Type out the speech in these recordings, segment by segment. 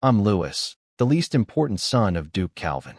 I'm Lewis, the least important son of Duke Calvin.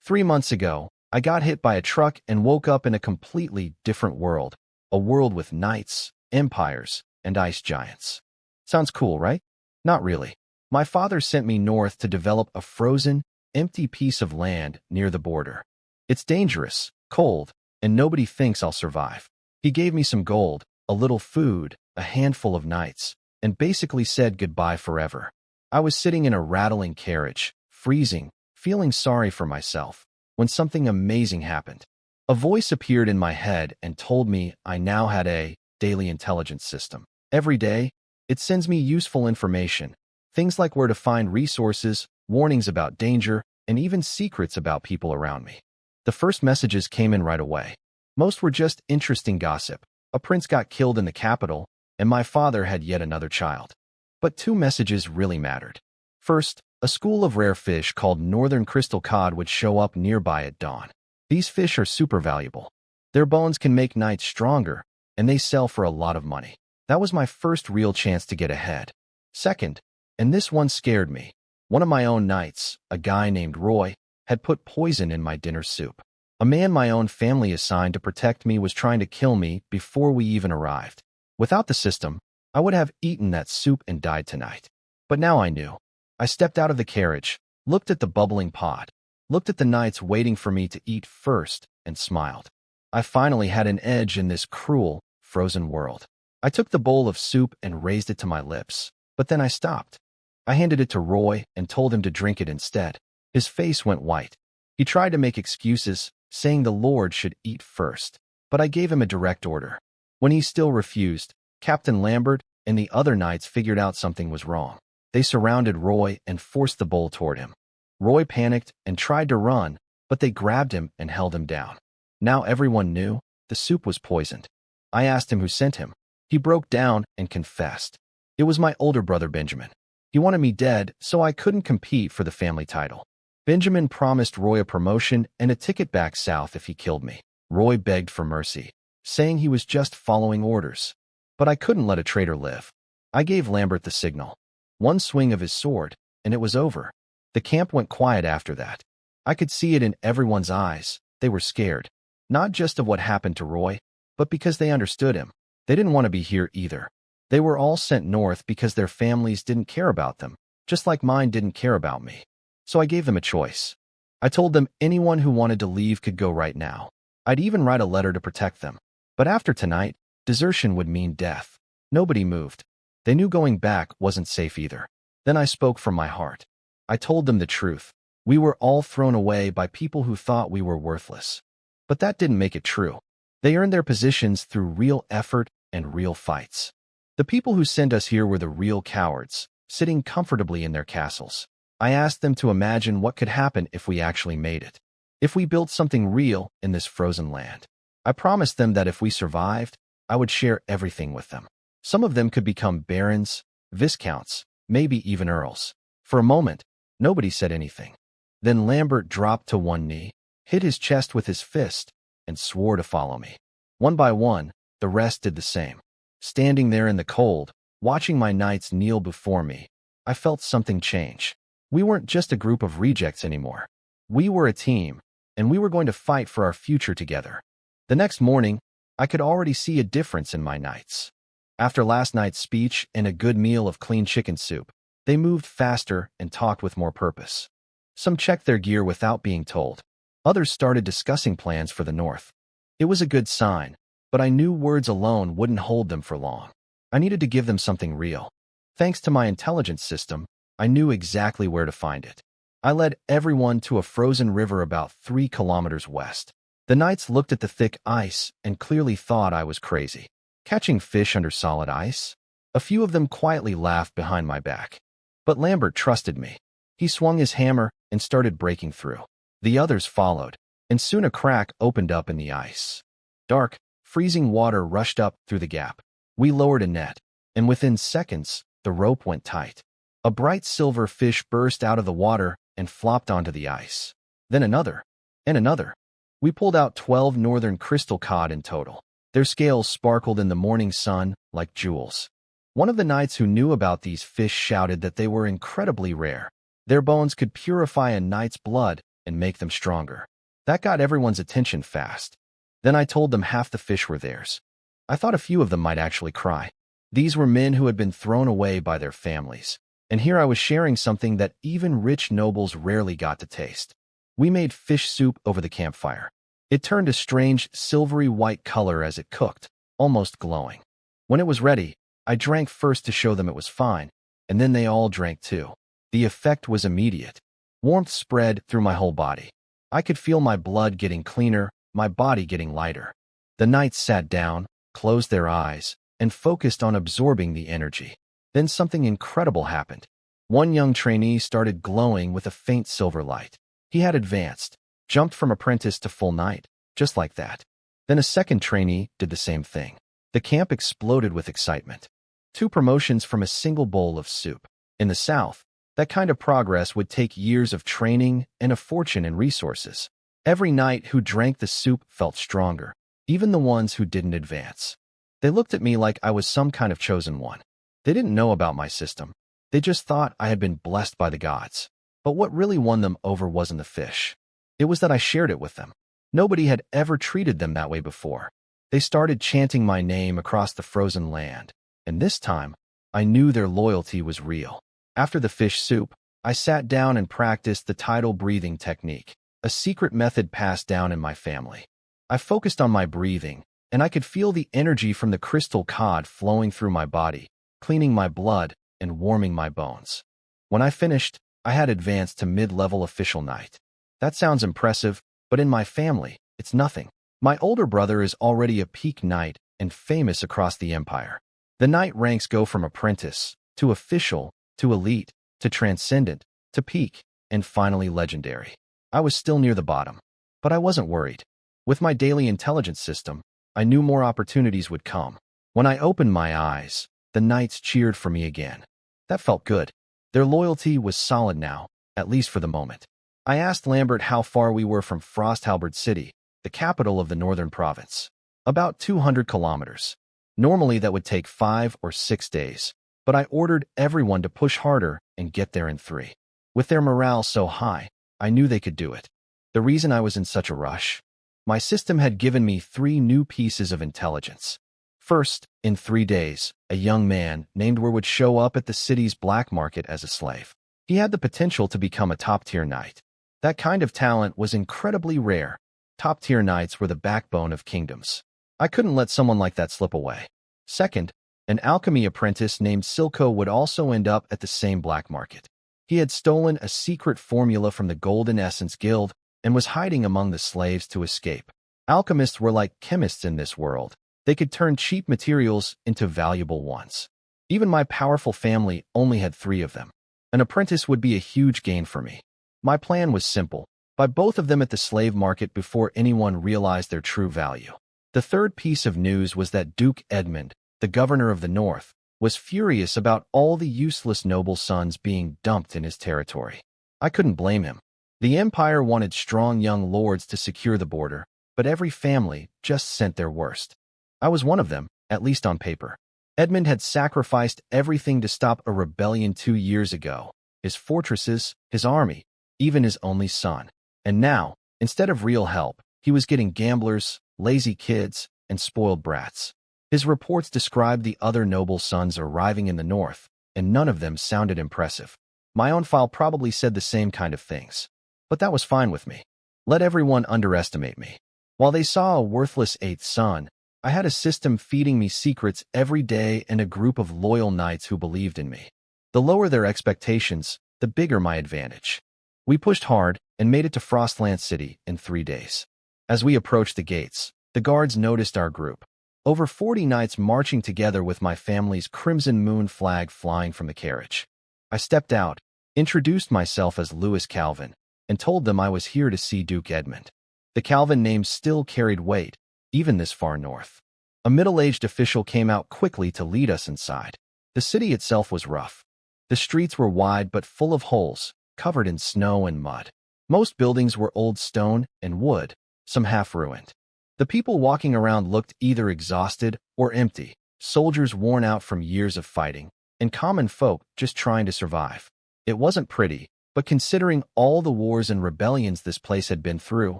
3 months ago, I got hit by a truck and woke up in a completely different world, a world with knights, empires, and ice giants. Sounds cool, right? Not really. My father sent me north to develop a frozen, empty piece of land near the border. It's dangerous, cold, and nobody thinks I'll survive. He gave me some gold, a little food, a handful of knights, and basically said goodbye forever. I was sitting in a rattling carriage, freezing, feeling sorry for myself, when something amazing happened. A voice appeared in my head and told me I now had a daily intelligence system. Every day, it sends me useful information, things like where to find resources, warnings about danger, and even secrets about people around me. The first messages came in right away. Most were just interesting gossip. A prince got killed in the capital, and my father had yet another child. But 2 messages really mattered. First, a school of rare fish called northern crystal cod would show up nearby at dawn. These fish are super valuable. Their bones can make knights stronger, and they sell for a lot of money. That was my first real chance to get ahead. Second, and this one scared me, one of my own knights, a guy named Roy, had put poison in my dinner soup. A man my own family assigned to protect me was trying to kill me before we even arrived. Without the system, I would have eaten that soup and died tonight. But now I knew. I stepped out of the carriage, looked at the bubbling pot, looked at the knights waiting for me to eat first, and smiled. I finally had an edge in this cruel, frozen world. I took the bowl of soup and raised it to my lips, but then I stopped. I handed it to Roy and told him to drink it instead. His face went white. He tried to make excuses, saying the Lord should eat first, but I gave him a direct order. When he still refused, Captain Lambert and the other knights figured out something was wrong. They surrounded Roy and forced the bowl toward him. Roy panicked and tried to run, but they grabbed him and held him down. Now everyone knew the soup was poisoned. I asked him who sent him. He broke down and confessed. It was my older brother Benjamin. He wanted me dead, so I couldn't compete for the family title. Benjamin promised Roy a promotion and a ticket back south if he killed me. Roy begged for mercy, saying he was just following orders. But I couldn't let a traitor live. I gave Lambert the signal. One swing of his sword, and it was over. The camp went quiet after that. I could see it in everyone's eyes. They were scared, not just of what happened to Roy, but because they understood him. They didn't want to be here either. They were all sent north because their families didn't care about them, just like mine didn't care about me. So I gave them a choice. I told them anyone who wanted to leave could go right now. I'd even write a letter to protect them. But after tonight, desertion would mean death. Nobody moved. They knew going back wasn't safe either. Then I spoke from my heart. I told them the truth. We were all thrown away by people who thought we were worthless. But that didn't make it true. They earned their positions through real effort and real fights. The people who sent us here were the real cowards, sitting comfortably in their castles. I asked them to imagine what could happen if we actually made it. If we built something real in this frozen land. I promised them that if we survived, I would share everything with them. Some of them could become barons, viscounts, maybe even earls. For a moment, nobody said anything. Then Lambert dropped to one knee, hit his chest with his fist, and swore to follow me. One by one, the rest did the same. Standing there in the cold, watching my knights kneel before me, I felt something change. We weren't just a group of rejects anymore. We were a team, and we were going to fight for our future together. The next morning, I could already see a difference in my knights. After last night's speech and a good meal of clean chicken soup, they moved faster and talked with more purpose. Some checked their gear without being told. Others started discussing plans for the north. It was a good sign, but I knew words alone wouldn't hold them for long. I needed to give them something real. Thanks to my intelligence system, I knew exactly where to find it. I led everyone to a frozen river about 3 kilometers west. The knights looked at the thick ice and clearly thought I was crazy. Catching fish under solid ice? A few of them quietly laughed behind my back. But Lambert trusted me. He swung his hammer and started breaking through. The others followed, and soon a crack opened up in the ice. Dark, freezing water rushed up through the gap. We lowered a net, and within seconds, the rope went tight. A bright silver fish burst out of the water and flopped onto the ice. Then another, and another. We pulled out 12 northern crystal cod in total. Their scales sparkled in the morning sun like jewels. One of the knights who knew about these fish shouted that they were incredibly rare. Their bones could purify a knight's blood and make them stronger. That got everyone's attention fast. Then I told them half the fish were theirs. I thought a few of them might actually cry. These were men who had been thrown away by their families. And here I was sharing something that even rich nobles rarely got to taste. We made fish soup over the campfire. It turned a strange, silvery white color as it cooked, almost glowing. When it was ready, I drank first to show them it was fine, and then they all drank too. The effect was immediate. Warmth spread through my whole body. I could feel my blood getting cleaner, my body getting lighter. The knights sat down, closed their eyes, and focused on absorbing the energy. Then something incredible happened. One young trainee started glowing with a faint silver light. He had advanced, jumped from apprentice to full knight, just like that. Then a second trainee did the same thing. The camp exploded with excitement. 2 promotions from a single bowl of soup. In the South, that kind of progress would take years of training and a fortune in resources. Every knight who drank the soup felt stronger, even the ones who didn't advance. They looked at me like I was some kind of chosen one. They didn't know about my system. They just thought I had been blessed by the gods. But what really won them over wasn't the fish. It was that I shared it with them. Nobody had ever treated them that way before. They started chanting my name across the frozen land, and this time, I knew their loyalty was real. After the fish soup, I sat down and practiced the tidal breathing technique, a secret method passed down in my family. I focused on my breathing, and I could feel the energy from the crystal cod flowing through my body, cleaning my blood and warming my bones. When I finished, I had advanced to mid-level official knight. That sounds impressive, but in my family, it's nothing. My older brother is already a peak knight and famous across the empire. The knight ranks go from apprentice, to official, to elite, to transcendent, to peak, and finally legendary. I was still near the bottom, but I wasn't worried. With my daily intelligence system, I knew more opportunities would come. When I opened my eyes, the knights cheered for me again. That felt good. Their loyalty was solid now, at least for the moment. I asked Lambert how far we were from Frosthalberd City, the capital of the northern province. About 200 kilometers. Normally that would take 5 or 6 days, but I ordered everyone to push harder and get there in 3. With their morale so high, I knew they could do it. The reason I was in such a rush? My system had given me 3 new pieces of intelligence. First, in 3 days, a young man named Ware would show up at the city's black market as a slave. He had the potential to become a top-tier knight. That kind of talent was incredibly rare. Top-tier knights were the backbone of kingdoms. I couldn't let someone like that slip away. Second, an alchemy apprentice named Silco would also end up at the same black market. He had stolen a secret formula from the Golden Essence Guild and was hiding among the slaves to escape. Alchemists were like chemists in this world. They could turn cheap materials into valuable ones. Even my powerful family only had 3 of them. An apprentice would be a huge gain for me. My plan was simple: buy both of them at the slave market before anyone realized their true value. The third piece of news was that Duke Edmund, the governor of the north, was furious about all the useless noble sons being dumped in his territory. I couldn't blame him. The empire wanted strong young lords to secure the border, but every family just sent their worst. I was one of them, at least on paper. Edmund had sacrificed everything to stop a rebellion 2 years ago: his fortresses, his army, even his only son. And now, instead of real help, he was getting gamblers, lazy kids, and spoiled brats. His reports described the other noble sons arriving in the north, and none of them sounded impressive. My own file probably said the same kind of things. But that was fine with me. Let everyone underestimate me. While they saw a worthless 8th son, I had a system feeding me secrets every day and a group of loyal knights who believed in me. The lower their expectations, the bigger my advantage. We pushed hard and made it to Frostland City in 3 days. As we approached the gates, the guards noticed our group. Over 40 knights marching together with my family's crimson moon flag flying from the carriage. I stepped out, introduced myself as Lewis Calvin, and told them I was here to see Duke Edmund. The Calvin name still carried weight, even this far north. A middle-aged official came out quickly to lead us inside. The city itself was rough. The streets were wide but full of holes, covered in snow and mud. Most buildings were old stone and wood, some half-ruined. The people walking around looked either exhausted or empty, soldiers worn out from years of fighting, and common folk just trying to survive. It wasn't pretty, But considering all the wars and rebellions this place had been through,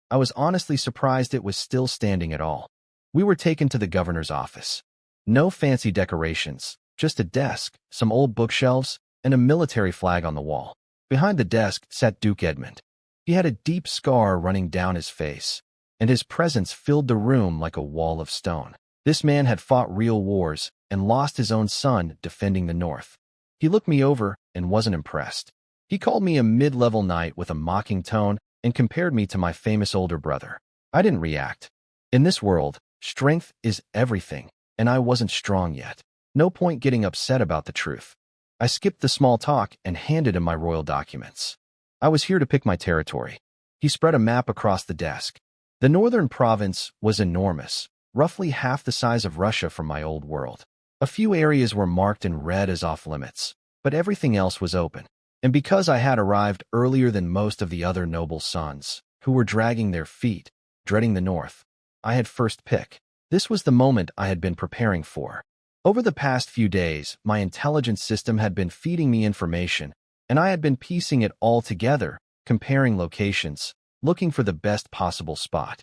I was honestly surprised it was still standing at all. We were taken to the governor's office. No fancy decorations, just a desk, some old bookshelves, and a military flag on the wall. Behind the desk sat Duke Edmund. He had a deep scar running down his face, and his presence filled the room like a wall of stone. This man had fought real wars and lost his own son defending the North. He looked me over and wasn't impressed. He called me a mid-level knight with a mocking tone and compared me to my famous older brother. I didn't react. In this world, strength is everything, and I wasn't strong yet. No point getting upset about the truth. I skipped the small talk and handed him my royal documents. I was here to pick my territory. He spread a map across the desk. The northern province was enormous, roughly half the size of Russia from my old world. A few areas were marked in red as off-limits, but everything else was open. And because I had arrived earlier than most of the other noble sons, who were dragging their feet, dreading the north, I had first pick. This was the moment I had been preparing for. Over the past few days, my intelligence system had been feeding me information, and I had been piecing it all together, comparing locations, looking for the best possible spot.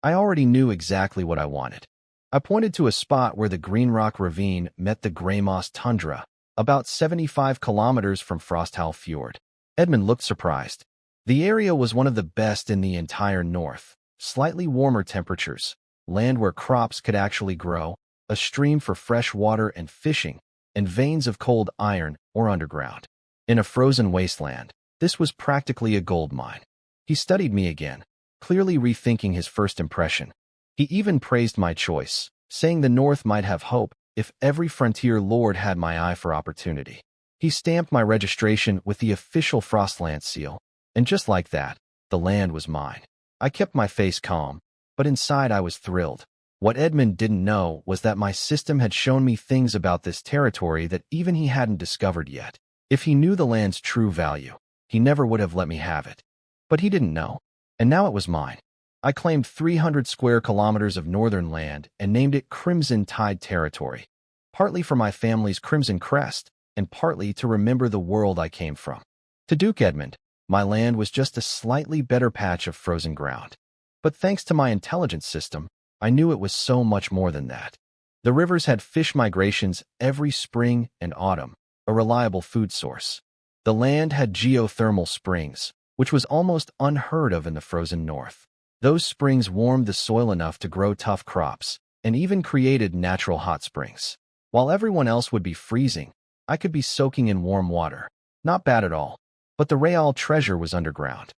I already knew exactly what I wanted. I pointed to a spot where the Green Rock Ravine met the Grey Moss Tundra, about 75 kilometers from Frosthowl Fjord. Edmund looked surprised. The area was one of the best in the entire north. Slightly warmer temperatures, land where crops could actually grow, a stream for fresh water and fishing, and veins of cold iron or underground. In a frozen wasteland, this was practically a gold mine. He studied me again, clearly rethinking his first impression. He even praised my choice, saying the North might have hope if every frontier lord had my eye for opportunity. He stamped my registration with the official Frostland seal, and just like that, the land was mine. I kept my face calm, but inside I was thrilled. What Edmund didn't know was that my system had shown me things about this territory that even he hadn't discovered yet. If he knew the land's true value, he never would have let me have it. But he didn't know, and now it was mine. I claimed 300 square kilometers of northern land and named it Crimson Tide Territory, partly for my family's crimson crest and partly to remember the world I came from. To Duke Edmund, my land was just a slightly better patch of frozen ground. But thanks to my intelligence system, I knew it was so much more than that. The rivers had fish migrations every spring and autumn, a reliable food source. The land had geothermal springs, which was almost unheard of in the frozen north. Those springs warmed the soil enough to grow tough crops, and even created natural hot springs. While everyone else would be freezing, I could be soaking in warm water. Not bad at all. But the real treasure was underground.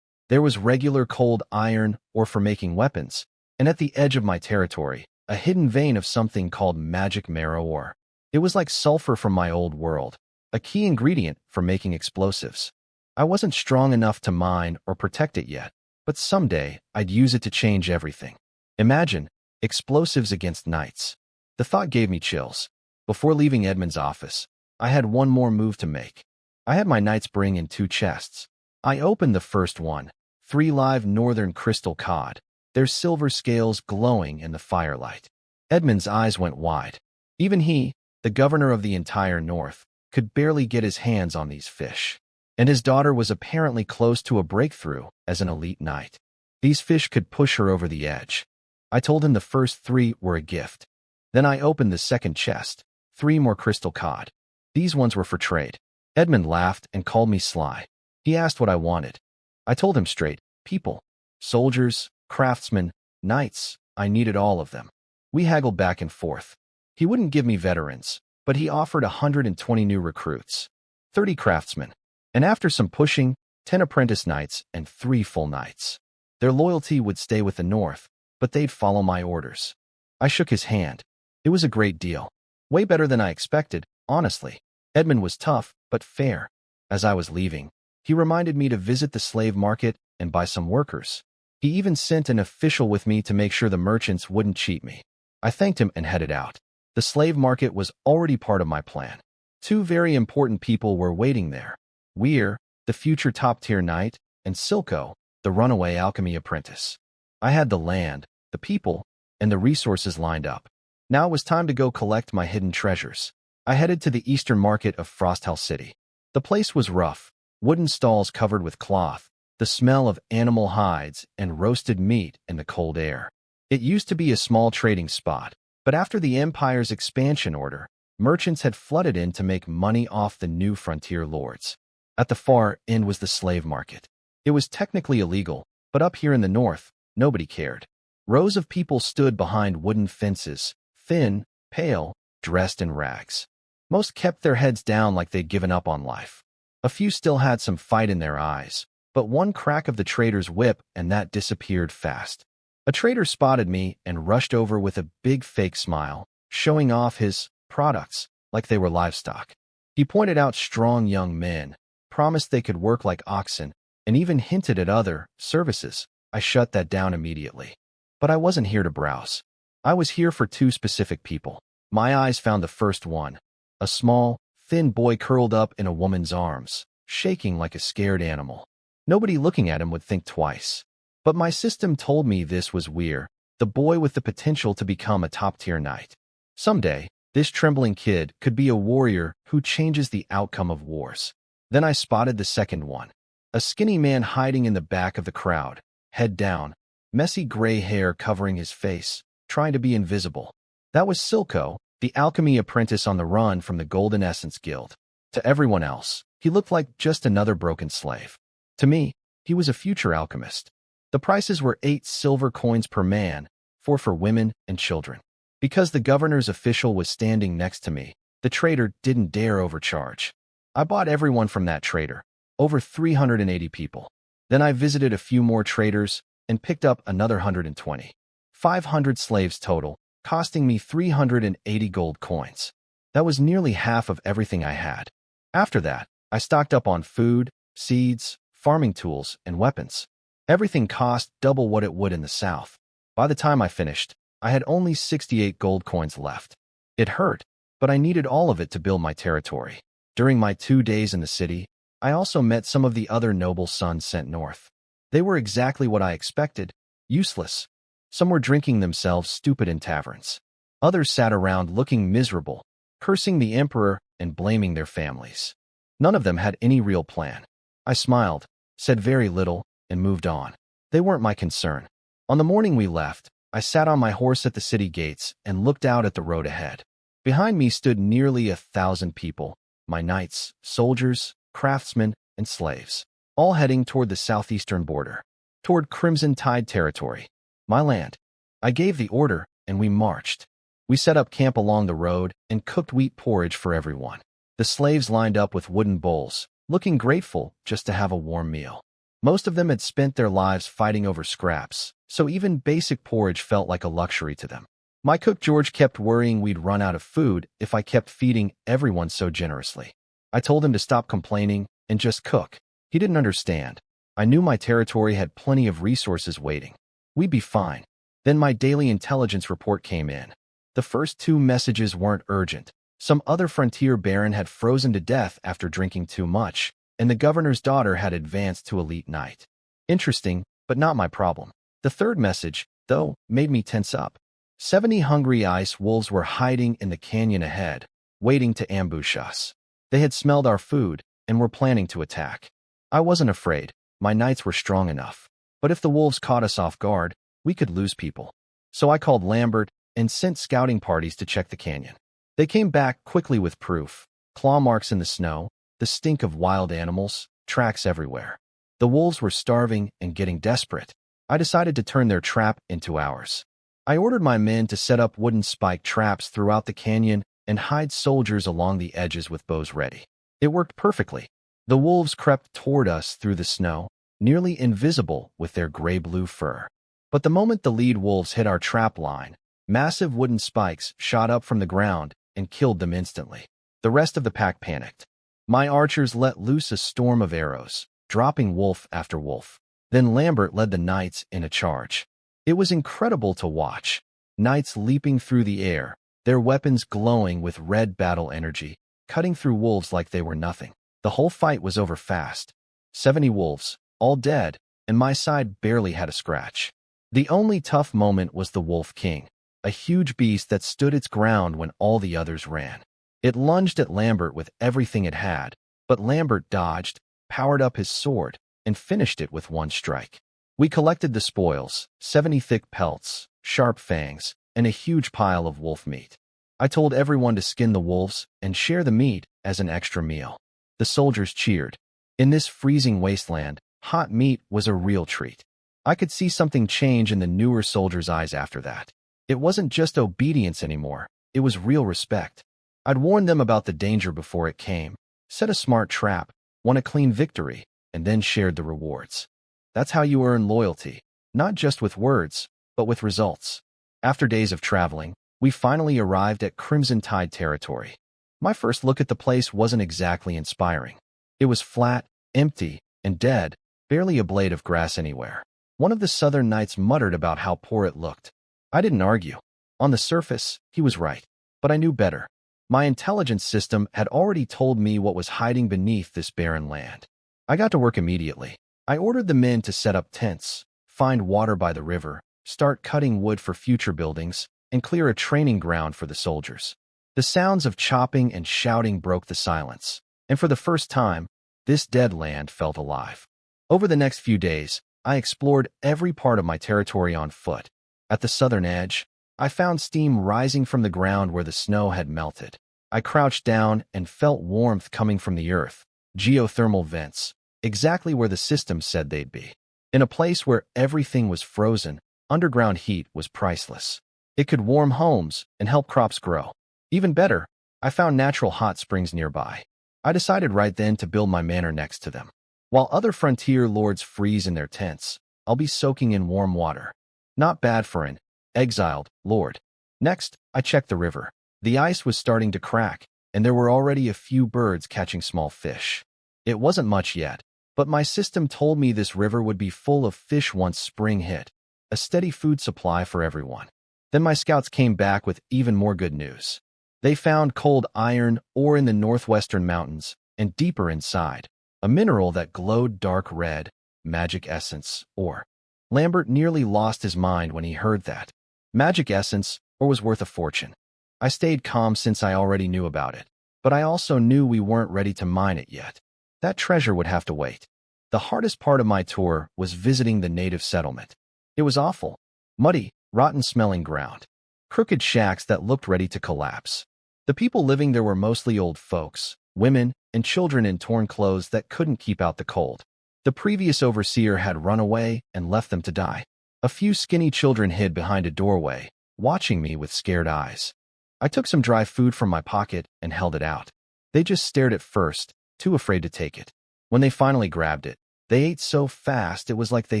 There was regular cold iron ore for making weapons, and at the edge of my territory, a hidden vein of something called magic marrow ore. It was like sulfur from my old world, a key ingredient for making explosives. I wasn't strong enough to mine or protect it yet, but someday I'd use it to change everything. Imagine, explosives against knights. The thought gave me chills. Before leaving Edmund's office, I had one more move to make. I had my knights bring in 2 chests. I opened the first one, 3 live northern crystal cod, their silver scales glowing in the firelight. Edmund's eyes went wide. Even he, the governor of the entire north, could barely get his hands on these fish. And his daughter was apparently close to a breakthrough as an elite knight. These fish could push her over the edge. I told him the first 3 were a gift. Then I opened the second chest, 3 more crystal cod. These ones were for trade. Edmund laughed and called me sly. He asked what I wanted. I told him straight, people, soldiers, craftsmen, knights, I needed all of them. We haggled back and forth. He wouldn't give me veterans, but he offered 120 new recruits, 30 craftsmen, and after some pushing, 10 apprentice knights and 3 full knights. Their loyalty would stay with the North, but they'd follow my orders. I shook his hand. It was a great deal. Way better than I expected, honestly. Edmund was tough, but fair. As I was leaving, he reminded me to visit the slave market and buy some workers. He even sent an official with me to make sure the merchants wouldn't cheat me. I thanked him and headed out. The slave market was already part of my plan. 2 very important people were waiting there. Weir, the future top-tier knight, and Silco, the runaway alchemy apprentice. I had the land, the people, and the resources lined up. Now it was time to go collect my hidden treasures. I headed to the eastern market of Frosthowl City. The place was rough, wooden stalls covered with cloth, the smell of animal hides and roasted meat in the cold air. It used to be a small trading spot, but after the Empire's expansion order, merchants had flooded in to make money off the new frontier lords. At the far end was the slave market. It was technically illegal, but up here in the north, nobody cared. Rows of people stood behind wooden fences, thin, pale, dressed in rags. Most kept their heads down like they'd given up on life. A few still had some fight in their eyes, but one crack of the trader's whip and that disappeared fast. A trader spotted me and rushed over with a big fake smile, showing off his products like they were livestock. He pointed out strong young men, promised they could work like oxen, and even hinted at other services. I shut that down immediately. But I wasn't here to browse. I was here for two specific people. My eyes found the first one, a small, thin boy curled up in a woman's arms, shaking like a scared animal. Nobody looking at him would think twice. But my system told me this was Weir, the boy with the potential to become a top-tier knight. Someday, this trembling kid could be a warrior who changes the outcome of wars. Then I spotted the second one, a skinny man hiding in the back of the crowd, head down, messy gray hair covering his face, trying to be invisible. That was Silco, the alchemy apprentice on the run from the Golden Essence Guild. To everyone else, he looked like just another broken slave. To me, he was a future alchemist. The prices were 8 silver coins per man, 4 for women and children. Because the governor's official was standing next to me, the trader didn't dare overcharge. I bought everyone from that trader, over 380 people. Then I visited a few more traders and picked up another 120. 500 slaves total, costing me 380 gold coins. That was nearly half of everything I had. After that, I stocked up on food, seeds, farming tools, and weapons. Everything cost double what it would in the south. By the time I finished, I had only 68 gold coins left. It hurt, but I needed all of it to build my territory. During my 2 days in the city, I also met some of the other noble sons sent north. They were exactly what I expected, useless. Some were drinking themselves stupid in taverns. Others sat around looking miserable, cursing the emperor and blaming their families. None of them had any real plan. I smiled, said very little, and moved on. They weren't my concern. On the morning we left, I sat on my horse at the city gates and looked out at the road ahead. Behind me stood nearly 1,000 people, my knights, soldiers, craftsmen, and slaves, all heading toward the southeastern border, toward Crimson Tide territory, my land. I gave the order, and we marched. We set up camp along the road and cooked wheat porridge for everyone. The slaves lined up with wooden bowls, looking grateful just to have a warm meal. Most of them had spent their lives fighting over scraps, so even basic porridge felt like a luxury to them. My cook George kept worrying we'd run out of food if I kept feeding everyone so generously. I told him to stop complaining and just cook. He didn't understand. I knew my territory had plenty of resources waiting. We'd be fine. Then my daily intelligence report came in. The first 2 messages weren't urgent. Some other frontier baron had frozen to death after drinking too much, and the governor's daughter had advanced to elite knight. Interesting, but not my problem. The third message, though, made me tense up. 70 hungry ice wolves were hiding in the canyon ahead, waiting to ambush us. They had smelled our food and were planning to attack. I wasn't afraid. My knights were strong enough. But if the wolves caught us off guard, we could lose people. So I called Lambert and sent scouting parties to check the canyon. They came back quickly with proof. Claw marks in the snow, the stink of wild animals, tracks everywhere. The wolves were starving and getting desperate. I decided to turn their trap into ours. I ordered my men to set up wooden spike traps throughout the canyon and hide soldiers along the edges with bows ready. It worked perfectly. The wolves crept toward us through the snow, nearly invisible with their gray-blue fur. But the moment the lead wolves hit our trap line, massive wooden spikes shot up from the ground and killed them instantly. The rest of the pack panicked. My archers let loose a storm of arrows, dropping wolf after wolf. Then Lambert led the knights in a charge. It was incredible to watch. Knights leaping through the air, their weapons glowing with red battle energy, cutting through wolves like they were nothing. The whole fight was over fast. 70 wolves, all dead, and my side barely had a scratch. The only tough moment was the Wolf King, a huge beast that stood its ground when all the others ran. It lunged at Lambert with everything it had, but Lambert dodged, powered up his sword, and finished it with one strike. We collected the spoils, 70 thick pelts, sharp fangs, and a huge pile of wolf meat. I told everyone to skin the wolves and share the meat as an extra meal. The soldiers cheered. In this freezing wasteland, hot meat was a real treat. I could see something change in the newer soldiers' eyes after that. It wasn't just obedience anymore, it was real respect. I'd warned them about the danger before it came, set a smart trap, won a clean victory, and then shared the rewards. That's how you earn loyalty, not just with words, but with results. After days of traveling, we finally arrived at Crimson Tide territory. My first look at the place wasn't exactly inspiring. It was flat, empty, and dead, barely a blade of grass anywhere. One of the southern knights muttered about how poor it looked. I didn't argue. On the surface, he was right. But I knew better. My intelligence system had already told me what was hiding beneath this barren land. I got to work immediately. I ordered the men to set up tents, find water by the river, start cutting wood for future buildings, and clear a training ground for the soldiers. The sounds of chopping and shouting broke the silence, and for the first time, this dead land felt alive. Over the next few days, I explored every part of my territory on foot. At the southern edge, I found steam rising from the ground where the snow had melted. I crouched down and felt warmth coming from the earth, geothermal vents, exactly where the system said they'd be. In a place where everything was frozen, underground heat was priceless. It could warm homes and help crops grow. Even better, I found natural hot springs nearby. I decided right then to build my manor next to them. While other frontier lords freeze in their tents, I'll be soaking in warm water. Not bad for an exiled lord. Next, I checked the river. The ice was starting to crack, and there were already a few birds catching small fish. It wasn't much yet, but my system told me this river would be full of fish once spring hit, a steady food supply for everyone. Then my scouts came back with even more good news. They found cold iron ore in the northwestern mountains, and deeper inside, a mineral that glowed dark red, magic essence, ore. Lambert nearly lost his mind when he heard that. Magic essence, or was worth a fortune. I stayed calm since I already knew about it, but I also knew we weren't ready to mine it yet. That treasure would have to wait. The hardest part of my tour was visiting the native settlement. It was awful. Muddy, rotten-smelling ground. Crooked shacks that looked ready to collapse. The people living there were mostly old folks, women, and children in torn clothes that couldn't keep out the cold. The previous overseer had run away and left them to die. A few skinny children hid behind a doorway, watching me with scared eyes. I took some dry food from my pocket and held it out. They just stared at first, too afraid to take it. When they finally grabbed it, they ate so fast it was like they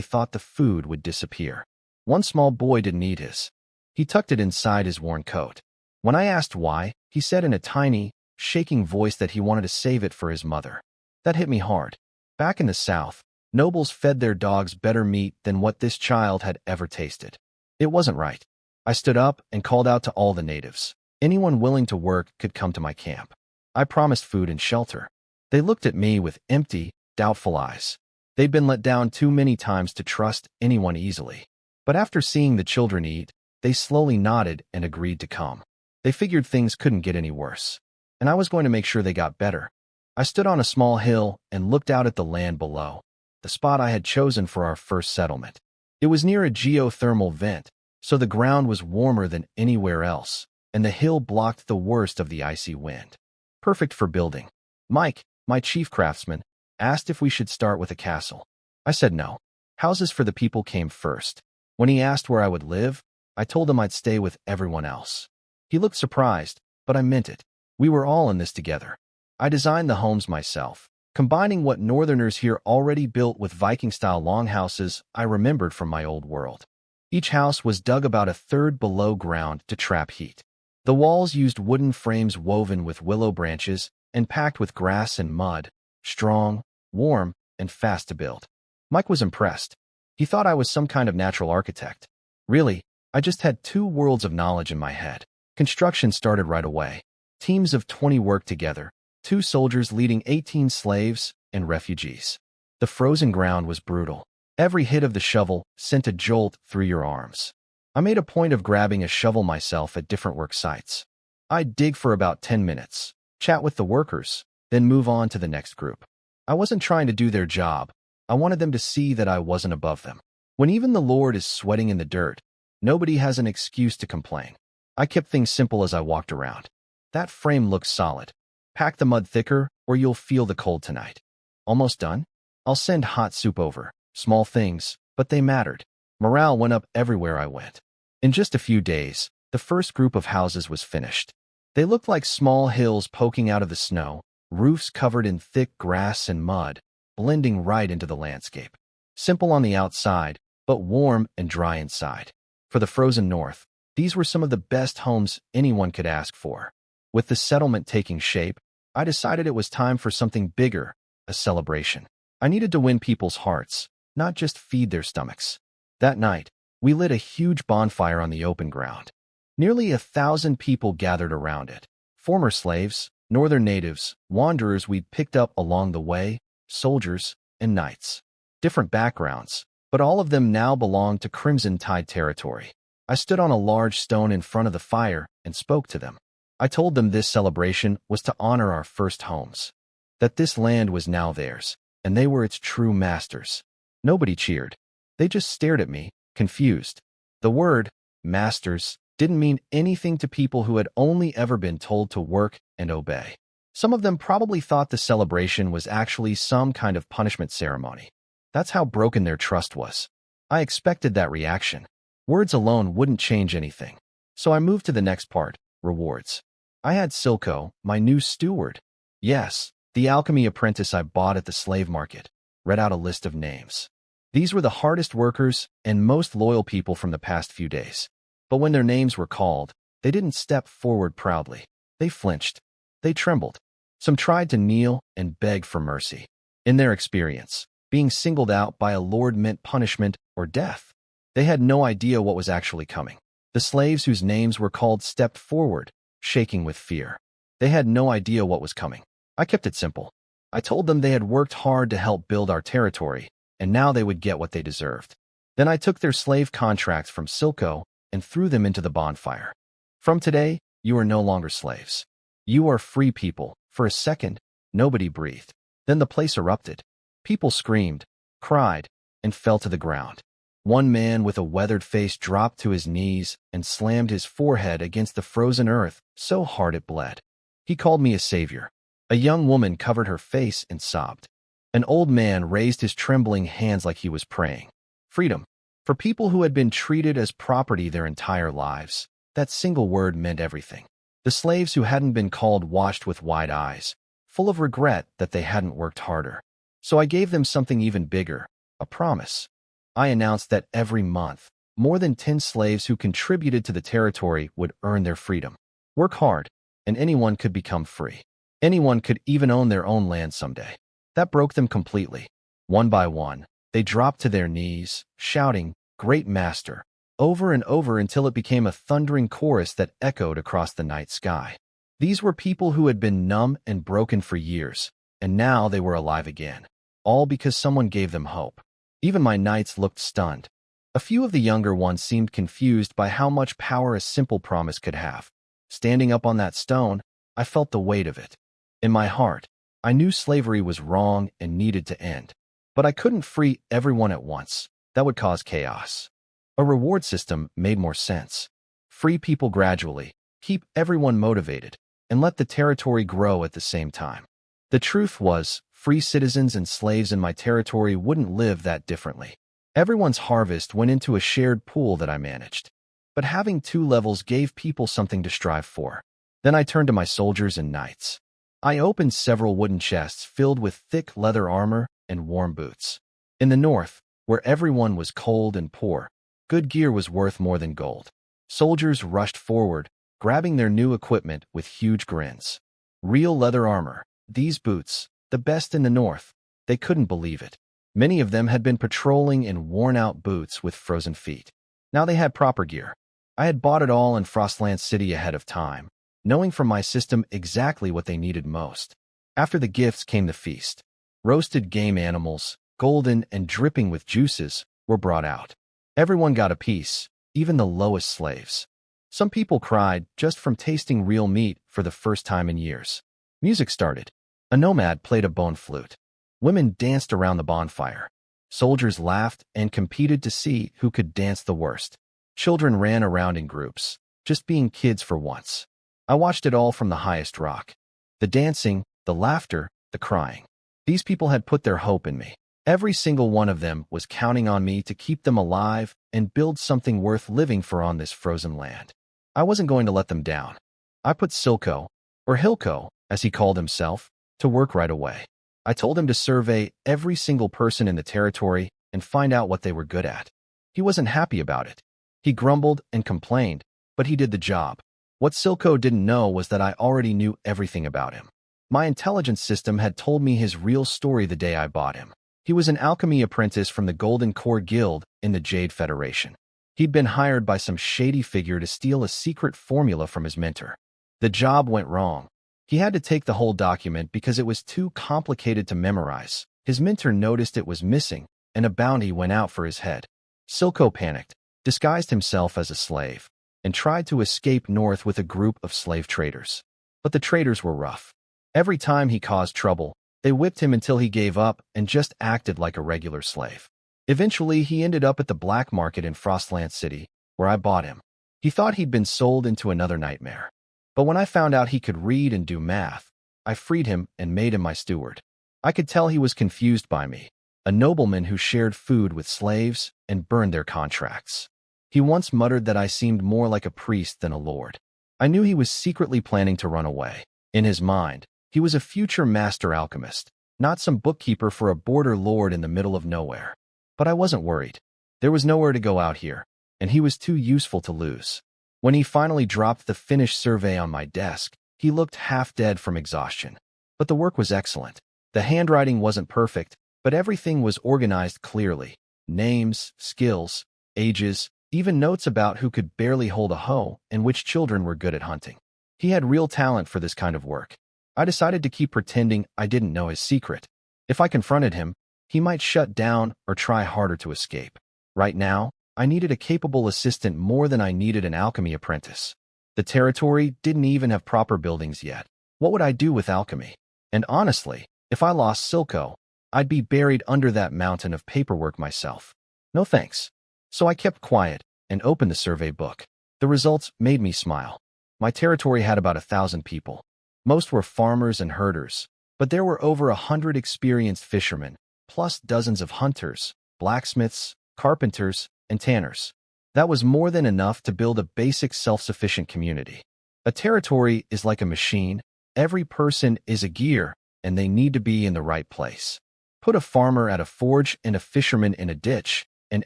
thought the food would disappear. One small boy didn't eat his. He tucked it inside his worn coat. When I asked why, he said in a tiny, shaking voice that he wanted to save it for his mother. That hit me hard. Back in the South, nobles fed their dogs better meat than what this child had ever tasted. It wasn't right. I stood up and called out to all the natives. Anyone willing to work could come to my camp. I promised food and shelter. They looked at me with empty, doubtful eyes. They'd been let down too many times to trust anyone easily. But after seeing the children eat, they slowly nodded and agreed to come. They figured things couldn't get any worse, and I was going to make sure they got better. I stood on a small hill and looked out at the land below, the spot I had chosen for our first settlement. It was near a geothermal vent, so the ground was warmer than anywhere else, and the hill blocked the worst of the icy wind. Perfect for building. Mike, my chief craftsman, asked if we should start with a castle. I said no. Houses for the people came first. When he asked where I would live, I told him I'd stay with everyone else. He looked surprised, but I meant it. We were all in this together. I designed the homes myself, combining what northerners here already built with Viking-style longhouses I remembered from my old world. Each house was dug about a third below ground to trap heat. The walls used wooden frames woven with willow branches and packed with grass and mud, strong, warm, and fast to build. Mike was impressed. He thought I was some kind of natural architect. Really, I just had 2 worlds of knowledge in my head. Construction started right away. Teams of 20 worked together, 2 soldiers leading 18 slaves and refugees. The frozen ground was brutal. Every hit of the shovel sent a jolt through your arms. I made a point of grabbing a shovel myself at different work sites. I'd dig for about 10 minutes, chat with the workers, then move on to the next group. I wasn't trying to do their job. I wanted them to see that I wasn't above them. When even the Lord is sweating in the dirt, nobody has an excuse to complain. I kept things simple as I walked around. That frame looks solid. Pack the mud thicker, or you'll feel the cold tonight. Almost done? I'll send hot soup over. Small things, but they mattered. Morale went up everywhere I went. In just a few days, the first group of houses was finished. They looked like small hills poking out of the snow, roofs covered in thick grass and mud, blending right into the landscape. Simple on the outside, but warm and dry inside. For the frozen north, these were some of the best homes anyone could ask for. With the settlement taking shape, I decided it was time for something bigger, a celebration. I needed to win people's hearts, not just feed their stomachs. That night, we lit a huge bonfire on the open ground. Nearly 1,000 people gathered around it. Former slaves, northern natives, wanderers we'd picked up along the way, soldiers, and knights. Different backgrounds, but all of them now belonged to Crimson Tide territory. I stood on a large stone in front of the fire and spoke to them. I told them this celebration was to honor our first homes, that this land was now theirs, and they were its true masters. Nobody cheered. They just stared at me, confused. The word, masters, didn't mean anything to people who had only ever been told to work and obey. Some of them probably thought the celebration was actually some kind of punishment ceremony. That's how broken their trust was. I expected that reaction. Words alone wouldn't change anything. So I moved to the next part, rewards. I had Silco, my new steward. Yes, the alchemy apprentice I bought at the slave market, read out a list of names. These were the hardest workers and most loyal people from the past few days. But when their names were called, they didn't step forward proudly. They flinched. They trembled. Some tried to kneel and beg for mercy. In their experience, being singled out by a lord meant punishment or death. They had no idea what was actually coming. The slaves whose names were called stepped forward, shaking with fear. They had no idea what was coming. I kept it simple. I told them they had worked hard to help build our territory, and now they would get what they deserved. Then I took their slave contracts from Silco and threw them into the bonfire. From today, you are no longer slaves. You are free people. For a second, nobody breathed. Then the place erupted. People screamed, cried, and fell to the ground. One man with a weathered face dropped to his knees and slammed his forehead against the frozen earth so hard it bled. He called me a savior. A young woman covered her face and sobbed. An old man raised his trembling hands like he was praying. Freedom. For people who had been treated as property their entire lives, that single word meant everything. The slaves who hadn't been called watched with wide eyes, full of regret that they hadn't worked harder. So I gave them something even bigger, a promise. I announced that every month, more than 10 slaves who contributed to the territory would earn their freedom. Work hard, and anyone could become free. Anyone could even own their own land someday. That broke them completely. One by one, they dropped to their knees, shouting, "Great Master," over and over until it became a thundering chorus that echoed across the night sky. These were people who had been numb and broken for years, and now they were alive again. All because someone gave them hope. Even my knights looked stunned. A few of the younger ones seemed confused by how much power a simple promise could have. Standing up on that stone, I felt the weight of it. In my heart, I knew slavery was wrong and needed to end. But I couldn't free everyone at once. That would cause chaos. A reward system made more sense. Free people gradually, keep everyone motivated, and let the territory grow at the same time. The truth was, free citizens and slaves in my territory wouldn't live that differently. Everyone's harvest went into a shared pool that I managed. But having 2 levels gave people something to strive for. Then I turned to my soldiers and knights. I opened several wooden chests filled with thick leather armor and warm boots. In the north, where everyone was cold and poor, good gear was worth more than gold. Soldiers rushed forward, grabbing their new equipment with huge grins. Real leather armor, these boots, the best in the north. They couldn't believe it. Many of them had been patrolling in worn-out boots with frozen feet. Now they had proper gear. I had bought it all in Frostland City ahead of time, knowing from my system exactly what they needed most. After the gifts came the feast. Roasted game animals, golden and dripping with juices, were brought out. Everyone got a piece, even the lowest slaves. Some people cried just from tasting real meat for the first time in years. Music started. A nomad played a bone flute. Women danced around the bonfire. Soldiers laughed and competed to see who could dance the worst. Children ran around in groups, just being kids for once. I watched it all from the highest rock. The dancing, the laughter, the crying. These people had put their hope in me. Every single one of them was counting on me to keep them alive and build something worth living for on this frozen land. I wasn't going to let them down. I put Silco, or Hilco, as he called himself, to work right away. I told him to survey every single person in the territory and find out what they were good at. He wasn't happy about it. He grumbled and complained, but he did the job. What Silco didn't know was that I already knew everything about him. My intelligence system had told me his real story the day I bought him. He was an alchemy apprentice from the Golden Core Guild in the Jade Federation. He'd been hired by some shady figure to steal a secret formula from his mentor. The job went wrong. He had to take the whole document because it was too complicated to memorize. His mentor noticed it was missing, and a bounty went out for his head. Silco panicked, disguised himself as a slave, and tried to escape north with a group of slave traders. But the traders were rough. Every time he caused trouble, they whipped him until he gave up and just acted like a regular slave. Eventually, he ended up at the black market in Frostland City, where I bought him. He thought he'd been sold into another nightmare. But when I found out he could read and do math, I freed him and made him my steward. I could tell he was confused by me, a nobleman who shared food with slaves and burned their contracts. He once muttered that I seemed more like a priest than a lord. I knew he was secretly planning to run away. In his mind, he was a future master alchemist, not some bookkeeper for a border lord in the middle of nowhere. But I wasn't worried. There was nowhere to go out here, and he was too useful to lose. When he finally dropped the finished survey on my desk, he looked half dead from exhaustion. But the work was excellent. The handwriting wasn't perfect, but everything was organized clearly. Names, skills, ages, even notes about who could barely hold a hoe and which children were good at hunting. He had real talent for this kind of work. I decided to keep pretending I didn't know his secret. If I confronted him, he might shut down or try harder to escape. Right now, I needed a capable assistant more than I needed an alchemy apprentice. The territory didn't even have proper buildings yet. What would I do with alchemy? And honestly, if I lost Silco, I'd be buried under that mountain of paperwork myself. No thanks. So I kept quiet and opened the survey book. The results made me smile. My territory had about 1,000 people. Most were farmers and herders, but there were over 100 experienced fishermen, plus dozens of hunters, blacksmiths, carpenters, and tanners. That was more than enough to build a basic self-sufficient community. A territory is like a machine. Every person is a gear, and they need to be in the right place. Put a farmer at a forge and a fisherman in a ditch, and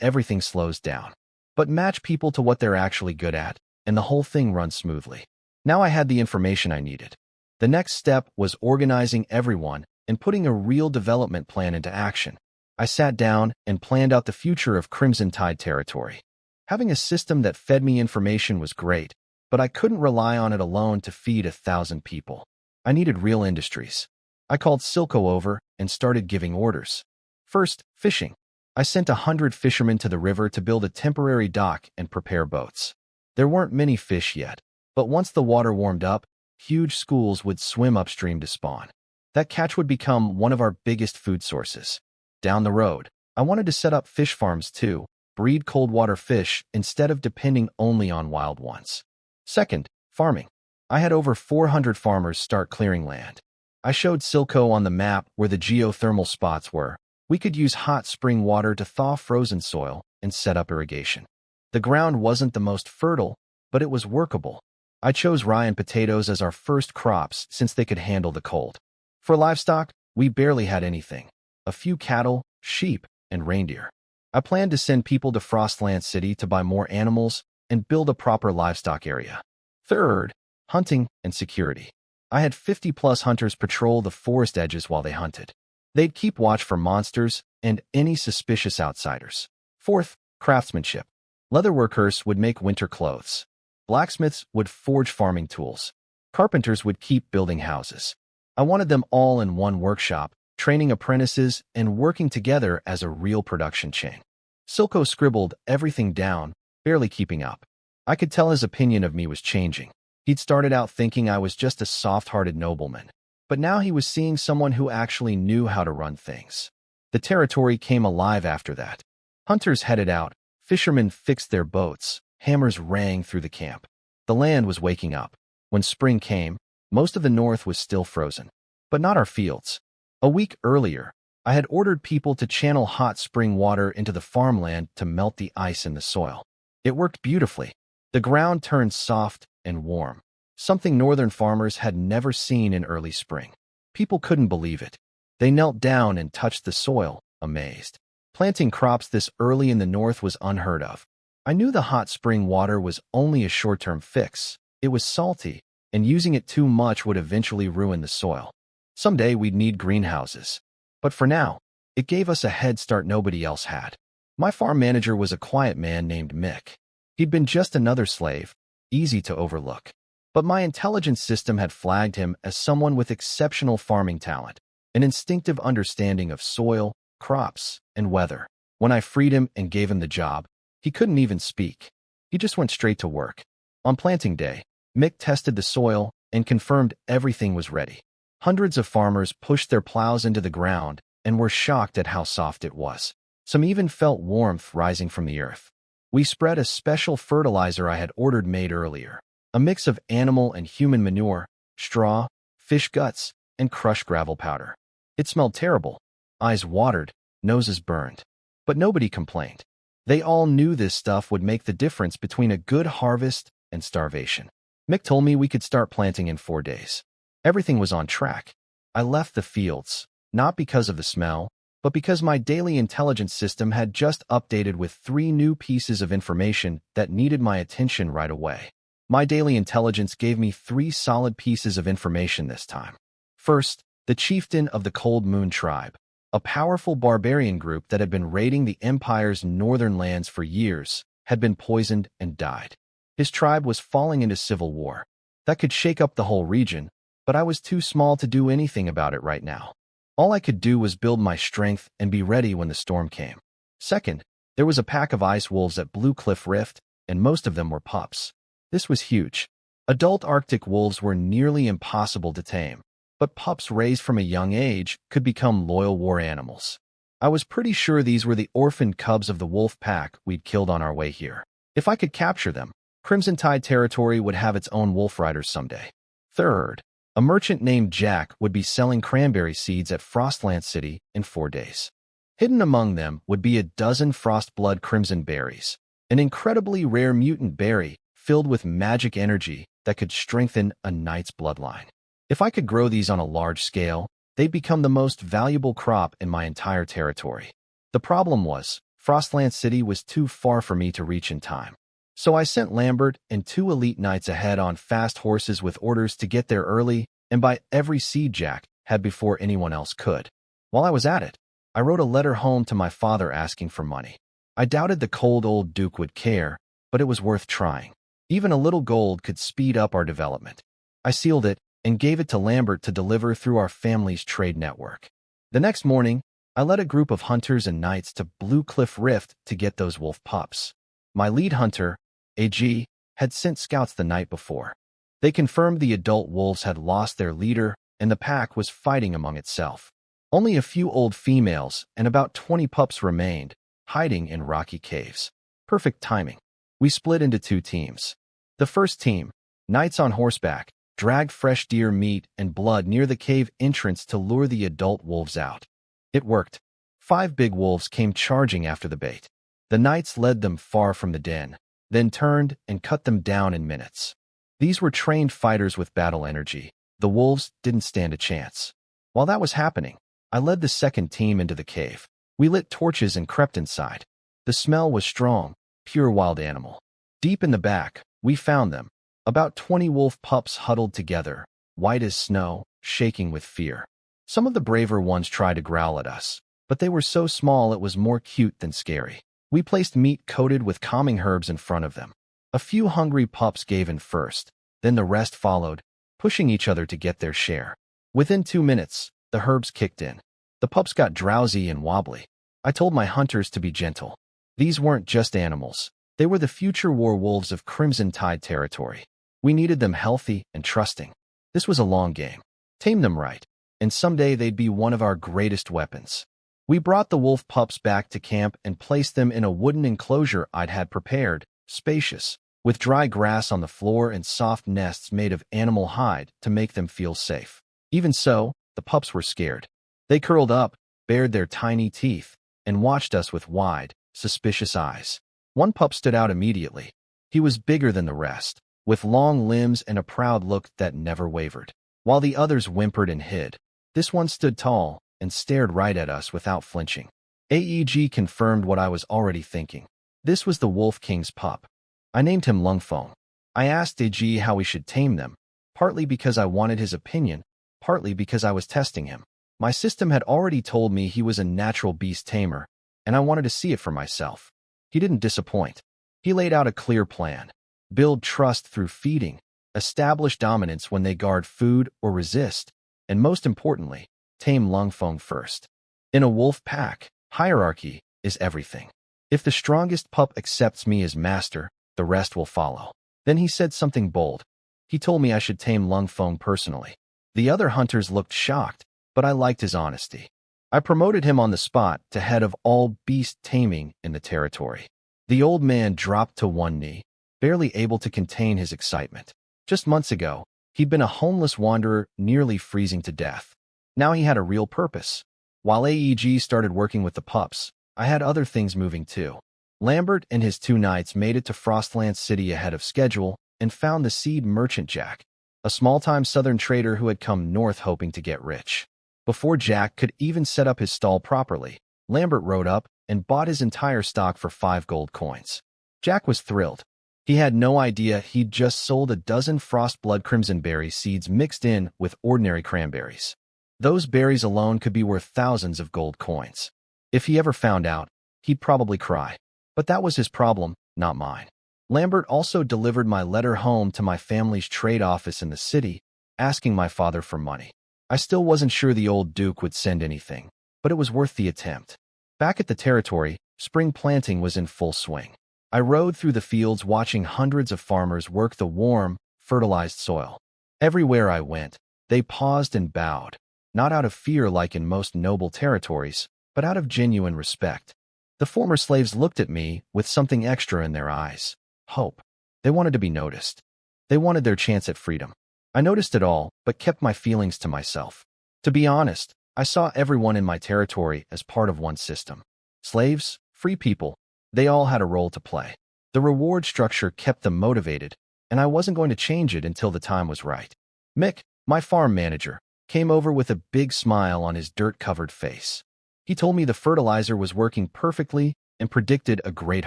everything slows down. But match people to what they're actually good at, and the whole thing runs smoothly. Now I had the information I needed. The next step was organizing everyone and putting a real development plan into action. I sat down and planned out the future of Crimson Tide territory. Having a system that fed me information was great, but I couldn't rely on it alone to feed 1,000 people. I needed real industries. I called Silco over and started giving orders. First, fishing. I sent 100 fishermen to the river to build a temporary dock and prepare boats. There weren't many fish yet, but once the water warmed up, huge schools would swim upstream to spawn. That catch would become one of our biggest food sources. Down the road, I wanted to set up fish farms too, breed cold water fish instead of depending only on wild ones. Second, farming. I had over 400 farmers start clearing land. I showed Silco on the map where the geothermal spots were. We could use hot spring water to thaw frozen soil and set up irrigation. The ground wasn't the most fertile, but it was workable. I chose rye and potatoes as our first crops since they could handle the cold. For livestock, we barely had anything. A few cattle, sheep, and reindeer. I planned to send people to Frostland City to buy more animals and build a proper livestock area. Third, hunting and security. I had 50+ hunters patrol the forest edges while they hunted. They'd keep watch for monsters and any suspicious outsiders. Fourth, craftsmanship. Leatherworkers would make winter clothes. Blacksmiths would forge farming tools. Carpenters would keep building houses. I wanted them all in one workshop, training apprentices and working together as a real production chain. Silco scribbled everything down, barely keeping up. I could tell his opinion of me was changing. He'd started out thinking I was just a soft-hearted nobleman. But now he was seeing someone who actually knew how to run things. The territory came alive after that. Hunters headed out, fishermen fixed their boats, hammers rang through the camp. The land was waking up. When spring came, most of the north was still frozen. But not our fields. A week earlier, I had ordered people to channel hot spring water into the farmland to melt the ice in the soil. It worked beautifully. The ground turned soft and warm, something northern farmers had never seen in early spring. People couldn't believe it. They knelt down and touched the soil, amazed. Planting crops this early in the north was unheard of. I knew the hot spring water was only a short-term fix. It was salty, and using it too much would eventually ruin the soil. Someday we'd need greenhouses. But for now, it gave us a head start nobody else had. My farm manager was a quiet man named Mick. He'd been just another slave, easy to overlook. But my intelligence system had flagged him as someone with exceptional farming talent, an instinctive understanding of soil, crops, and weather. When I freed him and gave him the job, he couldn't even speak. He just went straight to work. On planting day, Mick tested the soil and confirmed everything was ready. Hundreds of farmers pushed their plows into the ground and were shocked at how soft it was. Some even felt warmth rising from the earth. We spread a special fertilizer I had ordered made earlier, a mix of animal and human manure, straw, fish guts, and crushed gravel powder. It smelled terrible. Eyes watered, noses burned. But nobody complained. They all knew this stuff would make the difference between a good harvest and starvation. Mick told me we could start planting in 4 days. Everything was on track. I left the fields, not because of the smell, but because my daily intelligence system had just updated with 3 new pieces of information that needed my attention right away. My daily intelligence gave me 3 solid pieces of information this time. First, the chieftain of the Cold Moon tribe, a powerful barbarian group that had been raiding the Empire's northern lands for years, had been poisoned and died. His tribe was falling into civil war. That could shake up the whole region, but I was too small to do anything about it right now. All I could do was build my strength and be ready when the storm came. Second, there was a pack of ice wolves at Blue Cliff Rift, and most of them were pups. This was huge. Adult Arctic wolves were nearly impossible to tame, but pups raised from a young age could become loyal war animals. I was pretty sure these were the orphaned cubs of the wolf pack we'd killed on our way here. If I could capture them, Crimson Tide territory would have its own wolf riders someday. Third, a merchant named Jack would be selling cranberry seeds at Frostland City in 4 days. Hidden among them would be a dozen Frostblood crimson berries, an incredibly rare mutant berry filled with magic energy that could strengthen a knight's bloodline. If I could grow these on a large scale, they'd become the most valuable crop in my entire territory. The problem was, Frostland City was too far for me to reach in time. So I sent Lambert and 2 elite knights ahead on fast horses with orders to get there early and buy every seed Jack had before anyone else could. While I was at it, I wrote a letter home to my father asking for money. I doubted the cold old Duke would care, but it was worth trying. Even a little gold could speed up our development. I sealed it and gave it to Lambert to deliver through our family's trade network. The next morning, I led a group of hunters and knights to Blue Cliff Rift to get those wolf pups. My lead hunter, AG, had sent scouts the night before. They confirmed the adult wolves had lost their leader and the pack was fighting among itself. Only a few old females and about 20 pups remained, hiding in rocky caves. Perfect timing. We split into 2 teams. The first team, knights on horseback, dragged fresh deer meat and blood near the cave entrance to lure the adult wolves out. It worked. 5 big wolves came charging after the bait. The knights led them far from the den, then turned and cut them down in minutes. These were trained fighters with battle energy. The wolves didn't stand a chance. While that was happening, I led the second team into the cave. We lit torches and crept inside. The smell was strong, pure wild animal. Deep in the back, we found them. About 20 wolf pups huddled together, white as snow, shaking with fear. Some of the braver ones tried to growl at us, but they were so small it was more cute than scary. We placed meat coated with calming herbs in front of them. A few hungry pups gave in first, then the rest followed, pushing each other to get their share. Within 2 minutes, the herbs kicked in. The pups got drowsy and wobbly. I told my hunters to be gentle. These weren't just animals. They were the future war wolves of Crimson Tide territory. We needed them healthy and trusting. This was a long game. Tame them right, and someday they'd be one of our greatest weapons. We brought the wolf pups back to camp and placed them in a wooden enclosure I'd had prepared, spacious, with dry grass on the floor and soft nests made of animal hide to make them feel safe. Even so, the pups were scared. They curled up, bared their tiny teeth, and watched us with wide, suspicious eyes. One pup stood out immediately. He was bigger than the rest, with long limbs and a proud look that never wavered. While the others whimpered and hid, this one stood tall and stared right at us without flinching. AEG confirmed what I was already thinking. This was the Wolf King's pup. I named him Lungfeng. I asked AG how we should tame them, partly because I wanted his opinion, partly because I was testing him. My system had already told me he was a natural beast tamer, and I wanted to see it for myself. He didn't disappoint. He laid out a clear plan. Build trust through feeding, establish dominance when they guard food or resist, and most importantly, tame Lungfeng first. In a wolf pack, hierarchy is everything. If the strongest pup accepts me as master, the rest will follow. Then he said something bold. He told me I should tame Lungfeng personally. The other hunters looked shocked, but I liked his honesty. I promoted him on the spot to head of all beast taming in the territory. The old man dropped to one knee, barely able to contain his excitement. Just months ago, he'd been a homeless wanderer nearly freezing to death. Now he had a real purpose. While AEG started working with the pups, I had other things moving too. Lambert and his 2 knights made it to Frostland City ahead of schedule and found the seed merchant Jack, a small-time southern trader who had come north hoping to get rich. Before Jack could even set up his stall properly, Lambert rode up and bought his entire stock for 5 gold coins. Jack was thrilled. He had no idea he'd just sold a dozen frostblood crimsonberry seeds mixed in with ordinary cranberries. Those berries alone could be worth thousands of gold coins. If he ever found out, he'd probably cry. But that was his problem, not mine. Lambert also delivered my letter home to my family's trade office in the city, asking my father for money. I still wasn't sure the old Duke would send anything, but it was worth the attempt. Back at the territory, spring planting was in full swing. I rode through the fields watching hundreds of farmers work the warm, fertilized soil. Everywhere I went, they paused and bowed, not out of fear like in most noble territories, but out of genuine respect. The former slaves looked at me with something extra in their eyes. Hope. They wanted to be noticed. They wanted their chance at freedom. I noticed it all, but kept my feelings to myself. To be honest, I saw everyone in my territory as part of one system. Slaves, free people, they all had a role to play. The reward structure kept them motivated, and I wasn't going to change it until the time was right. Mick, my farm manager, came over with a big smile on his dirt-covered face. He told me the fertilizer was working perfectly and predicted a great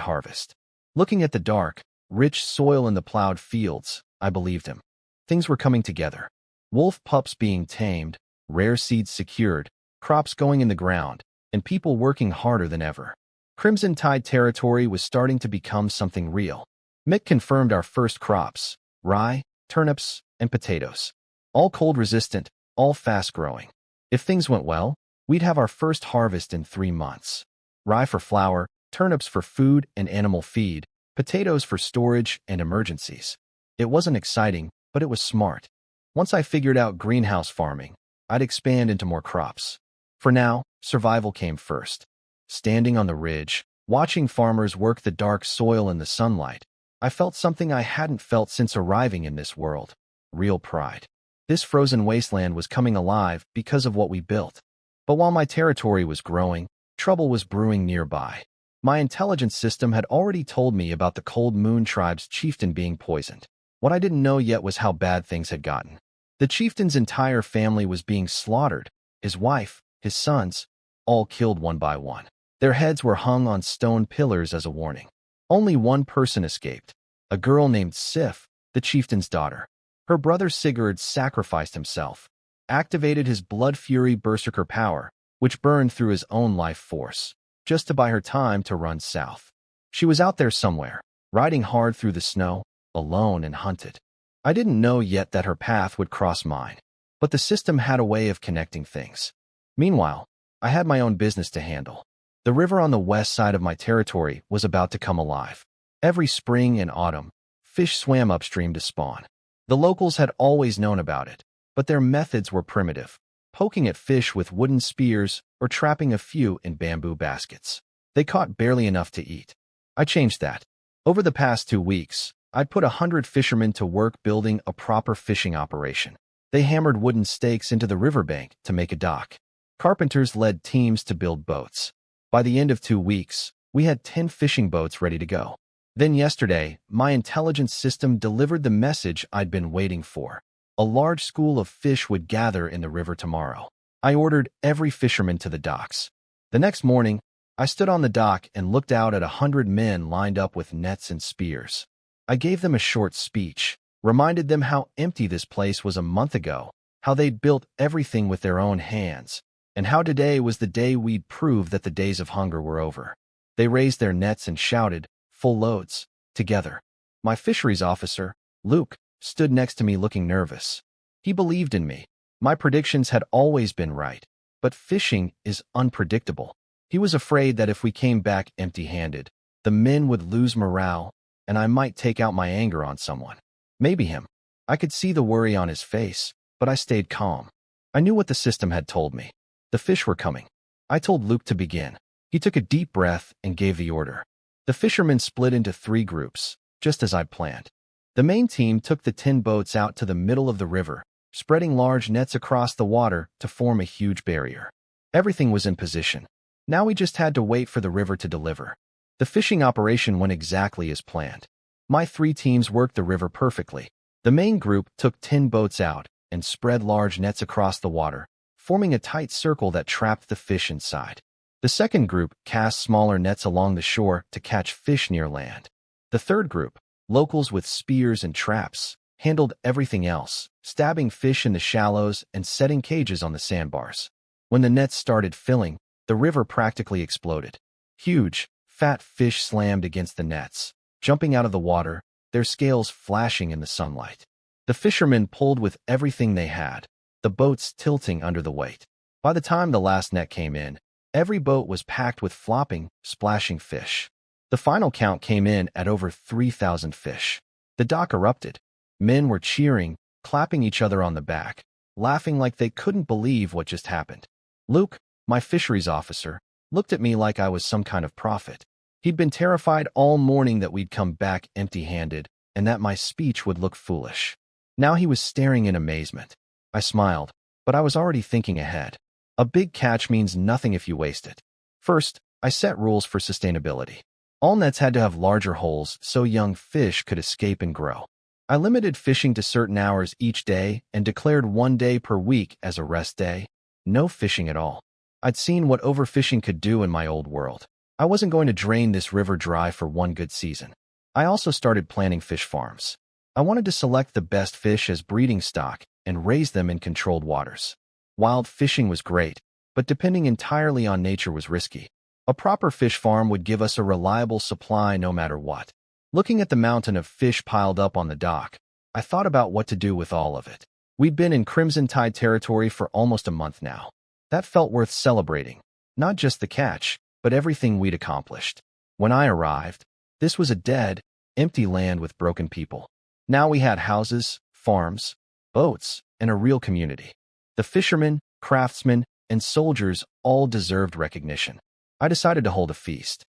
harvest. Looking at the dark, rich soil in the plowed fields, I believed him. Things were coming together. Wolf pups being tamed, rare seeds secured, crops going in the ground, and people working harder than ever. Crimson Tide territory was starting to become something real. Mick confirmed our first crops: rye, turnips, and potatoes. All cold-resistant, all fast-growing. If things went well, we'd have our first harvest in 3 months. Rye for flour, turnips for food and animal feed, potatoes for storage and emergencies. It wasn't exciting, but it was smart. Once I figured out greenhouse farming, I'd expand into more crops. For now, survival came first. Standing on the ridge, watching farmers work the dark soil in the sunlight, I felt something I hadn't felt since arriving in this world: real pride. This frozen wasteland was coming alive because of what we built. But while my territory was growing, trouble was brewing nearby. My intelligence system had already told me about the Cold Moon Tribe's chieftain being poisoned. What I didn't know yet was how bad things had gotten. The chieftain's entire family was being slaughtered, his wife, his sons, all killed one by one. Their heads were hung on stone pillars as a warning. Only one person escaped, a girl named Sif, the chieftain's daughter. Her brother Sigurd sacrificed himself, activated his blood fury berserker power, which burned through his own life force, just to buy her time to run south. She was out there somewhere, riding hard through the snow, alone and hunted. I didn't know yet that her path would cross mine, but the system had a way of connecting things. Meanwhile, I had my own business to handle. The river on the west side of my territory was about to come alive. Every spring and autumn, fish swam upstream to spawn. The locals had always known about it, but their methods were primitive, poking at fish with wooden spears or trapping a few in bamboo baskets. They caught barely enough to eat. I changed that. Over the past 2 weeks, I'd put 100 fishermen to work building a proper fishing operation. They hammered wooden stakes into the riverbank to make a dock. Carpenters led teams to build boats. By the end of 2 weeks, we had 10 fishing boats ready to go. Then yesterday, my intelligence system delivered the message I'd been waiting for. A large school of fish would gather in the river tomorrow. I ordered every fisherman to the docks. The next morning, I stood on the dock and looked out at 100 men lined up with nets and spears. I gave them a short speech, reminded them how empty this place was a month ago, how they'd built everything with their own hands, and how today was the day we'd prove that the days of hunger were over. They raised their nets and shouted, "Full loads, together." My fisheries officer, Luke, stood next to me looking nervous. He believed in me. My predictions had always been right, but fishing is unpredictable. He was afraid that if we came back empty-handed, the men would lose morale, and I might take out my anger on someone. Maybe him. I could see the worry on his face, but I stayed calm. I knew what the system had told me. The fish were coming. I told Luke to begin. He took a deep breath and gave the order. The fishermen split into 3 groups, just as I'd planned. The main team took the 10 boats out to the middle of the river, spreading large nets across the water to form a huge barrier. Everything was in position. Now we just had to wait for the river to deliver. The fishing operation went exactly as planned. My 3 teams worked the river perfectly. The main group took 10 boats out and spread large nets across the water, forming a tight circle that trapped the fish inside. The second group cast smaller nets along the shore to catch fish near land. The third group, locals with spears and traps, handled everything else, stabbing fish in the shallows and setting cages on the sandbars. When the nets started filling, the river practically exploded. Huge, fat fish slammed against the nets, jumping out of the water, their scales flashing in the sunlight. The fishermen pulled with everything they had, the boats tilting under the weight. By the time the last net came in, every boat was packed with flopping, splashing fish. The final count came in at over 3,000 fish. The dock erupted. Men were cheering, clapping each other on the back, laughing like they couldn't believe what just happened. Luke, my fisheries officer, looked at me like I was some kind of prophet. He'd been terrified all morning that we'd come back empty-handed and that my speech would look foolish. Now he was staring in amazement. I smiled, but I was already thinking ahead. A big catch means nothing if you waste it. First, I set rules for sustainability. All nets had to have larger holes so young fish could escape and grow. I limited fishing to certain hours each day and declared 1 day per week as a rest day. No fishing at all. I'd seen what overfishing could do in my old world. I wasn't going to drain this river dry for 1 good season. I also started planning fish farms. I wanted to select the best fish as breeding stock and raise them in controlled waters. Wild fishing was great, but depending entirely on nature was risky. A proper fish farm would give us a reliable supply no matter what. Looking at the mountain of fish piled up on the dock, I thought about what to do with all of it. We'd been in Crimson Tide territory for almost a month now. That felt worth celebrating, not just the catch, but everything we'd accomplished. When I arrived, this was a dead, empty land with broken people. Now we had houses, farms, boats, and a real community. The fishermen, craftsmen, and soldiers all deserved recognition. I decided to hold a feast.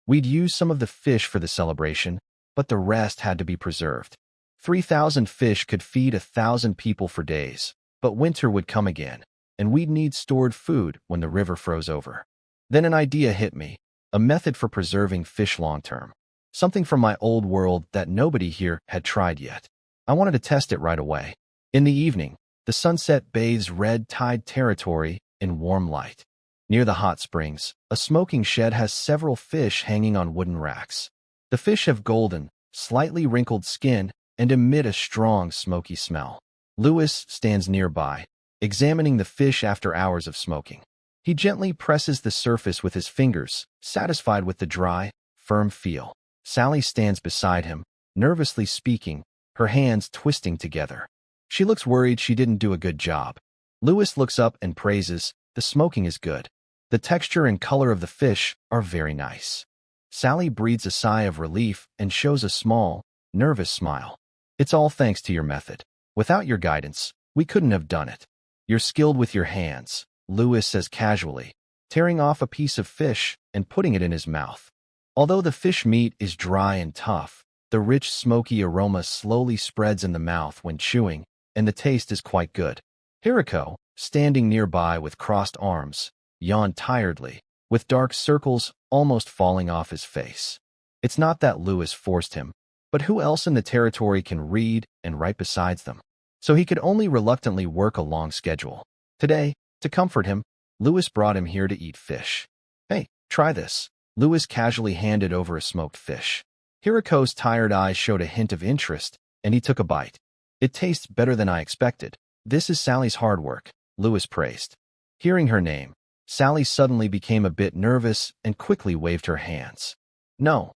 We'd use some of the fish for the celebration, but the rest had to be preserved. 3,000 fish could feed 1,000 people for days, but winter would come again, and we'd need stored food when the river froze over. Then an idea hit me, a method for preserving fish long-term. Something from my old world that nobody here had tried yet. I wanted to test it right away. In the evening, the sunset bathes red tide territory in warm light. Near the hot springs, a smoking shed has several fish hanging on wooden racks. The fish have golden, slightly wrinkled skin and emit a strong, smoky smell. Lewis stands nearby, examining the fish after hours of smoking. He gently presses the surface with his fingers, satisfied with the dry, firm feel. Sally stands beside him, nervously speaking, her hands twisting together. She looks worried she didn't do a good job. Lewis looks up and praises, "The smoking is good. The texture and color of the fish are very nice." Sally breathes a sigh of relief and shows a small, nervous smile. "It's all thanks to your method. Without your guidance, We couldn't have done it. You're skilled with your hands, Lewis says casually, tearing off a piece of fish and putting it in his mouth. Although the fish meat is dry and tough, the rich smoky aroma slowly spreads in the mouth when chewing, and the taste is quite good. Hiriko, standing nearby with crossed arms, yawned tiredly, with dark circles almost falling off his face. It's not that Lewis forced him, but who else in the territory can read and write besides them? So he could only reluctantly work a long schedule. Today, to comfort him, Lewis brought him here to eat fish. Hey, try this. Lewis casually handed over a smoked fish. Hiriko's tired eyes showed a hint of interest, and he took a bite. It tastes better than I expected. This is Sally's hard work, Lewis praised. Hearing her name, Sally suddenly became a bit nervous and quickly waved her hands. No,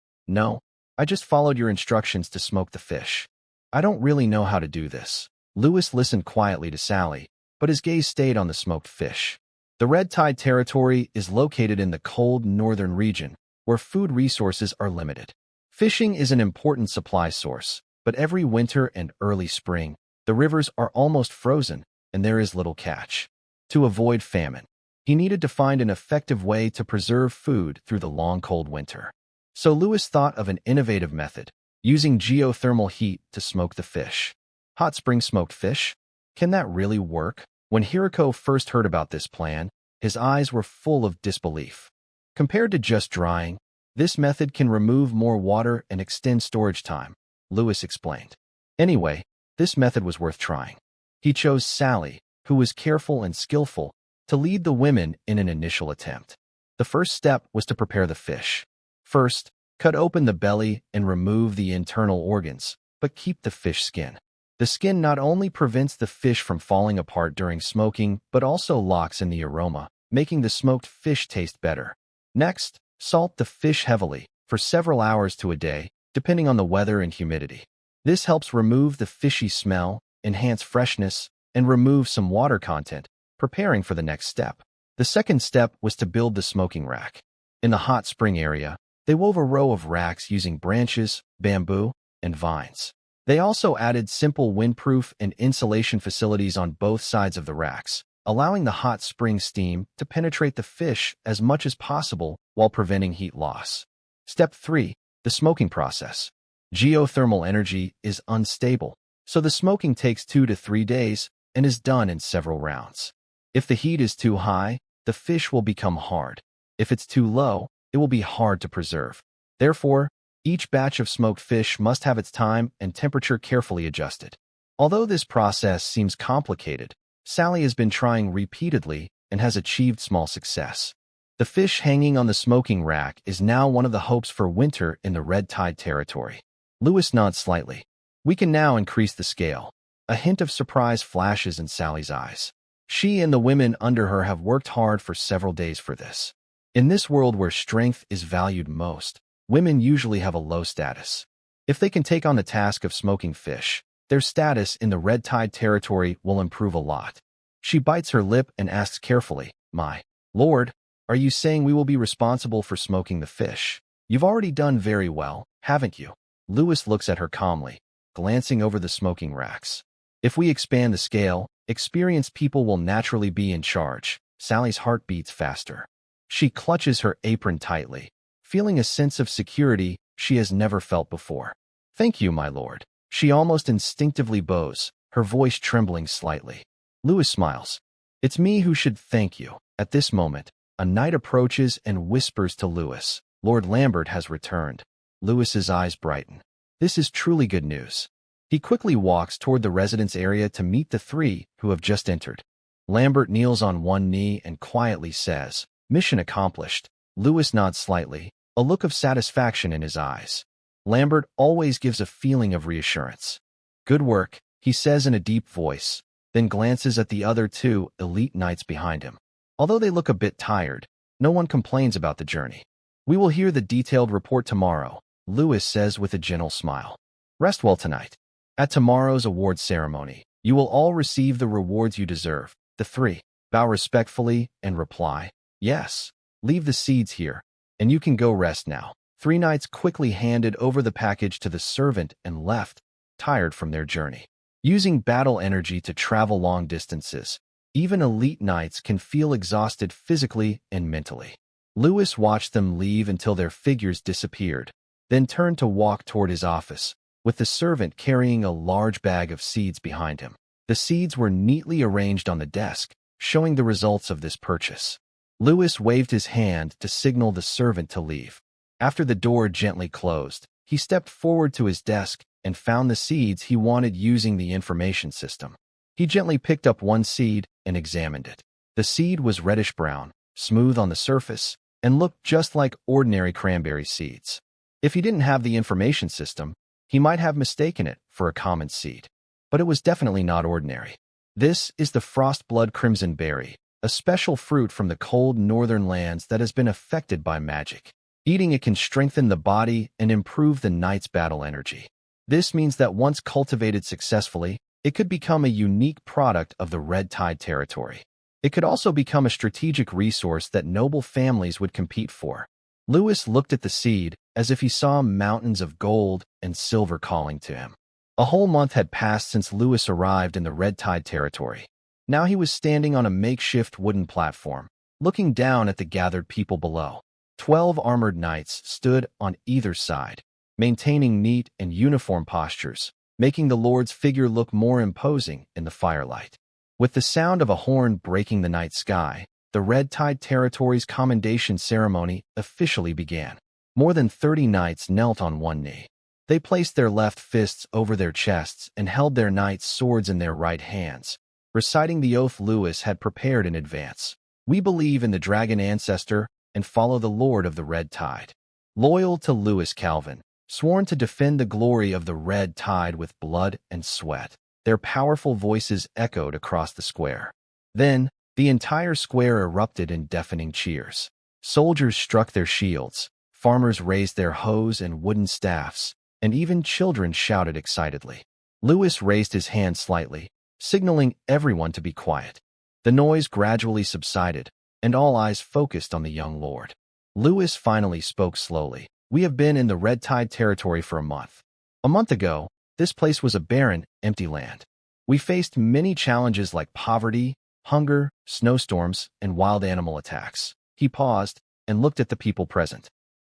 I just followed your instructions to smoke the fish. I don't really know how to do this. Lewis listened quietly to Sally, but his gaze stayed on the smoked fish. The Red Tide territory is located in the cold northern region, where food resources are limited. Fishing is an important supply source, but every winter and early spring, the rivers are almost frozen and there is little catch. To avoid famine, he needed to find an effective way to preserve food through the long cold winter. So Lewis thought of an innovative method, using geothermal heat to smoke the fish. Hot spring smoked fish? Can that really work? When Hiriko first heard about this plan, his eyes were full of disbelief. Compared to just drying, this method can remove more water and extend storage time, Lewis explained. Anyway, this method was worth trying. He chose Sally, who was careful and skillful, to lead the women in an initial attempt. The first step was to prepare the fish. First, cut open the belly and remove the internal organs, but keep the fish skin. The skin not only prevents the fish from falling apart during smoking, but also locks in the aroma, making the smoked fish taste better. Next, salt the fish heavily, for several hours to a day, depending on the weather and humidity. This helps remove the fishy smell, enhance freshness, and remove some water content, preparing for the next step. The second step was to build the smoking rack. In the hot spring area, they wove a row of racks using branches, bamboo, and vines. They also added simple windproof and insulation facilities on both sides of the racks, allowing the hot spring steam to penetrate the fish as much as possible while preventing heat loss. Step 3. The smoking process. Geothermal energy is unstable, so the smoking takes 2 to 3 days and is done in several rounds. If the heat is too high, the fish will become hard. If it's too low, it will be hard to preserve. Therefore, each batch of smoked fish must have its time and temperature carefully adjusted. Although this process seems complicated, Sally has been trying repeatedly and has achieved small success. The fish hanging on the smoking rack is now one of the hopes for winter in the Red Tide territory. Lewis nods slightly. We can now increase the scale. A hint of surprise flashes in Sally's eyes. She and the women under her have worked hard for several days for this. In this world where strength is valued most, women usually have a low status. If they can take on the task of smoking fish, their status in the Red Tide territory will improve a lot. She bites her lip and asks carefully, "My lord, are you saying we will be responsible for smoking the fish? You've already done very well, haven't you?" Lewis looks at her calmly, glancing over the smoking racks. If we expand the scale, experienced people will naturally be in charge. Sally's heart beats faster. She clutches her apron tightly, feeling a sense of security she has never felt before. "Thank you, my lord." She almost instinctively bows, her voice trembling slightly. Lewis smiles. "It's me who should thank you." At this moment, a knight approaches and whispers to Lewis, "Lord Lambert has returned." Lewis's eyes brighten. This is truly good news. He quickly walks toward the residence area to meet the three who have just entered. Lambert kneels on one knee and quietly says, "Mission accomplished." Lewis nods slightly, a look of satisfaction in his eyes. Lambert always gives a feeling of reassurance. "Good work," he says in a deep voice, then glances at the other two elite knights behind him. Although they look a bit tired, no one complains about the journey. "We will hear the detailed report tomorrow," Lewis says with a gentle smile. "Rest well tonight. At tomorrow's award ceremony, you will all receive the rewards you deserve." The three bow respectfully and reply, "Yes. Leave the seeds here, and you can go rest now." Three knights quickly handed over the package to the servant and left, tired from their journey. using battle energy to travel long distances. Even elite knights can feel exhausted physically and mentally. Lewis watched them leave until their figures disappeared, then turned to walk toward his office, with the servant carrying a large bag of seeds behind him. The seeds were neatly arranged on the desk, showing the results of this purchase. Lewis waved his hand to signal the servant to leave. After the door gently closed, he stepped forward to his desk and found the seeds he wanted using the information system. He gently picked up one seed and examined it. The seed was reddish-brown, smooth on the surface, and looked just like ordinary cranberry seeds. If he didn't have the information system, he might have mistaken it for a common seed. But it was definitely not ordinary. This is the frostblood crimson berry, a special fruit from the cold northern lands that has been affected by magic. Eating it can strengthen the body and improve the knight's battle energy. This means that once cultivated successfully, it could become a unique product of the Red Tide territory. It could also become a strategic resource that noble families would compete for. Lewis looked at the seed as if he saw mountains of gold and silver calling to him. A whole month had passed since Lewis arrived in the Red Tide territory. Now he was standing on a makeshift wooden platform, looking down at the gathered people below. 12 armored knights stood on either side, maintaining neat and uniform postures, making the Lord's figure look more imposing in the firelight. With the sound of a horn breaking the night sky, the Red Tide territory's commendation ceremony officially began. More than 30 knights knelt on one knee. They placed their left fists over their chests and held their knight's swords in their right hands, reciting the oath Lewis had prepared in advance. We believe in the dragon ancestor and follow the Lord of the Red Tide. Loyal to Lewis Calvin, sworn to defend the glory of the Red Tide with blood and sweat. Their powerful voices echoed across the square. Then, the entire square erupted in deafening cheers. Soldiers struck their shields, farmers raised their hoes and wooden staffs, and even children shouted excitedly. Lewis raised his hand slightly, signaling everyone to be quiet. The noise gradually subsided, and all eyes focused on the young lord. Lewis finally spoke slowly. We have been in the Red Tide territory for a month. A month ago, this place was a barren, empty land. We faced many challenges like poverty, hunger, snowstorms, and wild animal attacks. He paused and looked at the people present.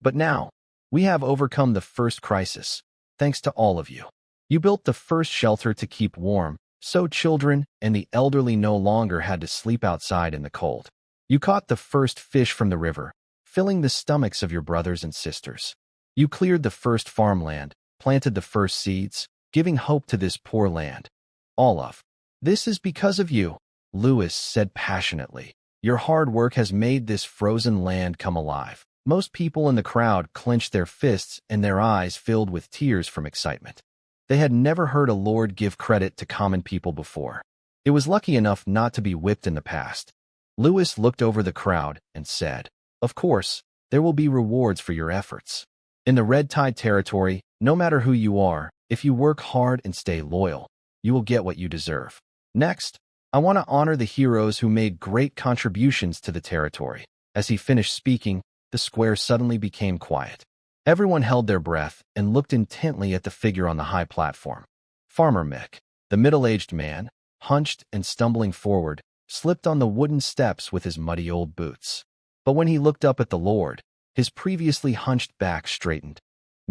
But now, we have overcome the first crisis, thanks to all of you. You built the first shelter to keep warm, so children and the elderly no longer had to sleep outside in the cold. You caught the first fish from the river, filling the stomachs of your brothers and sisters. You cleared the first farmland, planted the first seeds, giving hope to this poor land. All of this is because of you, Lewis said passionately. Your hard work has made this frozen land come alive. Most people in the crowd clenched their fists and their eyes filled with tears from excitement. They had never heard a lord give credit to common people before. It was lucky enough not to be whipped in the past. Lewis looked over the crowd and said, "Of course, there will be rewards for your efforts. In the Red Tide territory, no matter who you are, if you work hard and stay loyal, you will get what you deserve. Next, I want to honor the heroes who made great contributions to the territory." As he finished speaking, the square suddenly became quiet. Everyone held their breath and looked intently at the figure on the high platform. Farmer Mick, the middle-aged man, hunched and stumbling forward, slipped on the wooden steps with his muddy old boots. But when he looked up at the Lord, his previously hunched back straightened.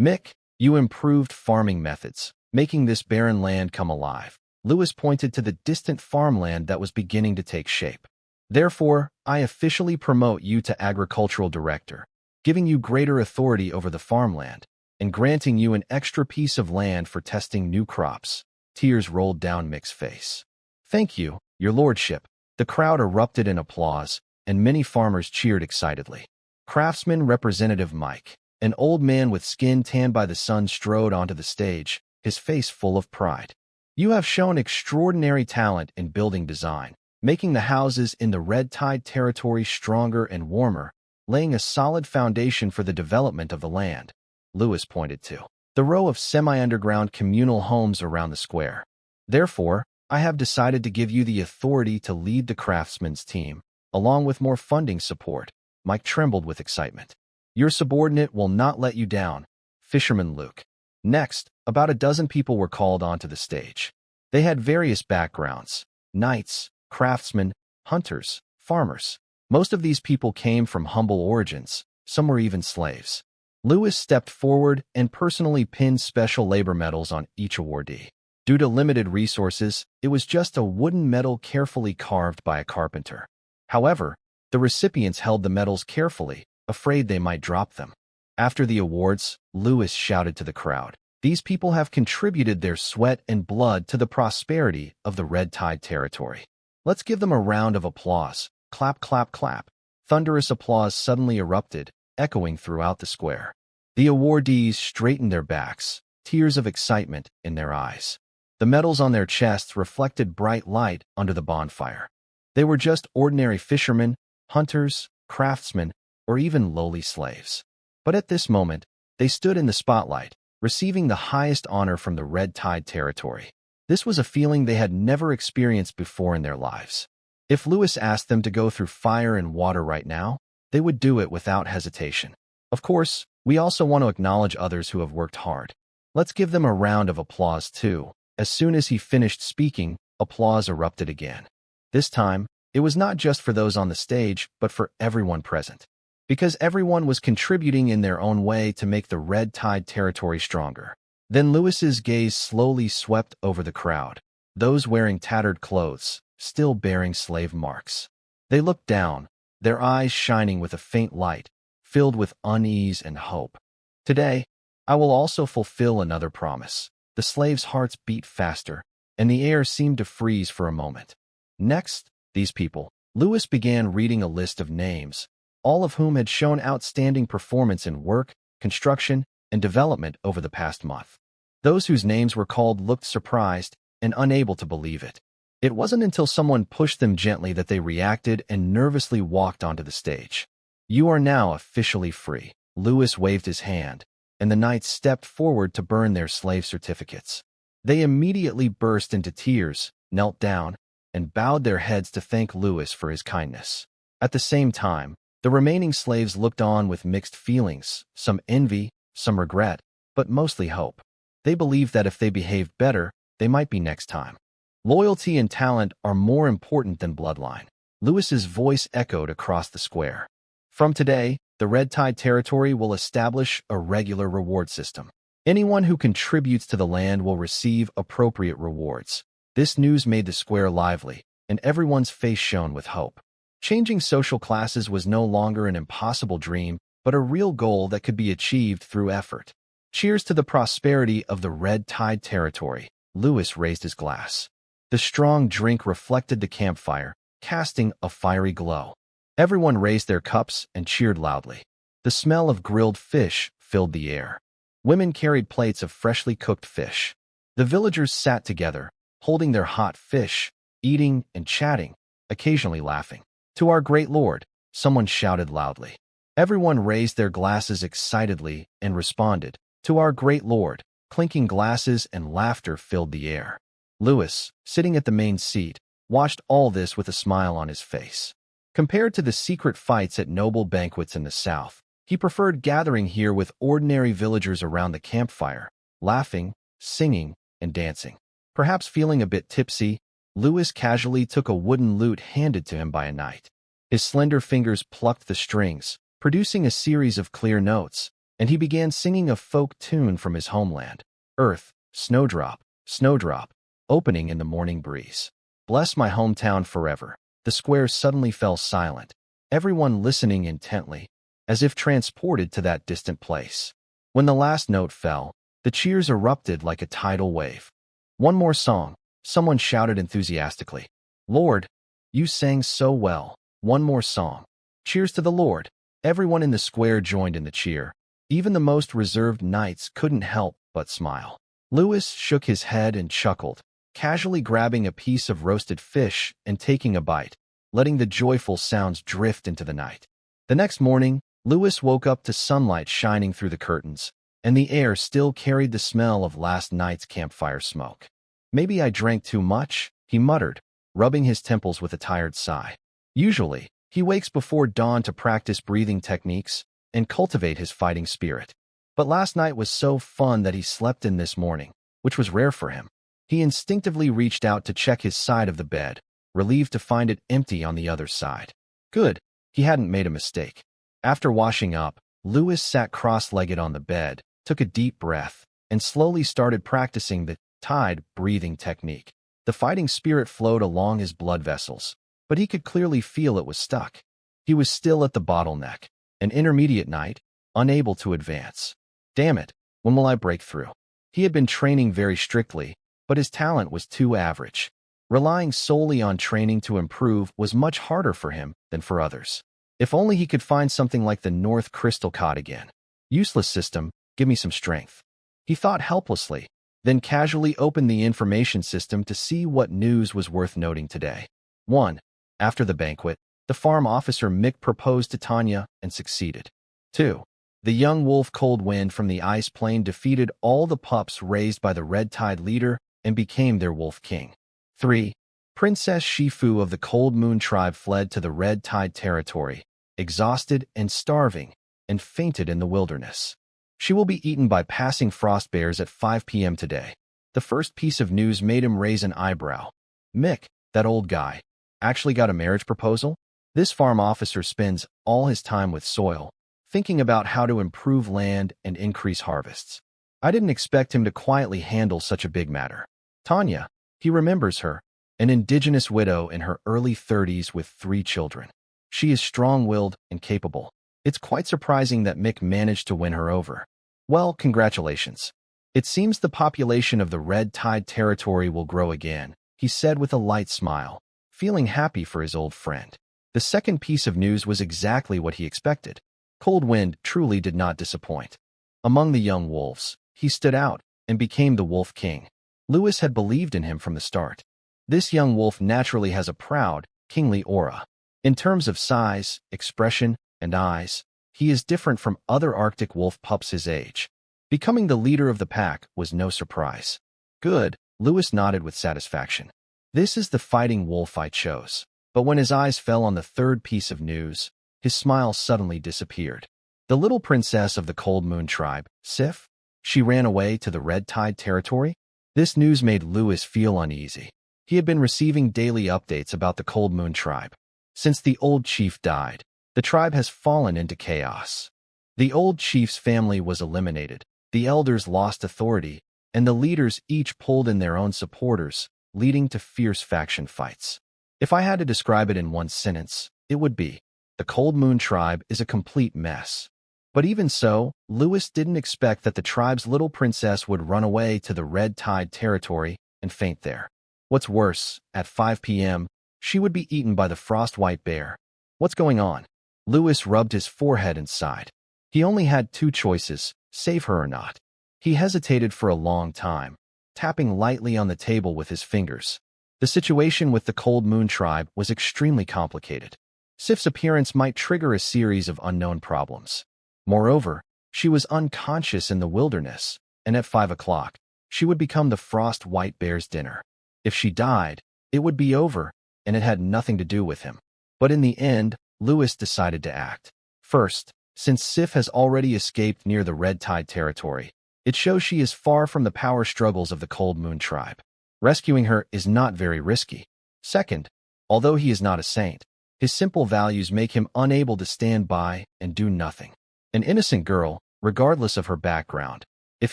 "Mick, you improved farming methods, making this barren land come alive." Lewis pointed to the distant farmland that was beginning to take shape. "Therefore, I officially promote you to agricultural director, giving you greater authority over the farmland, and granting you an extra piece of land for testing new crops." Tears rolled down Mick's face. "Thank you, your lordship." The crowd erupted in applause, and many farmers cheered excitedly. Craftsman Representative Mike, an old man with skin tanned by the sun, strode onto the stage, his face full of pride. "You have shown extraordinary talent in building design, making the houses in the Red Tide territory stronger and warmer, laying a solid foundation for the development of the land." Lewis pointed to the row of semi-underground communal homes around the square. "Therefore, I have decided to give you the authority to lead the craftsmen's team, along with more funding support." Mike trembled with excitement. "Your subordinate will not let you down, Fisherman Luke." Next, about a dozen people were called onto the stage. They had various backgrounds: knights, craftsmen, hunters, farmers. Most of these people came from humble origins, some were even slaves. Lewis stepped forward and personally pinned special labor medals on each awardee. Due to limited resources, it was just a wooden medal carefully carved by a carpenter. However, the recipients held the medals carefully, afraid they might drop them. After the awards, Lewis shouted to the crowd, "These people have contributed their sweat and blood to the prosperity of the Red Tide territory. Let's give them a round of applause." Clap, clap, clap. Thunderous applause suddenly erupted, echoing throughout the square. The awardees straightened their backs, tears of excitement in their eyes. The medals on their chests reflected bright light under the bonfire. They were just ordinary fishermen, hunters, craftsmen, or even lowly slaves. But at this moment, they stood in the spotlight, receiving the highest honor from the Red Tide territory. This was a feeling they had never experienced before in their lives. If Lewis asked them to go through fire and water right now, they would do it without hesitation. Of course, we also want to acknowledge others who have worked hard. Let's give them a round of applause too. As soon as he finished speaking, applause erupted again. This time, it was not just for those on the stage, but for everyone present. Because everyone was contributing in their own way to make the Red Tide territory stronger. Then Lewis's gaze slowly swept over the crowd. Those wearing tattered clothes, still bearing slave marks. They looked down, their eyes shining with a faint light, filled with unease and hope. Today, I will also fulfill another promise. The slaves' hearts beat faster, and the air seemed to freeze for a moment. Next, these people. Lewis began reading a list of names, all of whom had shown outstanding performance in work, construction, and development over the past month. Those whose names were called looked surprised and unable to believe it. It wasn't until someone pushed them gently that they reacted and nervously walked onto the stage. "You are now officially free." Lewis waved his hand, and the knights stepped forward to burn their slave certificates. They immediately burst into tears, knelt down, and bowed their heads to thank Lewis for his kindness. At the same time, the remaining slaves looked on with mixed feelings, some envy, some regret, but mostly hope. They believed that if they behaved better, they might be next time. Loyalty and talent are more important than bloodline. Lewis's voice echoed across the square. From today, the Red Tide territory will establish a regular reward system. Anyone who contributes to the land will receive appropriate rewards. This news made the square lively, and everyone's face shone with hope. Changing social classes was no longer an impossible dream, but a real goal that could be achieved through effort. Cheers to the prosperity of the Red Tide territory. Lewis raised his glass. The strong drink reflected the campfire, casting a fiery glow. Everyone raised their cups and cheered loudly. The smell of grilled fish filled the air. Women carried plates of freshly cooked fish. The villagers sat together, holding their hot fish, eating and chatting, occasionally laughing. "To our great Lord," someone shouted loudly. Everyone raised their glasses excitedly and responded, "To our great Lord." Clinking glasses and laughter filled the air. Lewis, sitting at the main seat, watched all this with a smile on his face. Compared to the secret fights at noble banquets in the South, he preferred gathering here with ordinary villagers around the campfire, laughing, singing, and dancing. Perhaps feeling a bit tipsy, Lewis casually took a wooden lute handed to him by a knight. His slender fingers plucked the strings, producing a series of clear notes, and he began singing a folk tune from his homeland. "Earth, snowdrop, snowdrop, opening in the morning breeze. Bless my hometown forever." The square suddenly fell silent, everyone listening intently, as if transported to that distant place. When the last note fell, the cheers erupted like a tidal wave. "One more song," someone shouted enthusiastically. "Lord, you sang so well. One more song." "Cheers to the Lord." Everyone in the square joined in the cheer. Even the most reserved knights couldn't help but smile. Lewis shook his head and chuckled, casually grabbing a piece of roasted fish and taking a bite, letting the joyful sounds drift into the night. The next morning, Lewis woke up to sunlight shining through the curtains, and the air still carried the smell of last night's campfire smoke. "Maybe I drank too much," he muttered, rubbing his temples with a tired sigh. Usually, he wakes before dawn to practice breathing techniques and cultivate his fighting spirit. But last night was so fun that he slept in this morning, which was rare for him. He instinctively reached out to check his side of the bed, relieved to find it empty on the other side. Good, he hadn't made a mistake. After washing up, Lewis sat cross-legged on the bed, took a deep breath, and slowly started practicing the tide breathing technique. The fighting spirit flowed along his blood vessels, but he could clearly feel it was stuck. He was still at the bottleneck, an intermediate knight, unable to advance. Damn it, when will I break through? He had been training very strictly, but his talent was too average. Relying solely on training to improve was much harder for him than for others. If only he could find something like the North Crystal Cod again. Useless system, give me some strength. He thought helplessly, then casually opened the information system to see what news was worth noting today. 1. After the banquet, the farm officer Mick proposed to Tanya and succeeded. 2. The young wolf Coldwind from the ice plane defeated all the pups raised by the Red Tide leader and became their wolf king. 3. Princess Shifu of the Cold Moon tribe fled to the Red Tide territory, exhausted and starving, and fainted in the wilderness. She will be eaten by passing frost bears at 5 p.m. today. The first piece of news made him raise an eyebrow. Mick, that old guy, actually got a marriage proposal? This farm officer spends all his time with soil, thinking about how to improve land and increase harvests. I didn't expect him to quietly handle such a big matter. Tanya, he remembers her, an indigenous widow in her early 30s with 3 children. She is strong-willed and capable. It's quite surprising that Mick managed to win her over. Well, congratulations. It seems the population of the Red Tide territory will grow again, he said with a light smile, feeling happy for his old friend. The second piece of news was exactly what he expected. Coldwind truly did not disappoint. Among the young wolves, he stood out and became the Wolf King. Lewis had believed in him from the start. This young wolf naturally has a proud, kingly aura. In terms of size, expression, and eyes, he is different from other Arctic wolf pups his age. Becoming the leader of the pack was no surprise. Good, Lewis nodded with satisfaction. This is the fighting wolf I chose. But when his eyes fell on the third piece of news, his smile suddenly disappeared. The little princess of the Cold Moon tribe, Sif, she ran away to the Red Tide territory? This news made Lewis feel uneasy. He had been receiving daily updates about the Cold Moon tribe. Since the old chief died, the tribe has fallen into chaos. The old chief's family was eliminated, the elders lost authority, and the leaders each pulled in their own supporters, leading to fierce faction fights. If I had to describe it in one sentence, it would be, the Cold Moon tribe is a complete mess. But even so, Lewis didn't expect that the tribe's little princess would run away to the Red Tide territory and faint there. What's worse, at 5 p.m., she would be eaten by the frost white bear. What's going on? Lewis rubbed his forehead and sighed. He only had 2 choices, save her or not. He hesitated for a long time, tapping lightly on the table with his fingers. The situation with the Cold Moon tribe was extremely complicated. Sif's appearance might trigger a series of unknown problems. Moreover, she was unconscious in the wilderness, and at 5 o'clock, she would become the frost white bear's dinner. If she died, it would be over, and it had nothing to do with him. But in the end, Lewis decided to act. First, since Sif has already escaped near the Red Tide territory, it shows she is far from the power struggles of the Cold Moon tribe. Rescuing her is not very risky. Second, although he is not a saint, his simple values make him unable to stand by and do nothing. An innocent girl, regardless of her background, if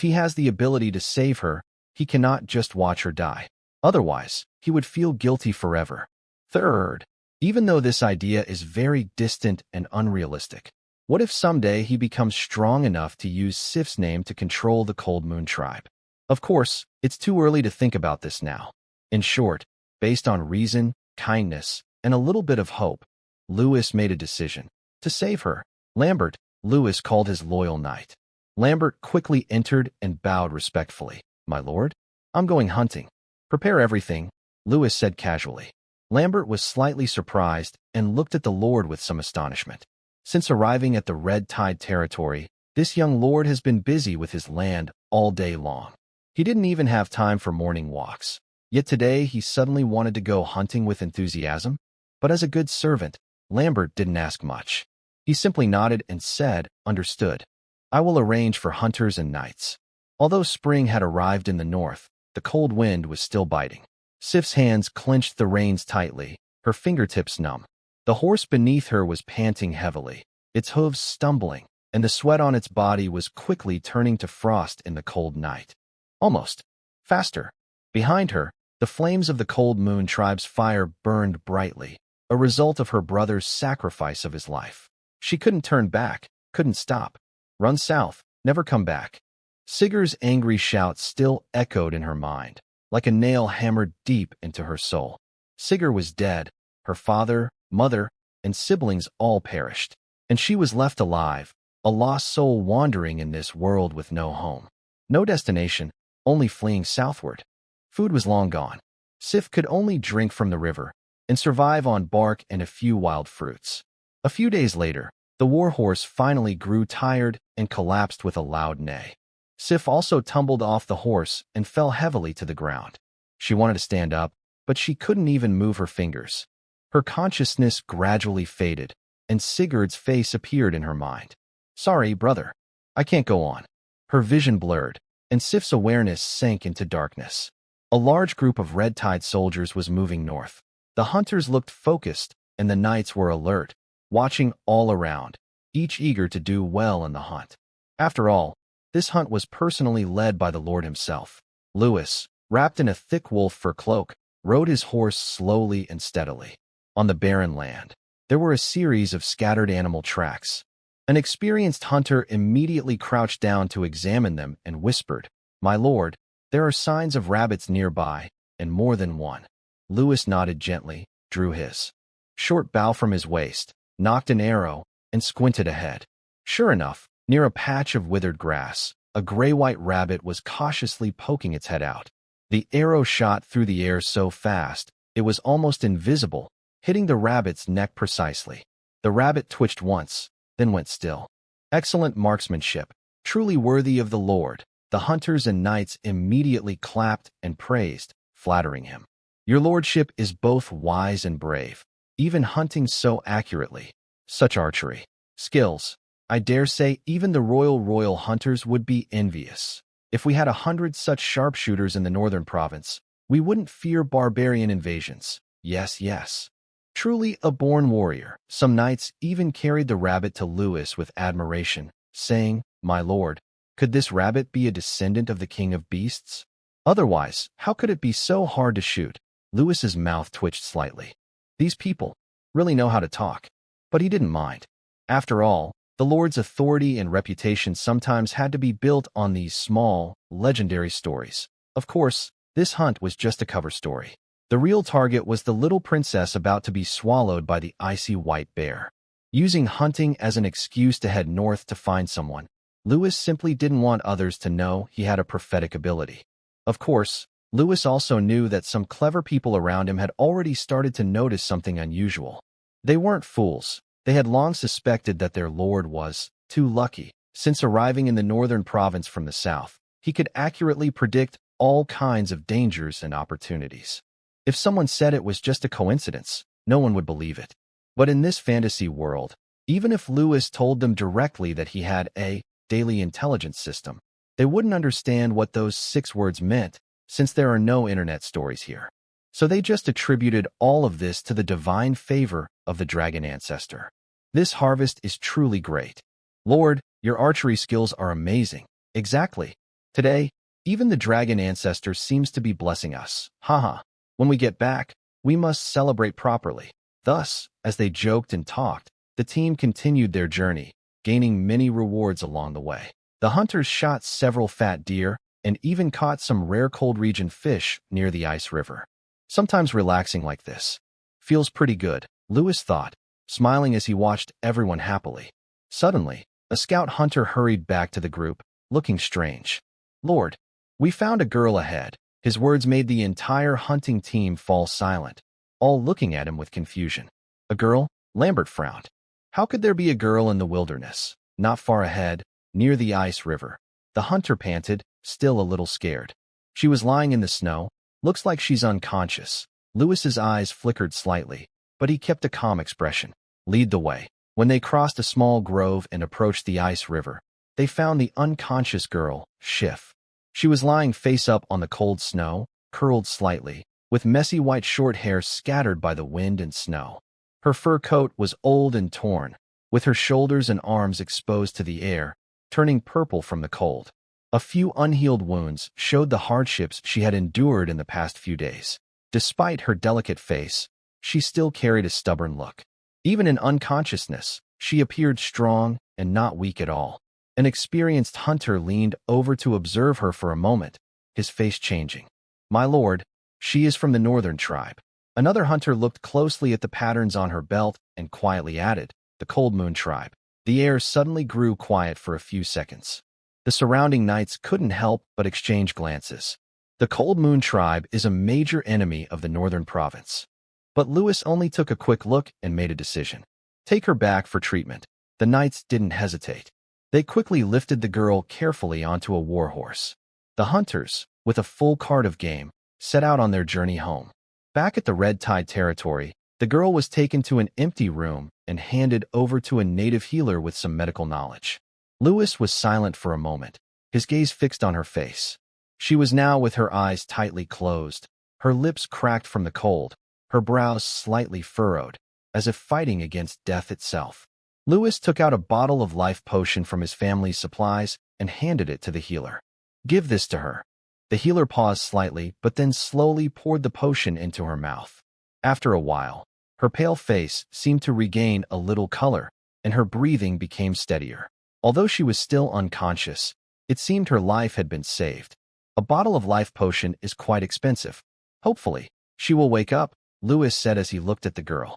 he has the ability to save her, he cannot just watch her die. Otherwise, he would feel guilty forever. Third, even though this idea is very distant and unrealistic, what if someday he becomes strong enough to use Sif's name to control the Cold Moon tribe? Of course, it's too early to think about this now. In short, based on reason, kindness, and a little bit of hope, Lewis made a decision. To save her, Lambert, Lewis called his loyal knight. Lambert quickly entered and bowed respectfully. My lord, I'm going hunting. Prepare everything, Lewis said casually. Lambert was slightly surprised and looked at the lord with some astonishment. Since arriving at the Red Tide territory, this young lord has been busy with his land all day long. He didn't even have time for morning walks. Yet today he suddenly wanted to go hunting with enthusiasm. But as a good servant, Lambert didn't ask much. He simply nodded and said, "Understood. I will arrange for hunters and knights." Although spring had arrived in the north, the cold wind was still biting. Sif's hands clenched the reins tightly, her fingertips numb. The horse beneath her was panting heavily, its hooves stumbling, and the sweat on its body was quickly turning to frost in the cold night. Almost. Faster. Behind her, the flames of the Cold Moon tribe's fire burned brightly, a result of her brother's sacrifice of his life. She couldn't turn back, couldn't stop. Run south, never come back. Sigurd's angry shout still echoed in her mind, like a nail hammered deep into her soul. Sigurd was dead, her father, mother, and siblings all perished, and she was left alive, a lost soul wandering in this world with no home. No destination, only fleeing southward. Food was long gone. Sif could only drink from the river and survive on bark and a few wild fruits. A few days later, the warhorse finally grew tired and collapsed with a loud neigh. Sif also tumbled off the horse and fell heavily to the ground. She wanted to stand up, but she couldn't even move her fingers. Her consciousness gradually faded, and Sigurd's face appeared in her mind. "Sorry, brother. I can't go on." Her vision blurred, and Sif's awareness sank into darkness. A large group of red-tide soldiers was moving north. The hunters looked focused, and the knights were alert, watching all around, each eager to do well in the hunt. After all, this hunt was personally led by the Lord himself. Lewis, wrapped in a thick wolf fur cloak, rode his horse slowly and steadily. On the barren land, there were a series of scattered animal tracks. An experienced hunter immediately crouched down to examine them and whispered, "My lord, there are signs of rabbits nearby, and more than one." Lewis nodded gently, drew his short bow from his waist, nocked an arrow, and squinted ahead. Sure enough, near a patch of withered grass, a gray-white rabbit was cautiously poking its head out. The arrow shot through the air so fast, it was almost invisible, hitting the rabbit's neck precisely. The rabbit twitched once, then went still. Excellent marksmanship, truly worthy of the Lord. The hunters and knights immediately clapped and praised, flattering him. "Your lordship is both wise and brave, even hunting so accurately. Such archery skills. I dare say even the royal hunters would be envious. If we had 100 such sharpshooters in the northern province, we wouldn't fear barbarian invasions. Yes, yes. Truly a born warrior." Some knights even carried the rabbit to Lewis with admiration, saying, "My lord, could this rabbit be a descendant of the king of beasts? Otherwise, how could it be so hard to shoot?" Lewis's mouth twitched slightly. These people really know how to talk. But he didn't mind. After all, the Lord's authority and reputation sometimes had to be built on these small, legendary stories. Of course, this hunt was just a cover story. The real target was the little princess about to be swallowed by the icy white bear. Using hunting as an excuse to head north to find someone, Lewis simply didn't want others to know he had a prophetic ability. Of course, Lewis also knew that some clever people around him had already started to notice something unusual. They weren't fools. They had long suspected that their lord was too lucky. Since arriving in the northern province from the south, he could accurately predict all kinds of dangers and opportunities. If someone said it was just a coincidence, no one would believe it. But in this fantasy world, even if Lewis told them directly that he had a daily intelligence system, they wouldn't understand what those 6 words meant, since there are no internet stories here. So they just attributed all of this to the divine favor of the dragon ancestor. "This harvest is truly great. Lord, your archery skills are amazing." "Exactly. Today, even the dragon ancestor seems to be blessing us. Haha. When we get back, we must celebrate properly." Thus, as they joked and talked, the team continued their journey, gaining many rewards along the way. The hunters shot several fat deer and even caught some rare cold region fish near the ice river. Sometimes relaxing like this feels pretty good, Lewis thought, smiling as he watched everyone happily. Suddenly, a scout hunter hurried back to the group, looking strange. "Lord, we found a girl ahead." His words made the entire hunting team fall silent, all looking at him with confusion. "A girl?" Lambert frowned. How could there be a girl in the wilderness, not far ahead, near the ice river? The hunter panted, still a little scared. "She was lying in the snow. Looks like she's unconscious." Lewis's eyes flickered slightly, but he kept a calm expression. "Lead the way." When they crossed a small grove and approached the ice river, they found the unconscious girl, Schiff. She was lying face up on the cold snow, curled slightly, with messy white short hair scattered by the wind and snow. Her fur coat was old and torn, with her shoulders and arms exposed to the air, turning purple from the cold. A few unhealed wounds showed the hardships she had endured in the past few days. Despite her delicate face, she still carried a stubborn look. Even in unconsciousness, she appeared strong and not weak at all. An experienced hunter leaned over to observe her for a moment, his face changing. "My lord, she is from the northern tribe." Another hunter looked closely at the patterns on her belt and quietly added, "The Cold Moon tribe." The air suddenly grew quiet for a few seconds. The surrounding knights couldn't help but exchange glances. The Cold Moon tribe is a major enemy of the northern province. But Lewis only took a quick look and made a decision. Take her back for treatment. The knights didn't hesitate. They quickly lifted the girl carefully onto a warhorse. The hunters, with a full cart of game, set out on their journey home. Back at the Red Tide territory, the girl was taken to an empty room and handed over to a native healer with some medical knowledge. Lewis was silent for a moment, his gaze fixed on her face. She was now with her eyes tightly closed, her lips cracked from the cold, her brows slightly furrowed, as if fighting against death itself. Lewis took out a bottle of life potion from his family's supplies and handed it to the healer. "Give this to her." The healer paused slightly, but then slowly poured the potion into her mouth. After a while, her pale face seemed to regain a little color, and her breathing became steadier. Although she was still unconscious, it seemed her life had been saved. A bottle of life potion is quite expensive. "Hopefully, she will wake up," Lewis said as he looked at the girl.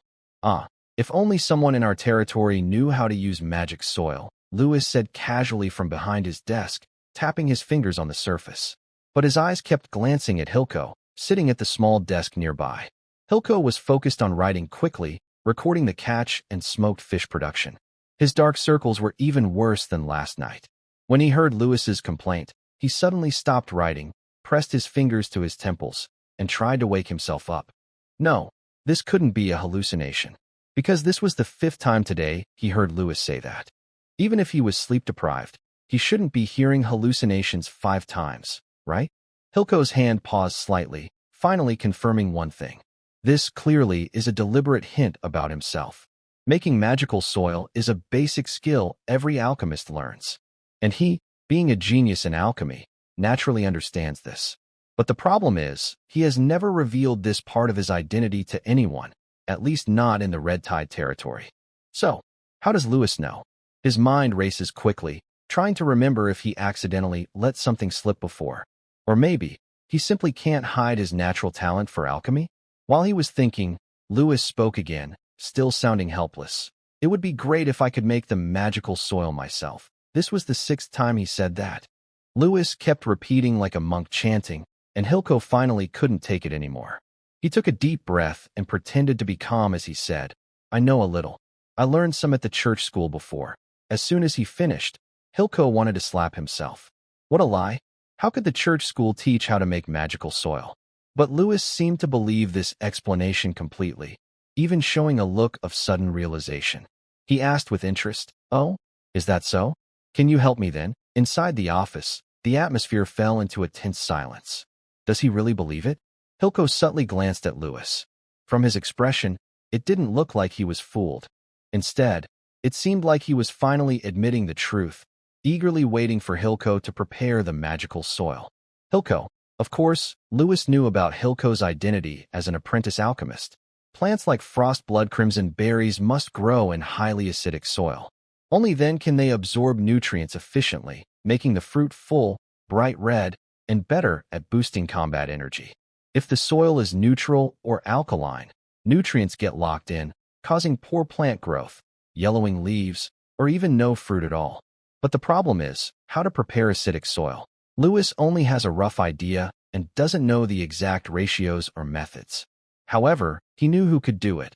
If only someone in our territory knew how to use magic soil," Lewis said casually from behind his desk, tapping his fingers on the surface. But his eyes kept glancing at Hilko, sitting at the small desk nearby. Hilko was focused on writing quickly, recording the catch and smoked fish production. His dark circles were even worse than last night. When he heard Lewis's complaint, he suddenly stopped writing, pressed his fingers to his temples, and tried to wake himself up. No, this couldn't be a hallucination. Because this was the 5th time today he heard Lewis say that. Even if he was sleep-deprived, he shouldn't be hearing hallucinations 5 times, right? Hilko's hand paused slightly, finally confirming one thing. This clearly is a deliberate hint about himself. Making magical soil is a basic skill every alchemist learns. And he, being a genius in alchemy, naturally understands this. But the problem is, he has never revealed this part of his identity to anyone, at least not in the Red Tide territory. So, how does Lewis know? His mind races quickly, trying to remember if he accidentally let something slip before. Or maybe, he simply can't hide his natural talent for alchemy? While he was thinking, Lewis spoke again, still sounding helpless. "It would be great if I could make the magical soil myself." This was the 6th time he said that. Lewis kept repeating like a monk chanting, and Hilko finally couldn't take it anymore. He took a deep breath and pretended to be calm as he said, "I know a little. I learned some at the church school before." As soon as he finished, Hilko wanted to slap himself. What a lie! How could the church school teach how to make magical soil? But Lewis seemed to believe this explanation completely, even showing a look of sudden realization. He asked with interest, "Oh, is that so? Can you help me then?" Inside the office, the atmosphere fell into a tense silence. Does he really believe it? Hilko subtly glanced at Lewis. From his expression, it didn't look like he was fooled. Instead, it seemed like he was finally admitting the truth, eagerly waiting for Hilko to prepare the magical soil. Hilko. Of course, Lewis knew about Hilko's identity as an apprentice alchemist. Plants like frost blood crimson berries must grow in highly acidic soil. Only then can they absorb nutrients efficiently, making the fruit full, bright red, and better at boosting combat energy. If the soil is neutral or alkaline, nutrients get locked in, causing poor plant growth, yellowing leaves, or even no fruit at all. But the problem is, how to prepare acidic soil. Lewis only has a rough idea and doesn't know the exact ratios or methods. However, he knew who could do it.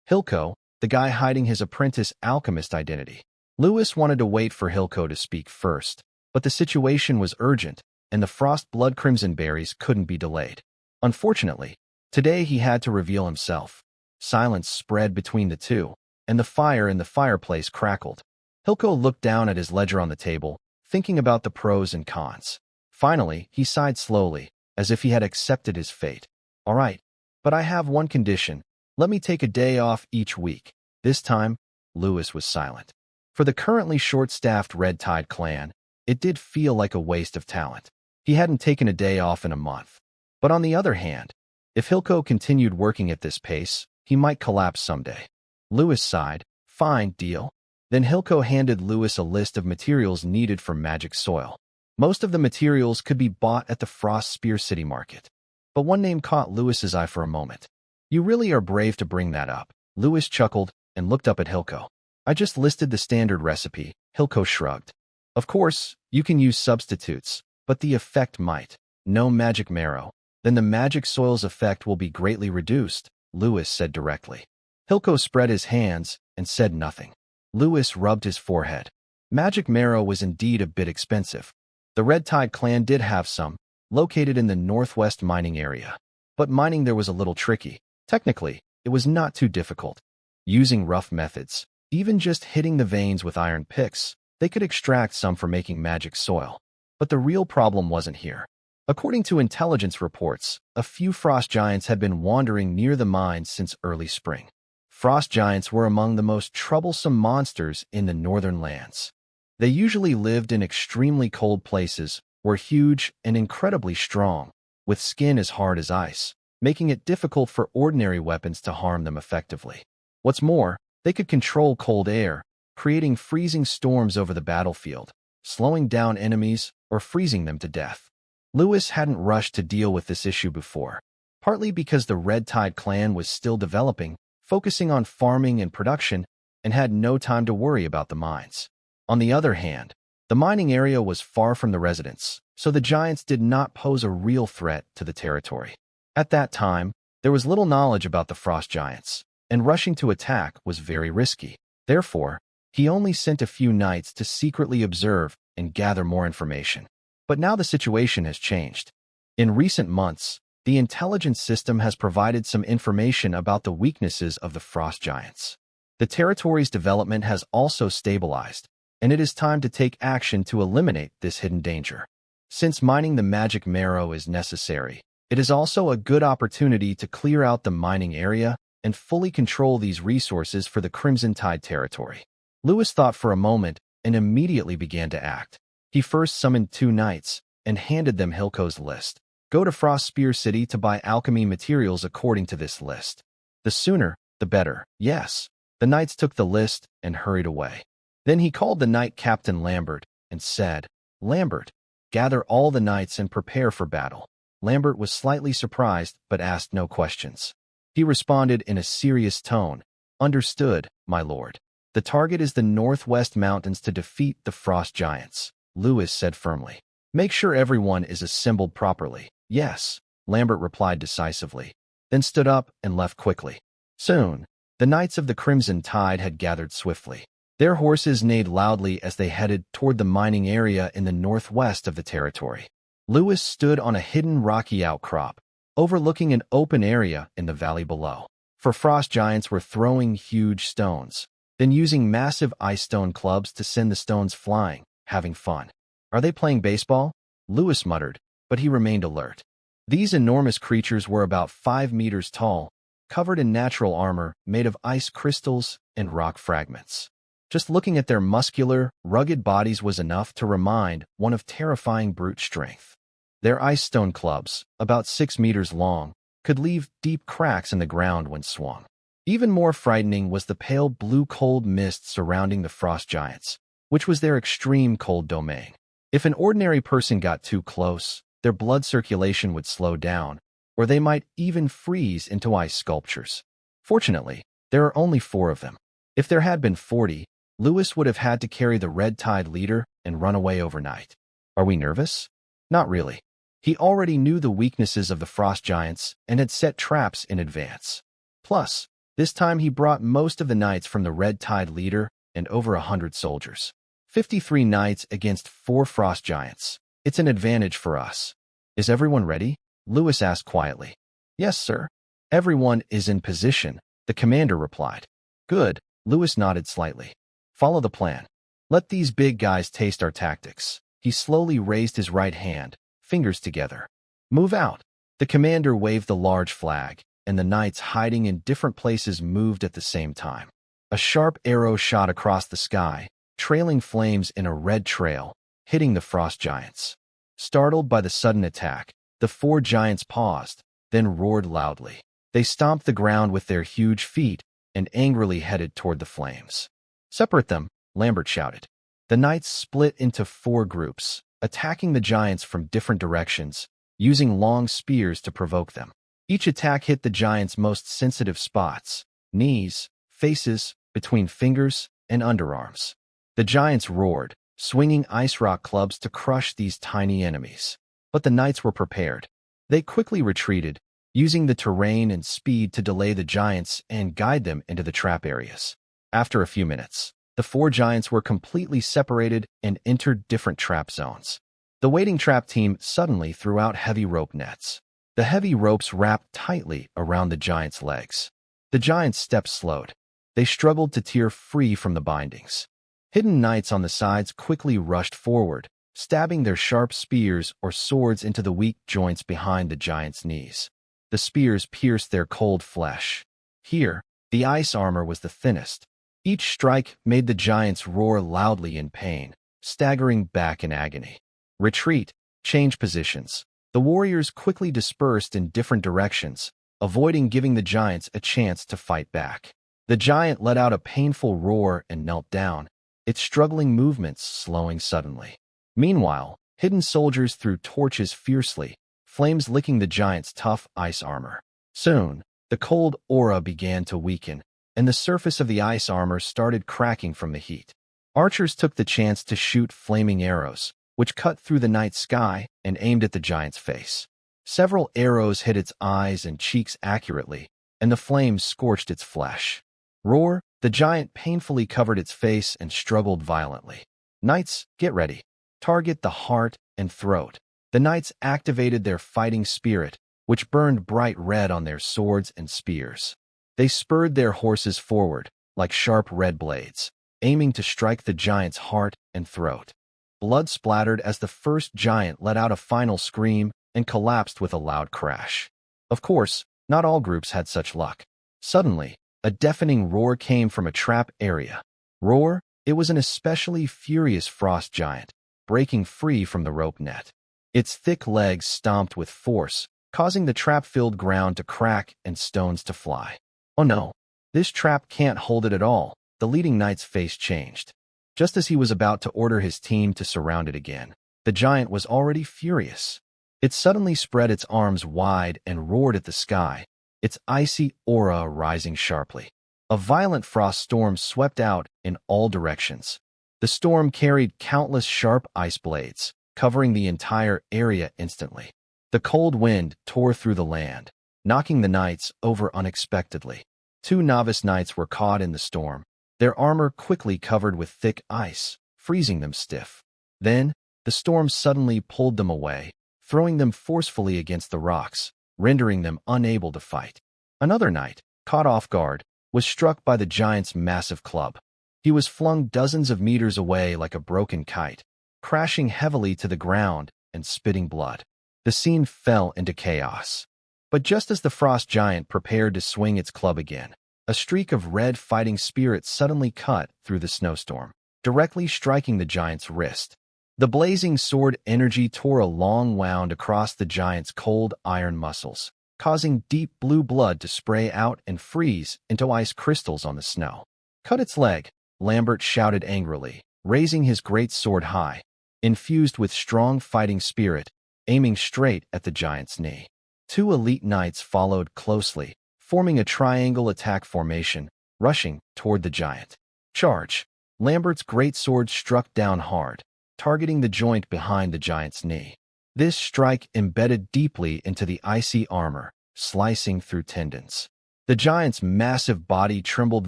Hilko, the guy hiding his apprentice alchemist identity. Lewis wanted to wait for Hilko to speak first, but the situation was urgent, and the frost blood crimson berries couldn't be delayed. Unfortunately, today he had to reveal himself. Silence spread between the two, and the fire in the fireplace crackled. Hilko looked down at his ledger on the table, thinking about the pros and cons. Finally, he sighed slowly, as if he had accepted his fate. All right, but I have one condition. Let me take a day off each week. This time, Lewis was silent. For the currently short-staffed Red Tide clan, it did feel like a waste of talent. He hadn't taken a day off in a month. But on the other hand, if Hilco continued working at this pace, he might collapse someday. Lewis sighed. Fine, deal. Then Hilco handed Lewis a list of materials needed for magic soil. Most of the materials could be bought at the Frost Spear City Market. But one name caught Lewis's eye for a moment. You really are brave to bring that up. Lewis chuckled and looked up at Hilco. I just listed the standard recipe. Hilco shrugged. Of course, you can use substitutes, but the effect might. No magic marrow. Then the magic soil's effect will be greatly reduced, Lewis said directly. Hilco spread his hands and said nothing. Lewis rubbed his forehead. Magic marrow was indeed a bit expensive. The Red Tide clan did have some, located in the northwest mining area. But mining there was a little tricky. Technically, it was not too difficult. Using rough methods, even just hitting the veins with iron picks, they could extract some for making magic soil. But the real problem wasn't here. According to intelligence reports, a few frost giants had been wandering near the mines since early spring. Frost giants were among the most troublesome monsters in the northern lands. They usually lived in extremely cold places, were huge and incredibly strong, with skin as hard as ice, making it difficult for ordinary weapons to harm them effectively. What's more, they could control cold air, creating freezing storms over the battlefield, slowing down enemies or freezing them to death. Lewis hadn't rushed to deal with this issue before, partly because the Red Tide clan was still developing, focusing on farming and production, and had no time to worry about the mines. On the other hand, the mining area was far from the residents, so the giants did not pose a real threat to the territory. At that time, there was little knowledge about the frost giants, and rushing to attack was very risky. Therefore, he only sent a few knights to secretly observe and gather more information. But now the situation has changed. In recent months, the intelligence system has provided some information about the weaknesses of the frost giants. The territory's development has also stabilized, and it is time to take action to eliminate this hidden danger. Since mining the magic marrow is necessary, it is also a good opportunity to clear out the mining area and fully control these resources for the Crimson Tide territory. Lewis thought for a moment and immediately began to act. He first summoned 2 knights and handed them Hilco's list. Go to Frost Spear City to buy alchemy materials according to this list. The sooner, the better. Yes. The knights took the list and hurried away. Then he called the knight Captain Lambert and said, Lambert, gather all the knights and prepare for battle. Lambert was slightly surprised but asked no questions. He responded in a serious tone, Understood, my lord. The target is the Northwest Mountains to defeat the frost giants, Lewis said firmly. Make sure everyone is assembled properly. Yes, Lambert replied decisively, then stood up and left quickly. Soon, the Knights of the Crimson Tide had gathered swiftly. Their horses neighed loudly as they headed toward the mining area in the northwest of the territory. Lewis stood on a hidden rocky outcrop, overlooking an open area in the valley below. For frost giants were throwing huge stones, then using massive ice stone clubs to send the stones flying, having fun. Are they playing baseball? Lewis muttered, but he remained alert. These enormous creatures were about 5 meters tall, covered in natural armor made of ice crystals and rock fragments. Just looking at their muscular, rugged bodies was enough to remind one of terrifying brute strength. Their ice stone clubs, about 6 meters long, could leave deep cracks in the ground when swung. Even more frightening was the pale blue cold mist surrounding the frost giants, which was their extreme cold domain. If an ordinary person got too close, their blood circulation would slow down, or they might even freeze into ice sculptures. Fortunately, there are only 4 of them. If there had been 40, Lewis would have had to carry the Red Tide leader and run away overnight. Are we nervous? Not really. He already knew the weaknesses of the frost giants and had set traps in advance. Plus, this time he brought most of the knights from the Red Tide leader and over 100 soldiers. 53 knights against 4 frost giants. It's an advantage for us. Is everyone ready? Lewis asked quietly. Yes, sir. Everyone is in position, the commander replied. Good, Lewis nodded slightly. Follow the plan. Let these big guys taste our tactics. He slowly raised his right hand, fingers together. "Move out!" The commander waved the large flag, and the knights hiding in different places moved at the same time. A sharp arrow shot across the sky, trailing flames in a red trail, hitting the frost giants. Startled by the sudden attack, the four giants paused, then roared loudly. They stomped the ground with their huge feet and angrily headed toward the flames. "Separate them," Lambert shouted. The knights split into four groups, attacking the giants from different directions, using long spears to provoke them. Each attack hit the giants' most sensitive spots: knees, faces, between fingers, and underarms. The giants roared, swinging ice rock clubs to crush these tiny enemies. But the knights were prepared. They quickly retreated, using the terrain and speed to delay the giants and guide them into the trap areas. After a few minutes, the four giants were completely separated and entered different trap zones. The waiting trap team suddenly threw out heavy rope nets. The heavy ropes wrapped tightly around the giants' legs. The giants' steps slowed. They struggled to tear free from the bindings. Hidden knights on the sides quickly rushed forward, stabbing their sharp spears or swords into the weak joints behind the giants' knees. The spears pierced their cold flesh. Here, the ice armor was the thinnest. Each strike made the giants roar loudly in pain, staggering back in agony. "Retreat, change positions." The warriors quickly dispersed in different directions, avoiding giving the giants a chance to fight back. The giant let out a painful roar and knelt down, its struggling movements slowing suddenly. Meanwhile, hidden soldiers threw torches fiercely, flames licking the giant's tough ice armor. Soon, the cold aura began to weaken, and the surface of the ice armor started cracking from the heat. Archers took the chance to shoot flaming arrows, which cut through the night sky and aimed at the giant's face. Several arrows hit its eyes and cheeks accurately, and the flames scorched its flesh. Roar, the giant painfully covered its face and struggled violently. "Knights, get ready. Target the heart and throat." The knights activated their fighting spirit, which burned bright red on their swords and spears. They spurred their horses forward, like sharp red blades, aiming to strike the giant's heart and throat. Blood splattered as the first giant let out a final scream and collapsed with a loud crash. Of course, not all groups had such luck. Suddenly, a deafening roar came from a trap area. Roar, it was an especially furious frost giant, breaking free from the rope net. Its thick legs stomped with force, causing the trap-filled ground to crack and stones to fly. "Oh no, this trap can't hold it at all." The leading knight's face changed. Just as he was about to order his team to surround it again, the giant was already furious. It suddenly spread its arms wide and roared at the sky, its icy aura rising sharply. A violent frost storm swept out in all directions. The storm carried countless sharp ice blades, covering the entire area instantly. The cold wind tore through the land, knocking the knights over unexpectedly. Two novice knights were caught in the storm, their armor quickly covered with thick ice, freezing them stiff. Then, the storm suddenly pulled them away, throwing them forcefully against the rocks, rendering them unable to fight. Another knight, caught off guard, was struck by the giant's massive club. He was flung dozens of meters away like a broken kite, crashing heavily to the ground and spitting blood. The scene fell into chaos. But just as the frost giant prepared to swing its club again, a streak of red fighting spirit suddenly cut through the snowstorm, directly striking the giant's wrist. The blazing sword energy tore a long wound across the giant's cold iron muscles, causing deep blue blood to spray out and freeze into ice crystals on the snow. "Cut its leg," Lambert shouted angrily, raising his great sword high, infused with strong fighting spirit, aiming straight at the giant's knee. Two elite knights followed closely, forming a triangle attack formation, rushing toward the giant. "Charge!" Lambert's great sword struck down hard, targeting the joint behind the giant's knee. This strike embedded deeply into the icy armor, slicing through tendons. The giant's massive body trembled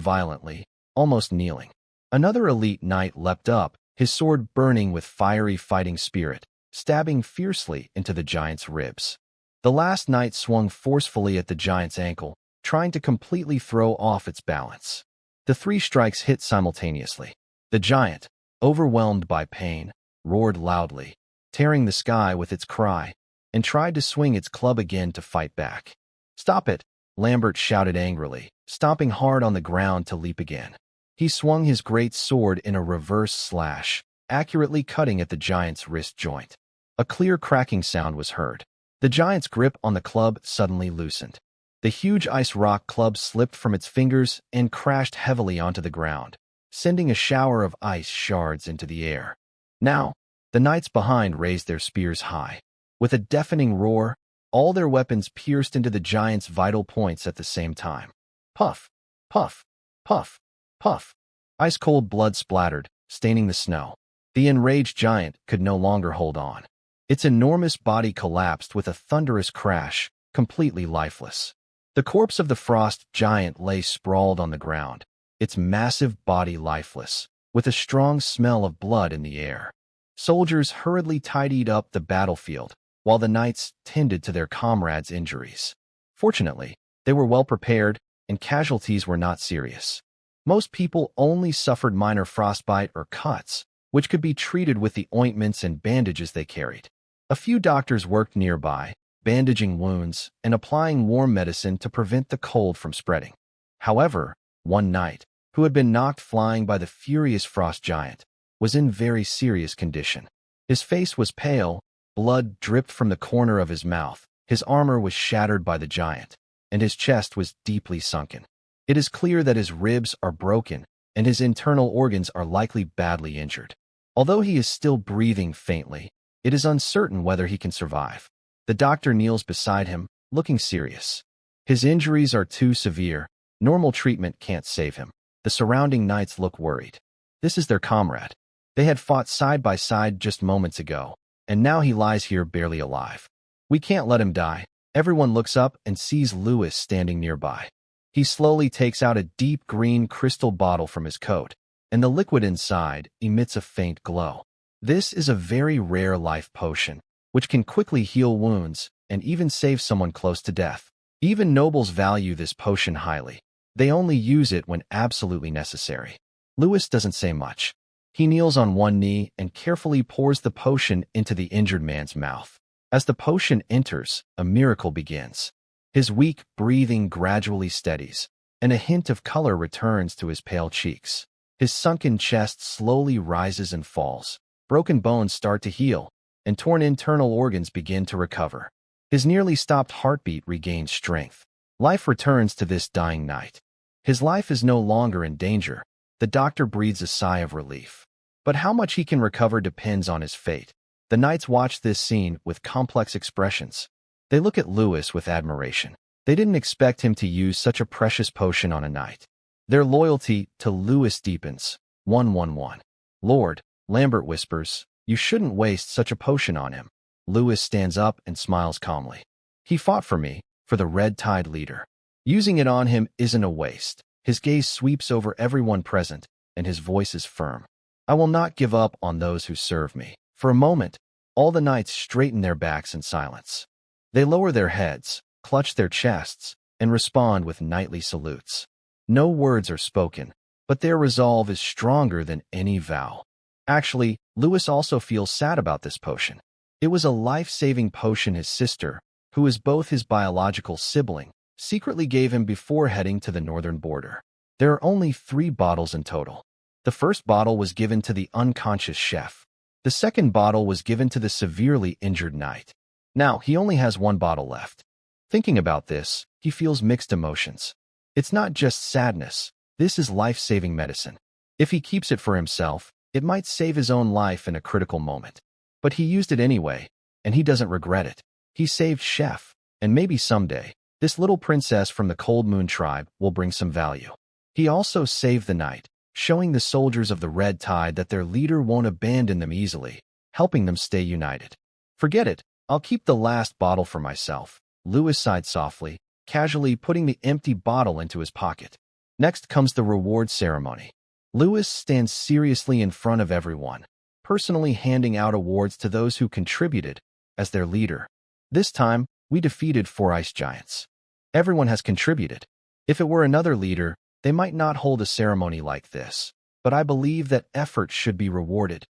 violently, almost kneeling. Another elite knight leapt up, his sword burning with fiery fighting spirit, stabbing fiercely into the giant's ribs. The last knight swung forcefully at the giant's ankle, trying to completely throw off its balance. The three strikes hit simultaneously. The giant, overwhelmed by pain, roared loudly, tearing the sky with its cry, and tried to swing its club again to fight back. "Stop it!" Lambert shouted angrily, stomping hard on the ground to leap again. He swung his great sword in a reverse slash, accurately cutting at the giant's wrist joint. A clear cracking sound was heard. The giant's grip on the club suddenly loosened. The huge ice rock club slipped from its fingers and crashed heavily onto the ground, sending a shower of ice shards into the air. Now, the knights behind raised their spears high. With a deafening roar, all their weapons pierced into the giant's vital points at the same time. Puff, puff, puff, puff. Ice-cold blood splattered, staining the snow. The enraged giant could no longer hold on. Its enormous body collapsed with a thunderous crash, completely lifeless. The corpse of the frost giant lay sprawled on the ground, its massive body lifeless, with a strong smell of blood in the air. Soldiers hurriedly tidied up the battlefield, while the knights tended to their comrades' injuries. Fortunately, they were well prepared, and casualties were not serious. Most people only suffered minor frostbite or cuts, which could be treated with the ointments and bandages they carried. A few doctors worked nearby, bandaging wounds and applying warm medicine to prevent the cold from spreading. However, one knight, who had been knocked flying by the furious frost giant, was in very serious condition. His face was pale, blood dripped from the corner of his mouth, his armor was shattered by the giant, and his chest was deeply sunken. It is clear that his ribs are broken, and his internal organs are likely badly injured. Although he is still breathing faintly, it is uncertain whether he can survive. The doctor kneels beside him, looking serious. His injuries are too severe. Normal treatment can't save him. The surrounding knights look worried. This is their comrade. They had fought side by side just moments ago, and now he lies here barely alive. We can't let him die. Everyone looks up and sees Lewis standing nearby. He slowly takes out a deep green crystal bottle from his coat, and the liquid inside emits a faint glow. This is a very rare life potion, which can quickly heal wounds and even save someone close to death. Even nobles value this potion highly. They only use it when absolutely necessary. Lewis doesn't say much. He kneels on one knee and carefully pours the potion into the injured man's mouth. As the potion enters, a miracle begins. His weak breathing gradually steadies, and a hint of color returns to his pale cheeks. His sunken chest slowly rises and falls. Broken bones start to heal, and torn internal organs begin to recover. His nearly stopped heartbeat regains strength. Life returns to this dying knight. His life is no longer in danger. The doctor breathes a sigh of relief. But how much he can recover depends on his fate. The knights watch this scene with complex expressions. They look at Lewis with admiration. They didn't expect him to use such a precious potion on a knight. Their loyalty to Lewis deepens. 111. Lord, Lambert whispers, you shouldn't waste such a potion on him. Lewis stands up and smiles calmly. He fought for me, for the Red Tide leader. Using it on him isn't a waste. His gaze sweeps over everyone present, and his voice is firm. I will not give up on those who serve me. For a moment, all the knights straighten their backs in silence. They lower their heads, clutch their chests, and respond with knightly salutes. No words are spoken, but their resolve is stronger than any vow. Actually, Lewis also feels sad about this potion. It was a life-saving potion his sister, who is both his biological sibling, secretly gave him before heading to the northern border. There are only 3 bottles in total. The first bottle was given to the unconscious chef. The second bottle was given to the severely injured knight. Now, he only has 1 bottle left. Thinking about this, he feels mixed emotions. It's not just sadness. This is life-saving medicine. If he keeps it for himself, it might save his own life in a critical moment. But he used it anyway, and he doesn't regret it. He saved Chef, and maybe someday, this little princess from the Cold Moon tribe will bring some value. He also saved the knight, showing the soldiers of the Red Tide that their leader won't abandon them easily, helping them stay united. Forget it, I'll keep the last bottle for myself. Lewis sighed softly, casually putting the empty bottle into his pocket. Next comes the reward ceremony. Lewis stands seriously in front of everyone, personally handing out awards to those who contributed as their leader. This time, we defeated 4 ice giants. Everyone has contributed. If it were another leader, they might not hold a ceremony like this, but I believe that effort should be rewarded.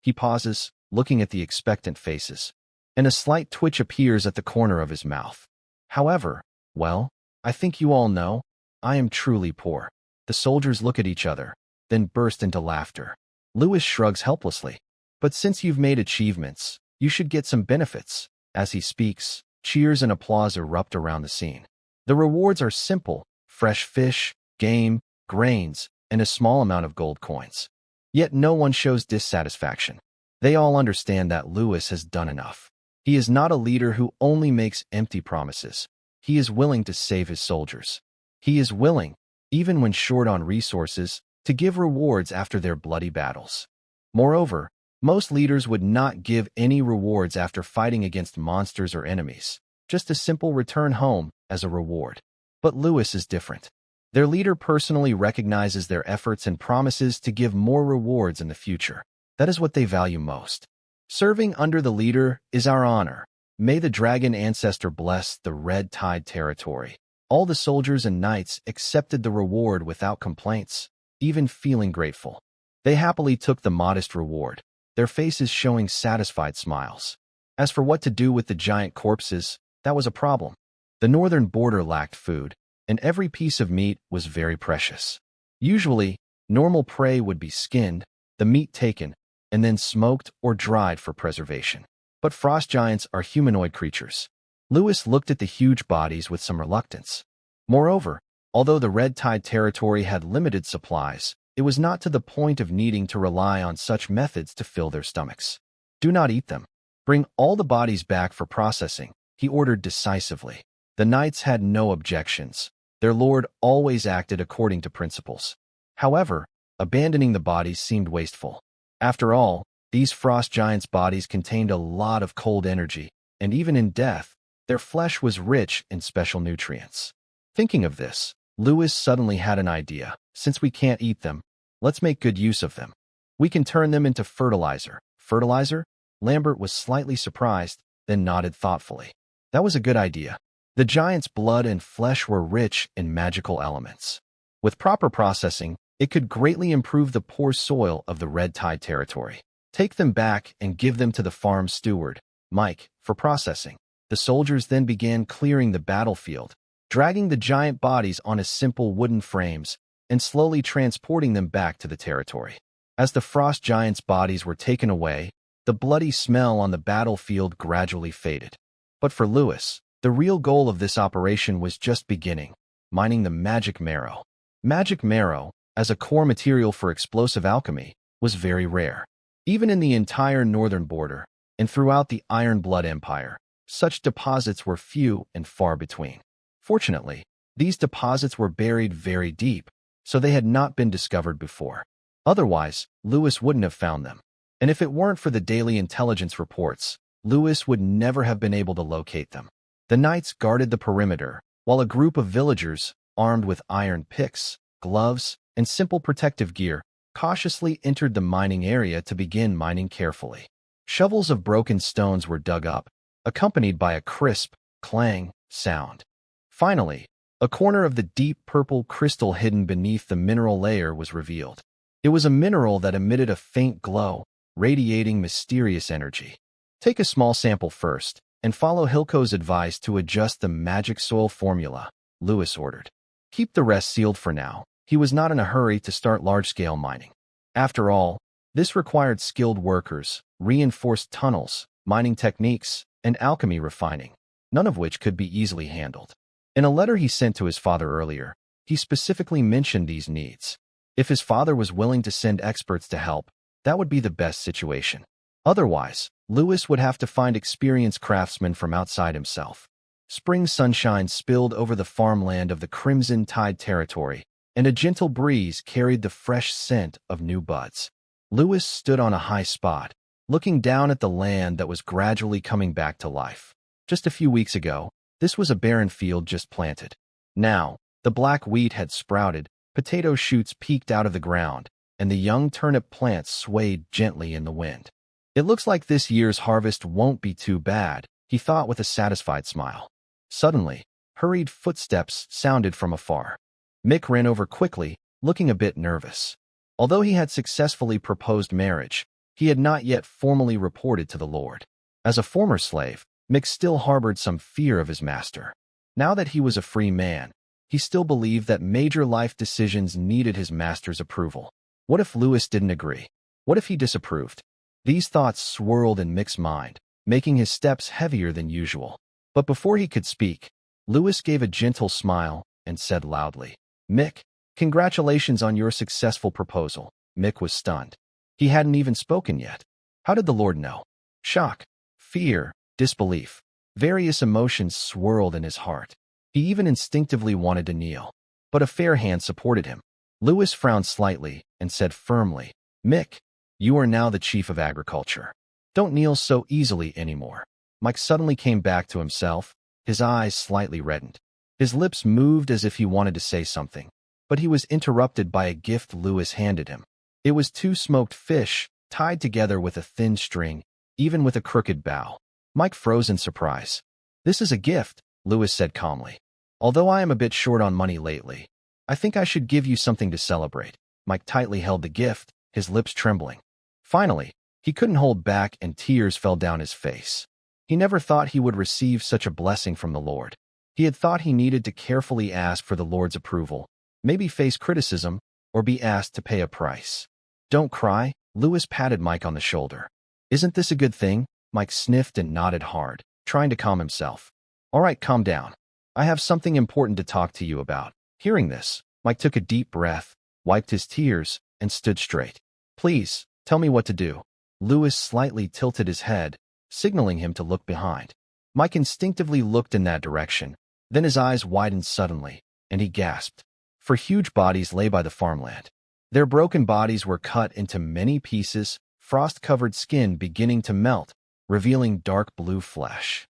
He pauses, looking at the expectant faces, and a slight twitch appears at the corner of his mouth. However, well, I think you all know, I am truly poor. The soldiers look at each other, then burst into laughter. Lewis shrugs helplessly. But since you've made achievements, you should get some benefits. As he speaks, cheers and applause erupt around the scene. The rewards are simple: fresh fish, game, grains, and a small amount of gold coins. Yet no one shows dissatisfaction. They all understand that Lewis has done enough. He is not a leader who only makes empty promises. He is willing to save his soldiers. He is willing, even when short on resources, to give rewards after their bloody battles. Moreover, most leaders would not give any rewards after fighting against monsters or enemies, just a simple return home as a reward. But Lewis is different. Their leader personally recognizes their efforts and promises to give more rewards in the future. That is what they value most. Serving under the leader is our honor. May the dragon ancestor bless the Red Tide territory. All the soldiers and knights accepted the reward without complaints, even feeling grateful. They happily took the modest reward, their faces showing satisfied smiles. As for what to do with the giant corpses, that was a problem. The northern border lacked food, and every piece of meat was very precious. Usually, normal prey would be skinned, the meat taken, and then smoked or dried for preservation. But frost giants are humanoid creatures. Lewis looked at the huge bodies with some reluctance. Moreover, although the Red Tide territory had limited supplies, it was not to the point of needing to rely on such methods to fill their stomachs. Do not eat them. Bring all the bodies back for processing, he ordered decisively. The knights had no objections. Their lord always acted according to principles. However, abandoning the bodies seemed wasteful. After all, these frost giants' bodies contained a lot of cold energy, and even in death, their flesh was rich in special nutrients. Thinking of this, Lewis suddenly had an idea. Since we can't eat them, let's make good use of them. We can turn them into fertilizer. Fertilizer? Lambert was slightly surprised, then nodded thoughtfully. That was a good idea. The giant's blood and flesh were rich in magical elements. With proper processing, it could greatly improve the poor soil of the Red Tide territory. Take them back and give them to the farm steward, Mike, for processing. The soldiers then began clearing the battlefield, dragging the giant bodies onto simple wooden frames and slowly transporting them back to the territory. As the frost giants' bodies were taken away, the bloody smell on the battlefield gradually faded. But for Lewis, the real goal of this operation was just beginning: mining the magic marrow. Magic marrow, as a core material for explosive alchemy, was very rare. Even in the entire northern border, and throughout the Iron Blood Empire, such deposits were few and far between. Fortunately, these deposits were buried very deep, so they had not been discovered before. Otherwise, Lewis wouldn't have found them. And if it weren't for the daily intelligence reports, Lewis would never have been able to locate them. The knights guarded the perimeter, while a group of villagers, armed with iron picks, gloves, and simple protective gear, cautiously entered the mining area to begin mining carefully. Shovels of broken stones were dug up, accompanied by a crisp, clang sound. Finally, a corner of the deep purple crystal hidden beneath the mineral layer was revealed. It was a mineral that emitted a faint glow, radiating mysterious energy. Take a small sample first, and follow Hilco's advice to adjust the magic soil formula, Lewis ordered. Keep the rest sealed for now. He was not in a hurry to start large-scale mining. After all, this required skilled workers, reinforced tunnels, mining techniques, and alchemy refining, none of which could be easily handled. In a letter he sent to his father earlier, he specifically mentioned these needs. If his father was willing to send experts to help, that would be the best situation. Otherwise, Lewis would have to find experienced craftsmen from outside himself. Spring sunshine spilled over the farmland of the Crimson Tide territory, and a gentle breeze carried the fresh scent of new buds. Lewis stood on a high spot, looking down at the land that was gradually coming back to life. Just a few weeks ago, this was a barren field just planted. Now, the black wheat had sprouted, potato shoots peeked out of the ground, and the young turnip plants swayed gently in the wind. It looks like this year's harvest won't be too bad, he thought with a satisfied smile. Suddenly, hurried footsteps sounded from afar. Mick ran over quickly, looking a bit nervous. Although he had successfully proposed marriage, He had not yet formally reported to the Lord. As a former slave, Mick still harbored some fear of his master. Now that he was a free man, he still believed that major life decisions needed his master's approval. What if Lewis didn't agree? What if he disapproved? These thoughts swirled in Mick's mind, making his steps heavier than usual. But before he could speak, Lewis gave a gentle smile and said loudly, "Mick, congratulations on your successful proposal." Mick was stunned. He hadn't even spoken yet. How did the Lord know? Shock, fear, disbelief. Various emotions swirled in his heart. He even instinctively wanted to kneel. But a fair hand supported him. Lewis frowned slightly and said firmly, "Mick, you are now the chief of agriculture. Don't kneel so easily anymore." Mike suddenly came back to himself, his eyes slightly reddened. His lips moved as if he wanted to say something, but he was interrupted by a gift Lewis handed him. It was 2 smoked fish, tied together with a thin string, even with a crooked bow. Mike froze in surprise. "This is a gift," Lewis said calmly. "Although I am a bit short on money lately, I think I should give you something to celebrate." Mike tightly held the gift, his lips trembling. Finally, he couldn't hold back and tears fell down his face. He never thought he would receive such a blessing from the Lord. He had thought he needed to carefully ask for the Lord's approval, maybe face criticism, or be asked to pay a price. "Don't cry," Lewis patted Mike on the shoulder. "Isn't this a good thing?" Mike sniffed and nodded hard, trying to calm himself. "All right, calm down. I have something important to talk to you about." Hearing this, Mike took a deep breath, wiped his tears, and stood straight. "Please, tell me what to do." Lewis slightly tilted his head, signaling him to look behind. Mike instinctively looked in that direction, then his eyes widened suddenly, and he gasped. For huge bodies lay by the farmland. Their broken bodies were cut into many pieces, frost-covered skin beginning to melt, revealing dark blue flesh.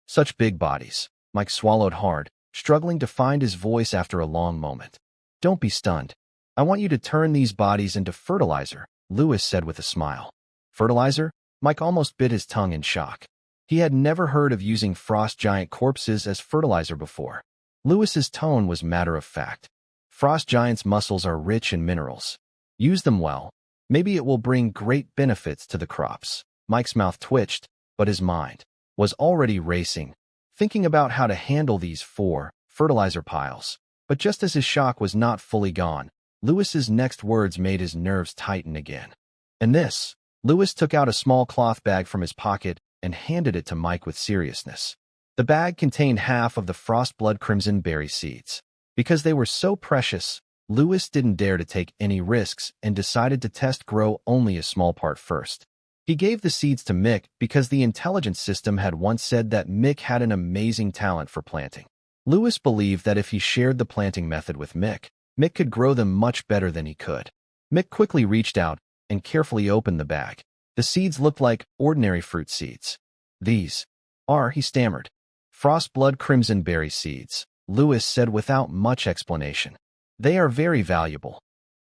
Such big bodies. Mike swallowed hard, struggling to find his voice after a long moment. "Don't be stunned. I want you to turn these bodies into fertilizer," Lewis said with a smile. Fertilizer? Mike almost bit his tongue in shock. He had never heard of using frost giant corpses as fertilizer before. Lewis's tone was matter of fact. "Frost giants' muscles are rich in minerals. Use them well. Maybe it will bring great benefits to the crops." Mike's mouth twitched, but his mind was already racing, thinking about how to handle these 4 fertilizer piles. But just as his shock was not fully gone, Lewis's next words made his nerves tighten again. "And this?" Lewis took out a small cloth bag from his pocket and handed it to Mike with seriousness. The bag contained half of the frostblood crimson berry seeds. Because they were so precious, Lewis didn't dare to take any risks and decided to test grow only a small part first. He gave the seeds to Mick because the intelligence system had once said that Mick had an amazing talent for planting. Lewis believed that if he shared the planting method with Mick, Mick could grow them much better than he could. Mick quickly reached out and carefully opened the bag. The seeds looked like ordinary fruit seeds. "These are," he stammered, "frostblood crimson berry seeds," Lewis said without much explanation. "They are very valuable.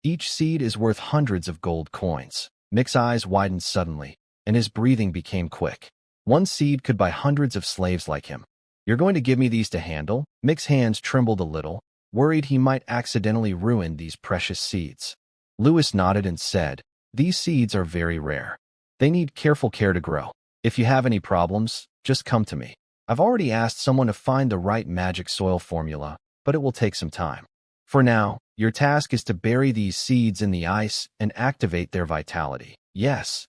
Each seed is worth hundreds of gold coins." Mick's eyes widened suddenly, and his breathing became quick. One seed could buy hundreds of slaves like him. "You're going to give me these to handle?" Mick's hands trembled a little, worried he might accidentally ruin these precious seeds. Lewis nodded and said, "These seeds are very rare. They need careful care to grow. If you have any problems, just come to me. I've already asked someone to find the right magic soil formula, but it will take some time. For now, your task is to bury these seeds in the ice and activate their vitality." Yes.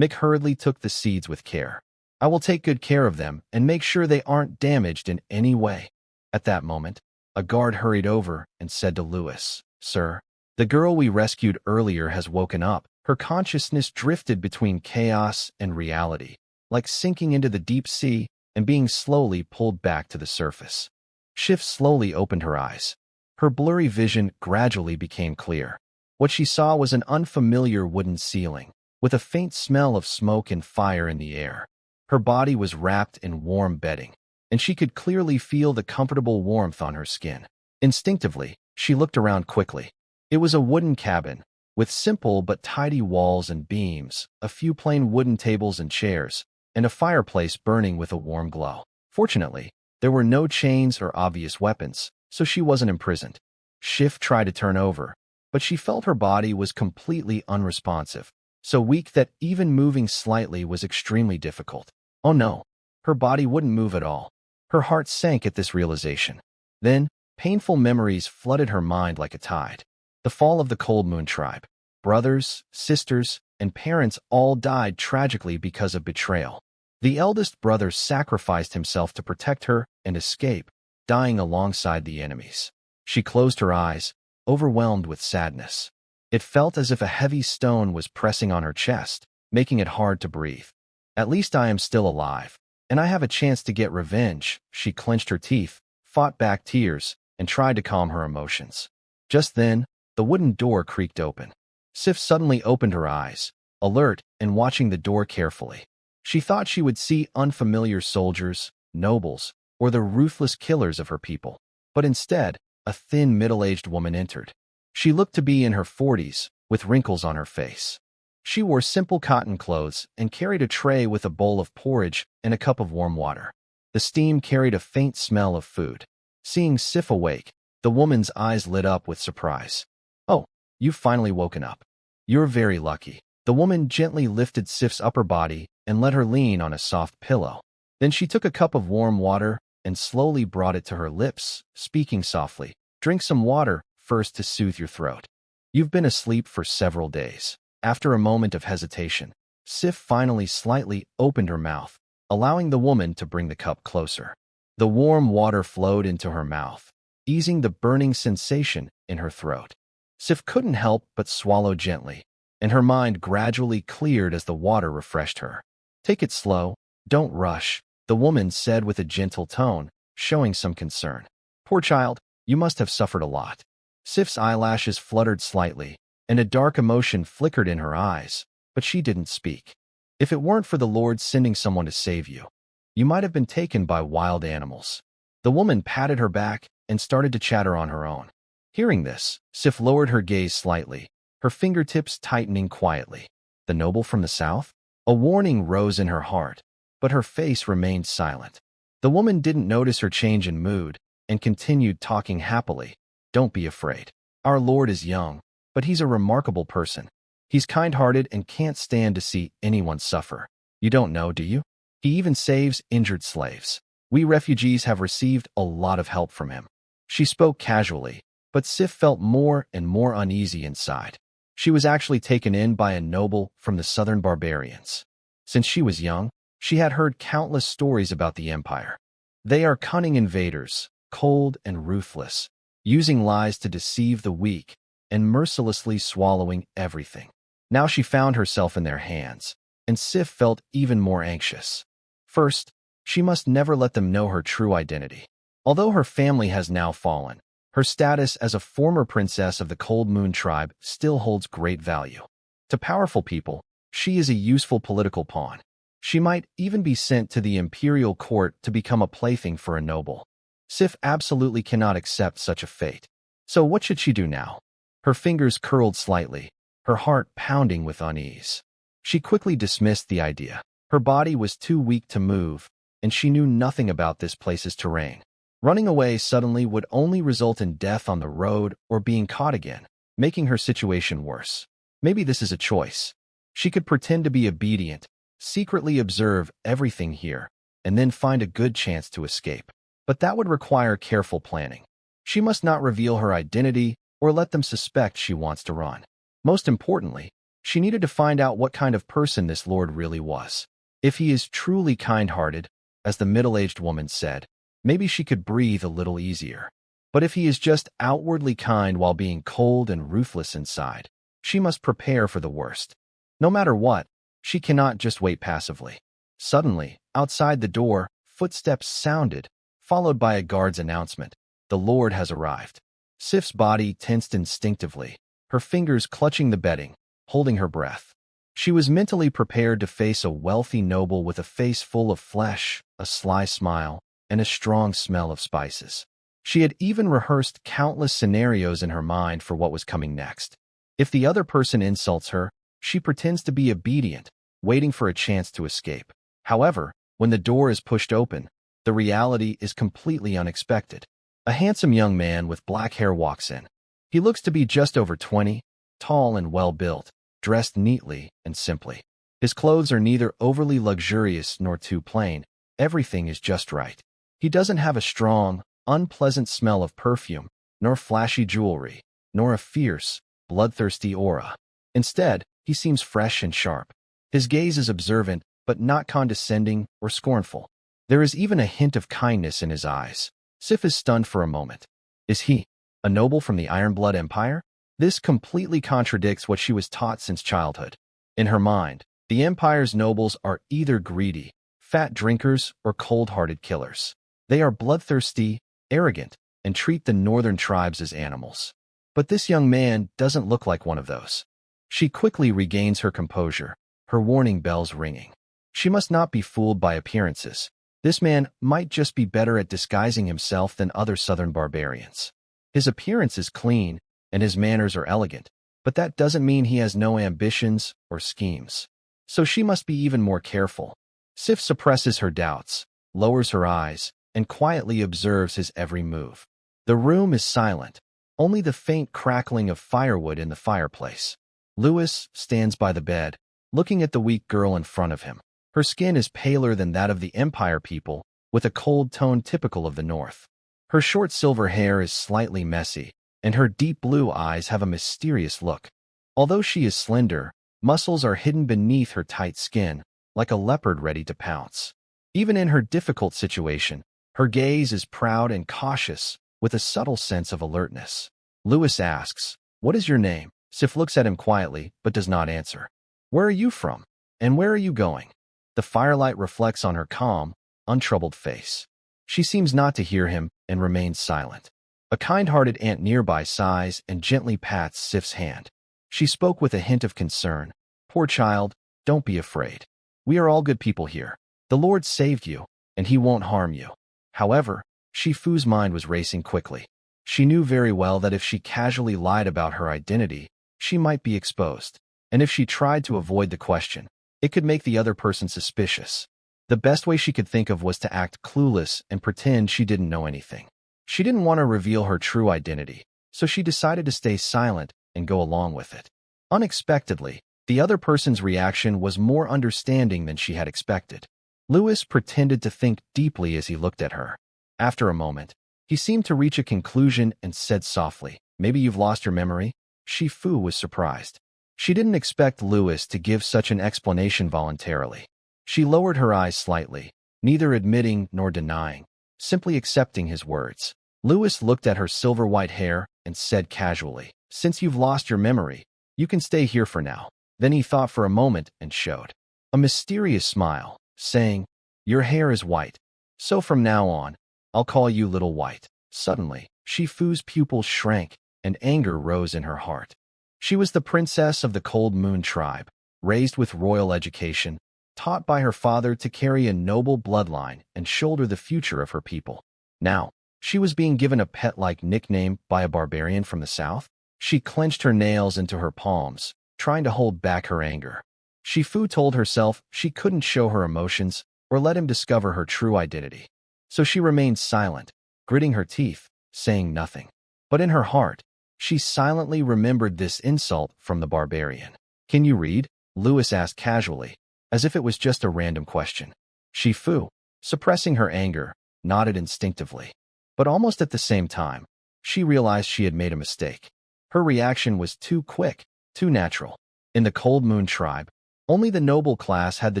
Mick hurriedly took the seeds with care. "I will take good care of them and make sure they aren't damaged in any way." At that moment, a guard hurried over and said to Lewis, "Sir, the girl we rescued earlier has woken up." Her consciousness drifted between chaos and reality, like sinking into the deep sea and being slowly pulled back to the surface. Schiff slowly opened her eyes. Her blurry vision gradually became clear. What she saw was an unfamiliar wooden ceiling, with a faint smell of smoke and fire in the air. Her body was wrapped in warm bedding, and she could clearly feel the comfortable warmth on her skin. Instinctively, she looked around quickly. It was a wooden cabin, with simple but tidy walls and beams, a few plain wooden tables and chairs, and a fireplace burning with a warm glow. Fortunately, there were no chains or obvious weapons, so she wasn't imprisoned. Schiff tried to turn over, but she felt her body was completely unresponsive. so weak that even moving slightly was extremely difficult. Oh no, her body wouldn't move at all. Her heart sank at this realization. Then, painful memories flooded her mind like a tide. The fall of the Cold Moon tribe. Brothers, sisters, and parents all died tragically because of betrayal. The eldest brother sacrificed himself to protect her and escape, dying alongside the enemies. She closed her eyes, overwhelmed with sadness. It felt as if a heavy stone was pressing on her chest, making it hard to breathe. At least I am still alive, and I have a chance to get revenge. She clenched her teeth, fought back tears, and tried to calm her emotions. Just then, the wooden door creaked open. Sif suddenly opened her eyes, alert and watching the door carefully. She thought she would see unfamiliar soldiers, nobles, or the ruthless killers of her people. But instead, a thin, middle-aged woman entered. She looked to be in her 40s, with wrinkles on her face. She wore simple cotton clothes and carried a tray with a bowl of porridge and a cup of warm water. The steam carried a faint smell of food. Seeing Sif awake, the woman's eyes lit up with surprise. "Oh, you've finally woken up. You're very lucky." The woman gently lifted Sif's upper body and let her lean on a soft pillow. Then she took a cup of warm water and slowly brought it to her lips, speaking softly. "Drink some water first to soothe your throat. You've been asleep for several days." After a moment of hesitation, Sif finally slightly opened her mouth, allowing the woman to bring the cup closer. The warm water flowed into her mouth, easing the burning sensation in her throat. Sif couldn't help but swallow gently, and her mind gradually cleared as the water refreshed her. "Take it slow, don't rush," the woman said with a gentle tone, showing some concern. "Poor child, you must have suffered a lot." Sif's eyelashes fluttered slightly, and a dark emotion flickered in her eyes, but she didn't speak. "If it weren't for the Lord sending someone to save you, you might have been taken by wild animals." The woman patted her back and started to chatter on her own. Hearing this, Sif lowered her gaze slightly, her fingertips tightening quietly. The noble from the south? A warning rose in her heart, but her face remained silent. The woman didn't notice her change in mood and continued talking happily. "Don't be afraid. Our Lord is young, but he's a remarkable person. He's kind-hearted and can't stand to see anyone suffer. You don't know, do you? He even saves injured slaves. We refugees have received a lot of help from him." She spoke casually, but Sif felt more and more uneasy inside. She was actually taken in by a noble from the southern barbarians. Since she was young, she had heard countless stories about the empire. They are cunning invaders, cold and ruthless, using lies to deceive the weak and mercilessly swallowing everything. Now she found herself in their hands, and Sif felt even more anxious. First, she must never let them know her true identity. Although her family has now fallen, her status as a former princess of the Cold Moon tribe still holds great value. To powerful people, she is a useful political pawn. She might even be sent to the imperial court to become a plaything for a noble. Sif absolutely cannot accept such a fate. So what should she do now? Her fingers curled slightly, her heart pounding with unease. She quickly dismissed the idea. Her body was too weak to move, and she knew nothing about this place's terrain. Running away suddenly would only result in death on the road or being caught again, making her situation worse. Maybe this is a choice. She could pretend to be obedient, secretly observe everything here, and then find a good chance to escape. But that would require careful planning. She must not reveal her identity or let them suspect she wants to run. Most importantly, she needed to find out what kind of person this Lord really was. If he is truly kind-hearted, as the middle-aged woman said, maybe she could breathe a little easier. But if he is just outwardly kind while being cold and ruthless inside, she must prepare for the worst. No matter what, she cannot just wait passively. Suddenly, outside the door, footsteps sounded, followed by a guard's announcement. "The Lord has arrived." Sif's body tensed instinctively, her fingers clutching the bedding, holding her breath. She was mentally prepared to face a wealthy noble with a face full of flesh, a sly smile, and a strong smell of spices. She had even rehearsed countless scenarios in her mind for what was coming next. If the other person insults her, she pretends to be obedient, waiting for a chance to escape. However, when the door is pushed open, the reality is completely unexpected. A handsome young man with black hair walks in. He looks to be just over 20, tall and well-built, dressed neatly and simply. His clothes are neither overly luxurious nor too plain. Everything is just right. He doesn't have a strong, unpleasant smell of perfume, nor flashy jewelry, nor a fierce, bloodthirsty aura. Instead, he seems fresh and sharp. His gaze is observant, but not condescending or scornful. There is even a hint of kindness in his eyes. Sif is stunned for a moment. Is he a noble from the Ironblood Empire? This completely contradicts what she was taught since childhood. In her mind, the Empire's nobles are either greedy, fat drinkers, or cold-hearted killers. They are bloodthirsty, arrogant, and treat the northern tribes as animals. But this young man doesn't look like one of those. She quickly regains her composure, her warning bells ringing. She must not be fooled by appearances. This man might just be better at disguising himself than other southern barbarians. His appearance is clean, and his manners are elegant, but that doesn't mean he has no ambitions or schemes. So she must be even more careful. Sif suppresses her doubts, lowers her eyes, and quietly observes his every move. The room is silent, only the faint crackling of firewood in the fireplace. Lewis stands by the bed, looking at the weak girl in front of him. Her skin is paler than that of the Empire people, with a cold tone typical of the North. Her short silver hair is slightly messy, and her deep blue eyes have a mysterious look. Although she is slender, muscles are hidden beneath her tight skin, like a leopard ready to pounce. Even in her difficult situation, her gaze is proud and cautious, with a subtle sense of alertness. Lewis asks, "What is your name?" Sif looks at him quietly, but does not answer. "Where are you from? And where are you going?" The firelight reflects on her calm, untroubled face. She seems not to hear him and remains silent. A kind-hearted aunt nearby sighs and gently pats Sif's hand. She spoke with a hint of concern. "Poor child, don't be afraid. We are all good people here. The Lord saved you, and he won't harm you." However, Shifu's mind was racing quickly. She knew very well that if she casually lied about her identity, she might be exposed. And if she tried to avoid the question, it could make the other person suspicious. The best way she could think of was to act clueless and pretend she didn't know anything. She didn't want to reveal her true identity, so she decided to stay silent and go along with it. Unexpectedly, the other person's reaction was more understanding than she had expected. Lewis pretended to think deeply as he looked at her. After a moment, he seemed to reach a conclusion and said softly, "Maybe you've lost your memory?" Shifu was surprised. She didn't expect Lewis to give such an explanation voluntarily. She lowered her eyes slightly, neither admitting nor denying, simply accepting his words. Lewis looked at her silver-white hair and said casually, "Since you've lost your memory, you can stay here for now." Then he thought for a moment and showed a mysterious smile, saying, "Your hair is white, so from now on, I'll call you Little White." Suddenly, Shifu's pupils shrank, and anger rose in her heart. She was the princess of the Cold Moon tribe, raised with royal education, taught by her father to carry a noble bloodline and shoulder the future of her people. Now, she was being given a pet-like nickname by a barbarian from the south. She clenched her nails into her palms, trying to hold back her anger. Shifu told herself she couldn't show her emotions or let him discover her true identity. So she remained silent, gritting her teeth, saying nothing. But in her heart, she silently remembered this insult from the barbarian. "Can you read?" Lewis asked casually, as if it was just a random question. Shifu, suppressing her anger, nodded instinctively. But almost at the same time, she realized she had made a mistake. Her reaction was too quick, too natural. In the Cold Moon tribe, only the noble class had the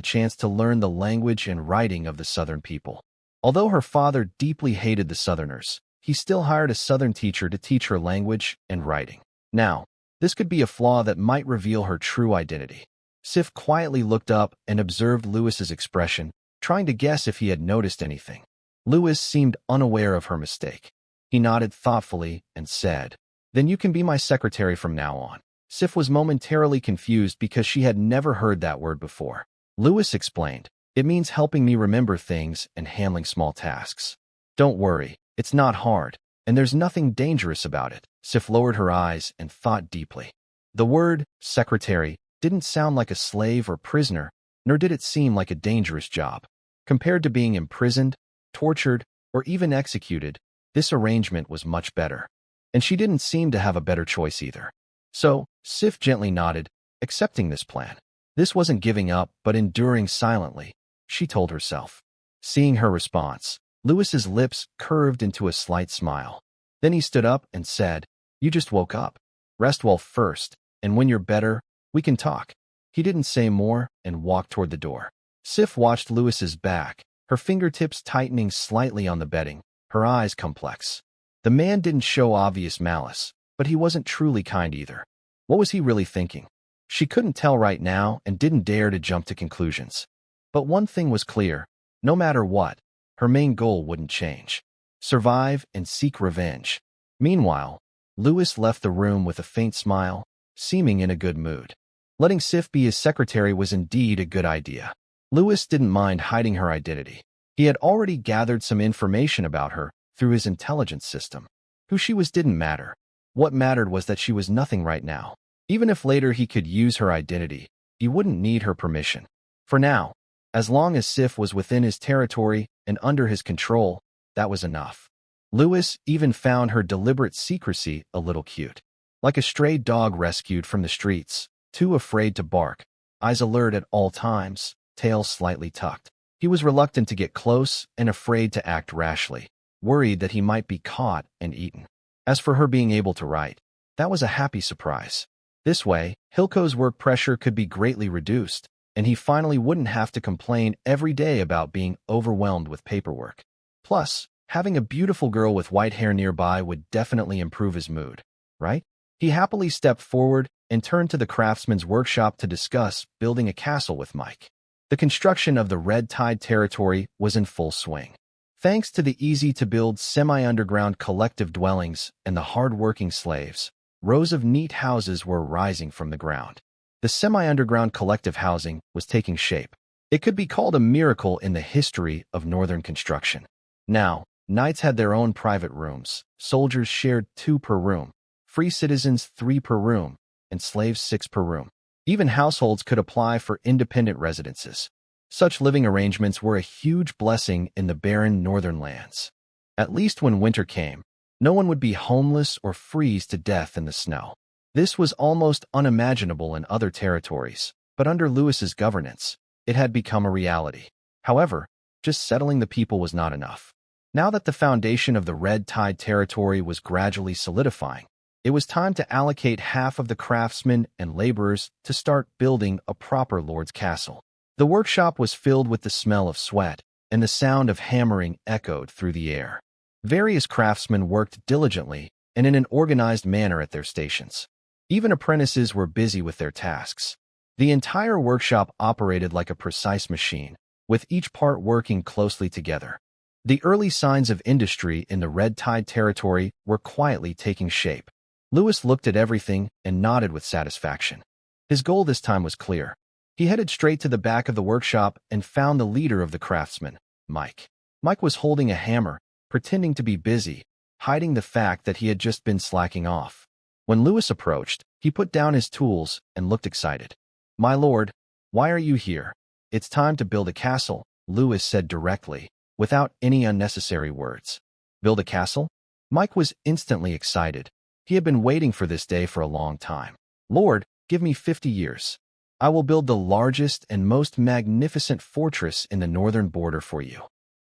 chance to learn the language and writing of the southern people. Although her father deeply hated the southerners, he still hired a southern teacher to teach her language and writing. Now, this could be a flaw that might reveal her true identity. Sif quietly looked up and observed Lewis's expression, trying to guess if he had noticed anything. Lewis seemed unaware of her mistake. He nodded thoughtfully and said, "Then you can be my secretary from now on." Sif was momentarily confused because she had never heard that word before. Lewis explained, "It means helping me remember things and handling small tasks." "Don't worry, it's not hard, and there's nothing dangerous about it." Sif lowered her eyes and thought deeply. The word, secretary, didn't sound like a slave or prisoner, nor did it seem like a dangerous job. Compared to being imprisoned, tortured, or even executed, this arrangement was much better. And she didn't seem to have a better choice either. So, Sif gently nodded, accepting this plan. This wasn't giving up, but enduring silently, she told herself. Seeing her response, Lewis's lips curved into a slight smile. Then he stood up and said, "You just woke up. Rest well first, and when you're better, we can talk." He didn't say more and walked toward the door. Sif watched Lewis's back, her fingertips tightening slightly on the bedding, her eyes complex. The man didn't show obvious malice, but he wasn't truly kind either. What was he really thinking? She couldn't tell right now and didn't dare to jump to conclusions. But one thing was clear: no matter what, her main goal wouldn't change. Survive and seek revenge. Meanwhile, Lewis left the room with a faint smile, seeming in a good mood. Letting Sif be his secretary was indeed a good idea. Lewis didn't mind hiding her identity. He had already gathered some information about her through his intelligence system. Who she was didn't matter. What mattered was that she was nothing right now. Even if later he could use her identity, he wouldn't need her permission. For now, as long as Sif was within his territory and under his control, that was enough. Lewis even found her deliberate secrecy a little cute. Like a stray dog rescued from the streets, too afraid to bark, eyes alert at all times, tail slightly tucked. He was reluctant to get close and afraid to act rashly, worried that he might be caught and eaten. As for her being able to write, that was a happy surprise. This way, Hilco's work pressure could be greatly reduced, and he finally wouldn't have to complain every day about being overwhelmed with paperwork. Plus, having a beautiful girl with white hair nearby would definitely improve his mood, right? He happily stepped forward and turned to the craftsman's workshop to discuss building a castle with Mike. The construction of the Red Tide territory was in full swing. Thanks to the easy-to-build semi-underground collective dwellings and the hard-working slaves, rows of neat houses were rising from the ground. The semi-underground collective housing was taking shape. It could be called a miracle in the history of northern construction. Now, knights had their own private rooms, soldiers shared 2 per room, free citizens 3 per room, and slaves 6 per room. Even households could apply for independent residences. Such living arrangements were a huge blessing in the barren northern lands. At least when winter came, no one would be homeless or freeze to death in the snow. This was almost unimaginable in other territories, but under Lewis's governance, it had become a reality. However, just settling the people was not enough. Now that the foundation of the Red Tide territory was gradually solidifying, it was time to allocate half of the craftsmen and laborers to start building a proper lord's castle. The workshop was filled with the smell of sweat, and the sound of hammering echoed through the air. Various craftsmen worked diligently and in an organized manner at their stations. Even apprentices were busy with their tasks. The entire workshop operated like a precise machine, with each part working closely together. The early signs of industry in the Red Tide territory were quietly taking shape. Lewis looked at everything and nodded with satisfaction. His goal this time was clear. He headed straight to the back of the workshop and found the leader of the craftsmen, Mike. Mike was holding a hammer, pretending to be busy, hiding the fact that he had just been slacking off. When Lewis approached, he put down his tools and looked excited. "My lord, why are you here?" "It's time to build a castle," Lewis said directly, without any unnecessary words. "Build a castle?" Mike was instantly excited. He had been waiting for this day for a long time. "Lord, give me 50 years. I will build the largest and most magnificent fortress in the northern border for you."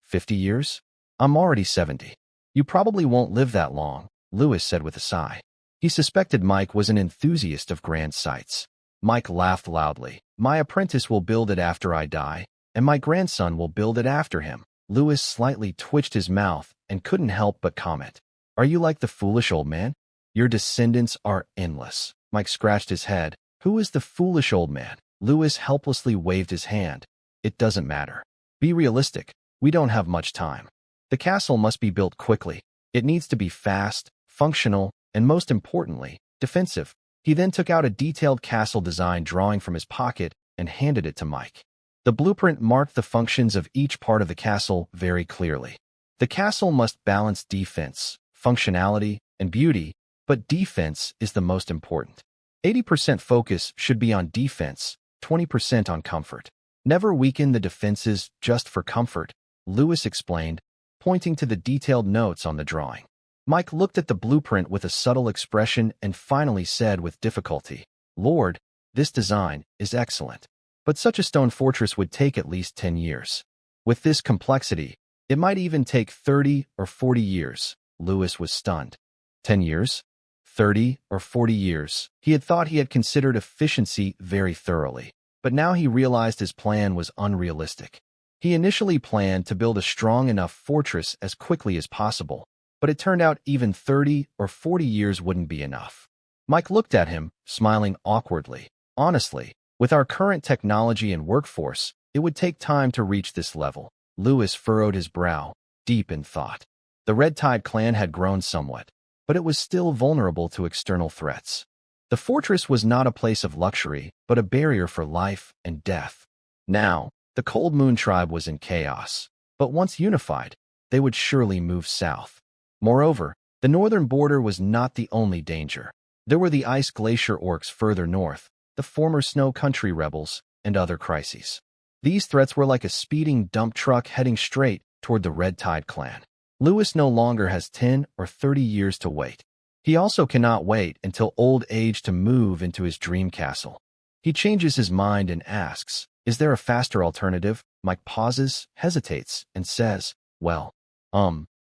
50 years? I'm already 70. You probably won't live that long, Lewis said with a sigh. He suspected Mike was an enthusiast of grand sights. Mike laughed loudly. "My apprentice will build it after I die, and my grandson will build it after him." Lewis slightly twitched his mouth and couldn't help but comment. "Are you like the foolish old man? Your descendants are endless." Mike scratched his head. "Who is the foolish old man?" Lewis helplessly waved his hand. "It doesn't matter. Be realistic. We don't have much time. The castle must be built quickly. It needs to be fast, functional, and most importantly, defensive." He then took out a detailed castle design drawing from his pocket and handed it to Mike. The blueprint marked the functions of each part of the castle very clearly. The castle must balance defense, functionality, and beauty, but defense is the most important. 80% focus should be on defense, 20% on comfort. Never weaken the defenses just for comfort, Lewis explained, pointing to the detailed notes on the drawing. Mike looked at the blueprint with a subtle expression and finally said with difficulty, "Lord, This design is excellent. But such a stone fortress would take at least 10 years. With this complexity, it might even take 30 or 40 years. Lewis was stunned. 10 years? 30 or 40 years. He had thought he had considered efficiency very thoroughly, but now he realized his plan was unrealistic. He initially planned to build a strong enough fortress as quickly as possible, but it turned out even 30 or 40 years wouldn't be enough. Mike looked at him, smiling awkwardly. Honestly, with our current technology and workforce, it would take time to reach this level. Lewis furrowed his brow, deep in thought. The Red Tide clan had grown somewhat, but it was still vulnerable to external threats. The fortress was not a place of luxury, but a barrier for life and death. Now, the Cold Moon tribe was in chaos, but once unified, they would surely move south. Moreover, the northern border was not the only danger. There were the ice glacier orcs further north, the former snow country rebels, and other crises. These threats were like a speeding dump truck heading straight toward the Red Tide clan. Lewis no longer has 10 or 30 years to wait. He also cannot wait until old age to move into his dream castle. He changes his mind and asks, "Is there a faster alternative?" Mike pauses, hesitates, and says, "Well,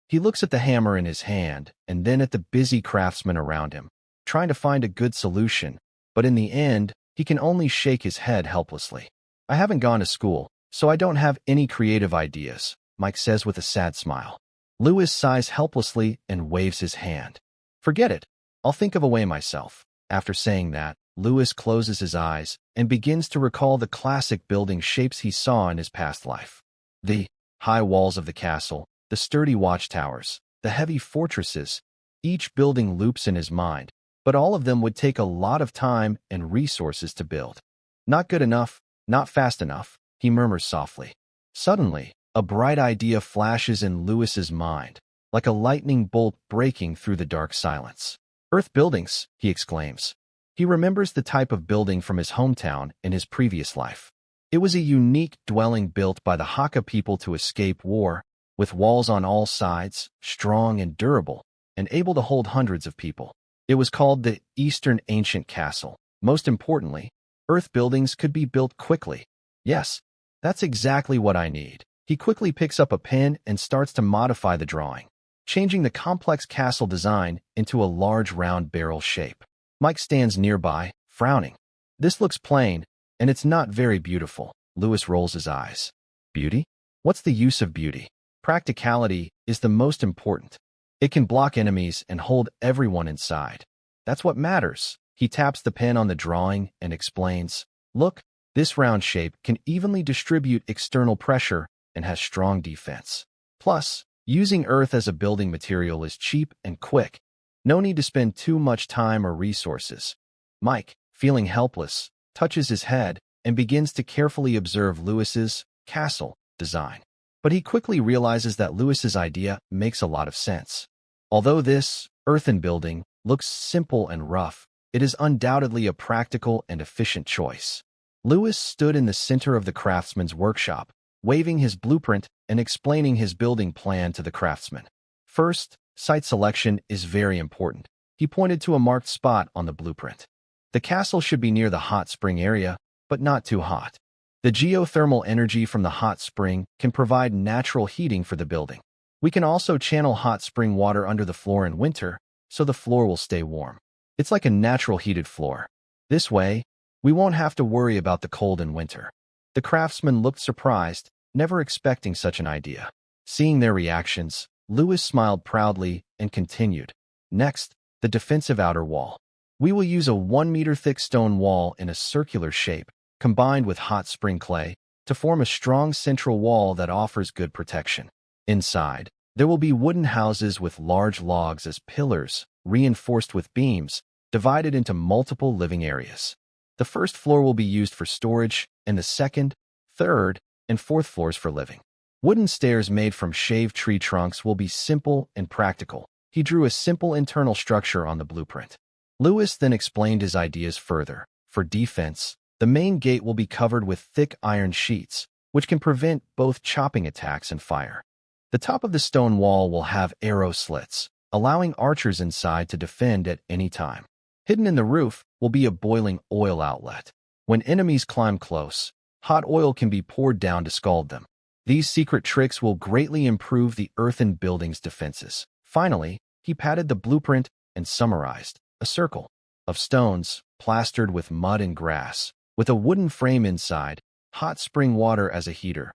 He looks at the hammer in his hand and then at the busy craftsmen around him, trying to find a good solution, but in the end, he can only shake his head helplessly. "I haven't gone to school, so I don't have any creative ideas," Mike says with a sad smile. Lewis sighs helplessly and waves his hand. "Forget it. I'll think of a way myself." After saying that, Lewis closes his eyes and begins to recall the classic building shapes he saw in his past life. The high walls of the castle, the sturdy watchtowers, the heavy fortresses. Each building loops in his mind, but all of them would take a lot of time and resources to build. "Not good enough, not fast enough," he murmurs softly. Suddenly, a bright idea flashes in Lewis's mind, like a lightning bolt breaking through the dark silence. "Earth buildings," he exclaims. He remembers the type of building from his hometown in his previous life. It was a unique dwelling built by the Hakka people to escape war, with walls on all sides, strong and durable, and able to hold hundreds of people. It was called the Eastern Ancient Castle. Most importantly, earth buildings could be built quickly. "Yes, that's exactly what I need." He quickly picks up a pen and starts to modify the drawing, changing the complex castle design into a large round barrel shape. Mike stands nearby, frowning. "This looks plain, and it's not very beautiful." Lewis rolls his eyes. "Beauty? What's the use of beauty? Practicality is the most important. It can block enemies and hold everyone inside. That's what matters." He taps the pen on the drawing and explains, "Look, this round shape can evenly distribute external pressure and has strong defense. Plus, using earth as a building material is cheap and quick. No need to spend too much time or resources." Mike, feeling helpless, touches his head and begins to carefully observe Lewis's castle design. But he quickly realizes that Lewis's idea makes a lot of sense. Although this earthen building looks simple and rough, it is undoubtedly a practical and efficient choice. Lewis stood in the center of the craftsman's workshop, waving his blueprint and explaining his building plan to the craftsman. First, site selection is very important. He pointed to a marked spot on the blueprint. The castle should be near the hot spring area, but not too hot. The geothermal energy from the hot spring can provide natural heating for the building. We can also channel hot spring water under the floor in winter, so the floor will stay warm. It's like a natural heated floor. This way, we won't have to worry about the cold in winter." The craftsman looked surprised, never expecting such an idea. Seeing their reactions, Lewis smiled proudly and continued. "Next, the defensive outer wall. We will use a 1-meter thick stone wall in a circular shape, combined with hot spring clay, to form a strong central wall that offers good protection. Inside, there will be wooden houses with large logs as pillars, reinforced with beams, divided into multiple living areas. The first floor will be used for storage, and the second, third, and fourth floors for living. Wooden stairs made from shaved tree trunks will be simple and practical." He drew a simple internal structure on the blueprint. Lewis then explained his ideas further. For defense, the main gate will be covered with thick iron sheets, which can prevent both chopping attacks and fire. The top of the stone wall will have arrow slits, allowing archers inside to defend at any time. Hidden in the roof will be a boiling oil outlet. When enemies climb close, hot oil can be poured down to scald them. These secret tricks will greatly improve the earthen building's defenses. Finally, he patted the blueprint and summarized: a circle of stones plastered with mud and grass, with a wooden frame inside, hot spring water as a heater.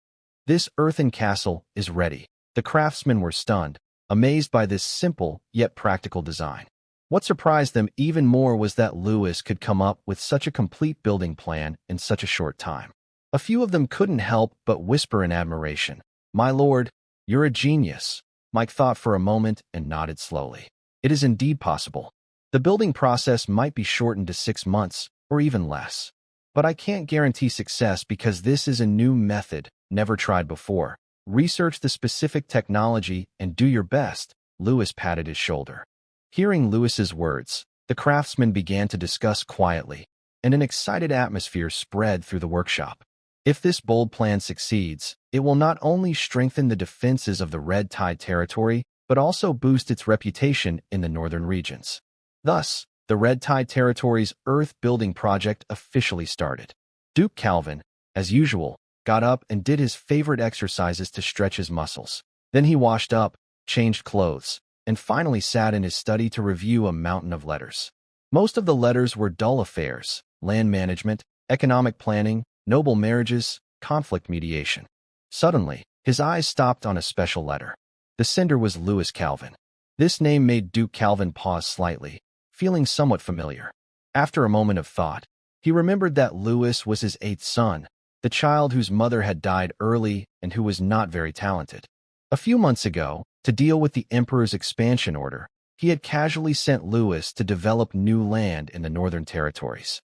This earthen castle is ready. The craftsmen were stunned, amazed by this simple yet practical design. What surprised them even more was that Lewis could come up with such a complete building plan in such a short time. A few of them couldn't help but whisper in admiration, "My lord, you're a genius." Mike thought for a moment and nodded slowly. It is indeed possible. The building process might be shortened to 6 months or even less. But I can't guarantee success because this is a new method, never tried before. Research the specific technology and do your best. Lewis patted his shoulder. Hearing Lewis's words, the craftsmen began to discuss quietly, and an excited atmosphere spread through the workshop. If this bold plan succeeds, it will not only strengthen the defenses of the Red Tide territory, but also boost its reputation in the northern regions. Thus, the Red Tide territory's earth-building project officially started. Duke Calvin, as usual, got up and did his favorite exercises to stretch his muscles. Then he washed up, changed clothes, and finally sat in his study to review a mountain of letters. Most of the letters were dull affairs: land management, economic planning, noble marriages, conflict mediation. Suddenly, his eyes stopped on a special letter. The sender was Lewis Calvin. This name made Duke Calvin pause slightly, feeling somewhat familiar. After a moment of thought, he remembered that Lewis was his 8th son, the child whose mother had died early and who was not very talented. A few months ago, to deal with the Emperor's expansion order, he had casually sent Lewis to develop new land in the northern territories.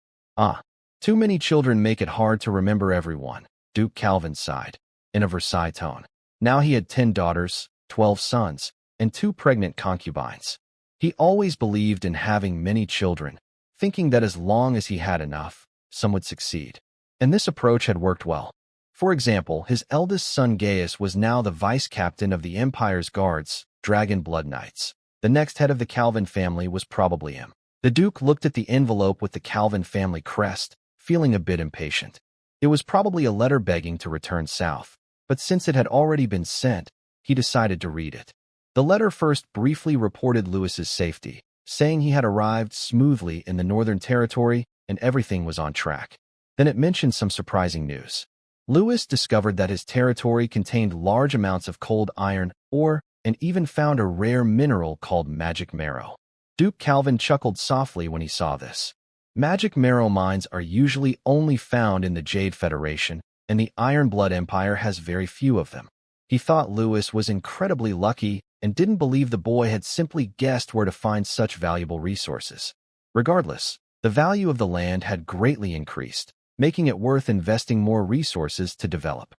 Too many children make it hard to remember everyone, Duke Calvin sighed, in a Versailles tone. Now he had 10 daughters, 12 sons, and 2 pregnant concubines. He always believed in having many children, thinking that as long as he had enough, some would succeed. And this approach had worked well. For example, his eldest son Gaius was now the vice-captain of the Empire's guards, Dragon Blood Knights. The next head of the Calvin family was probably him. The Duke looked at the envelope with the Calvin family crest, feeling a bit impatient. It was probably a letter begging to return south, but since it had already been sent, he decided to read it. The letter first briefly reported Lewis's safety, saying he had arrived smoothly in the Northern Territory and everything was on track. Then it mentioned some surprising news. Lewis discovered that his territory contained large amounts of cold iron ore and even found a rare mineral called magic marrow. Duke Calvin chuckled softly when he saw this. Magic marrow mines are usually only found in the Jade Federation, and the Iron Blood Empire has very few of them. He thought Lewis was incredibly lucky and didn't believe the boy had simply guessed where to find such valuable resources. Regardless, the value of the land had greatly increased, making it worth investing more resources to develop.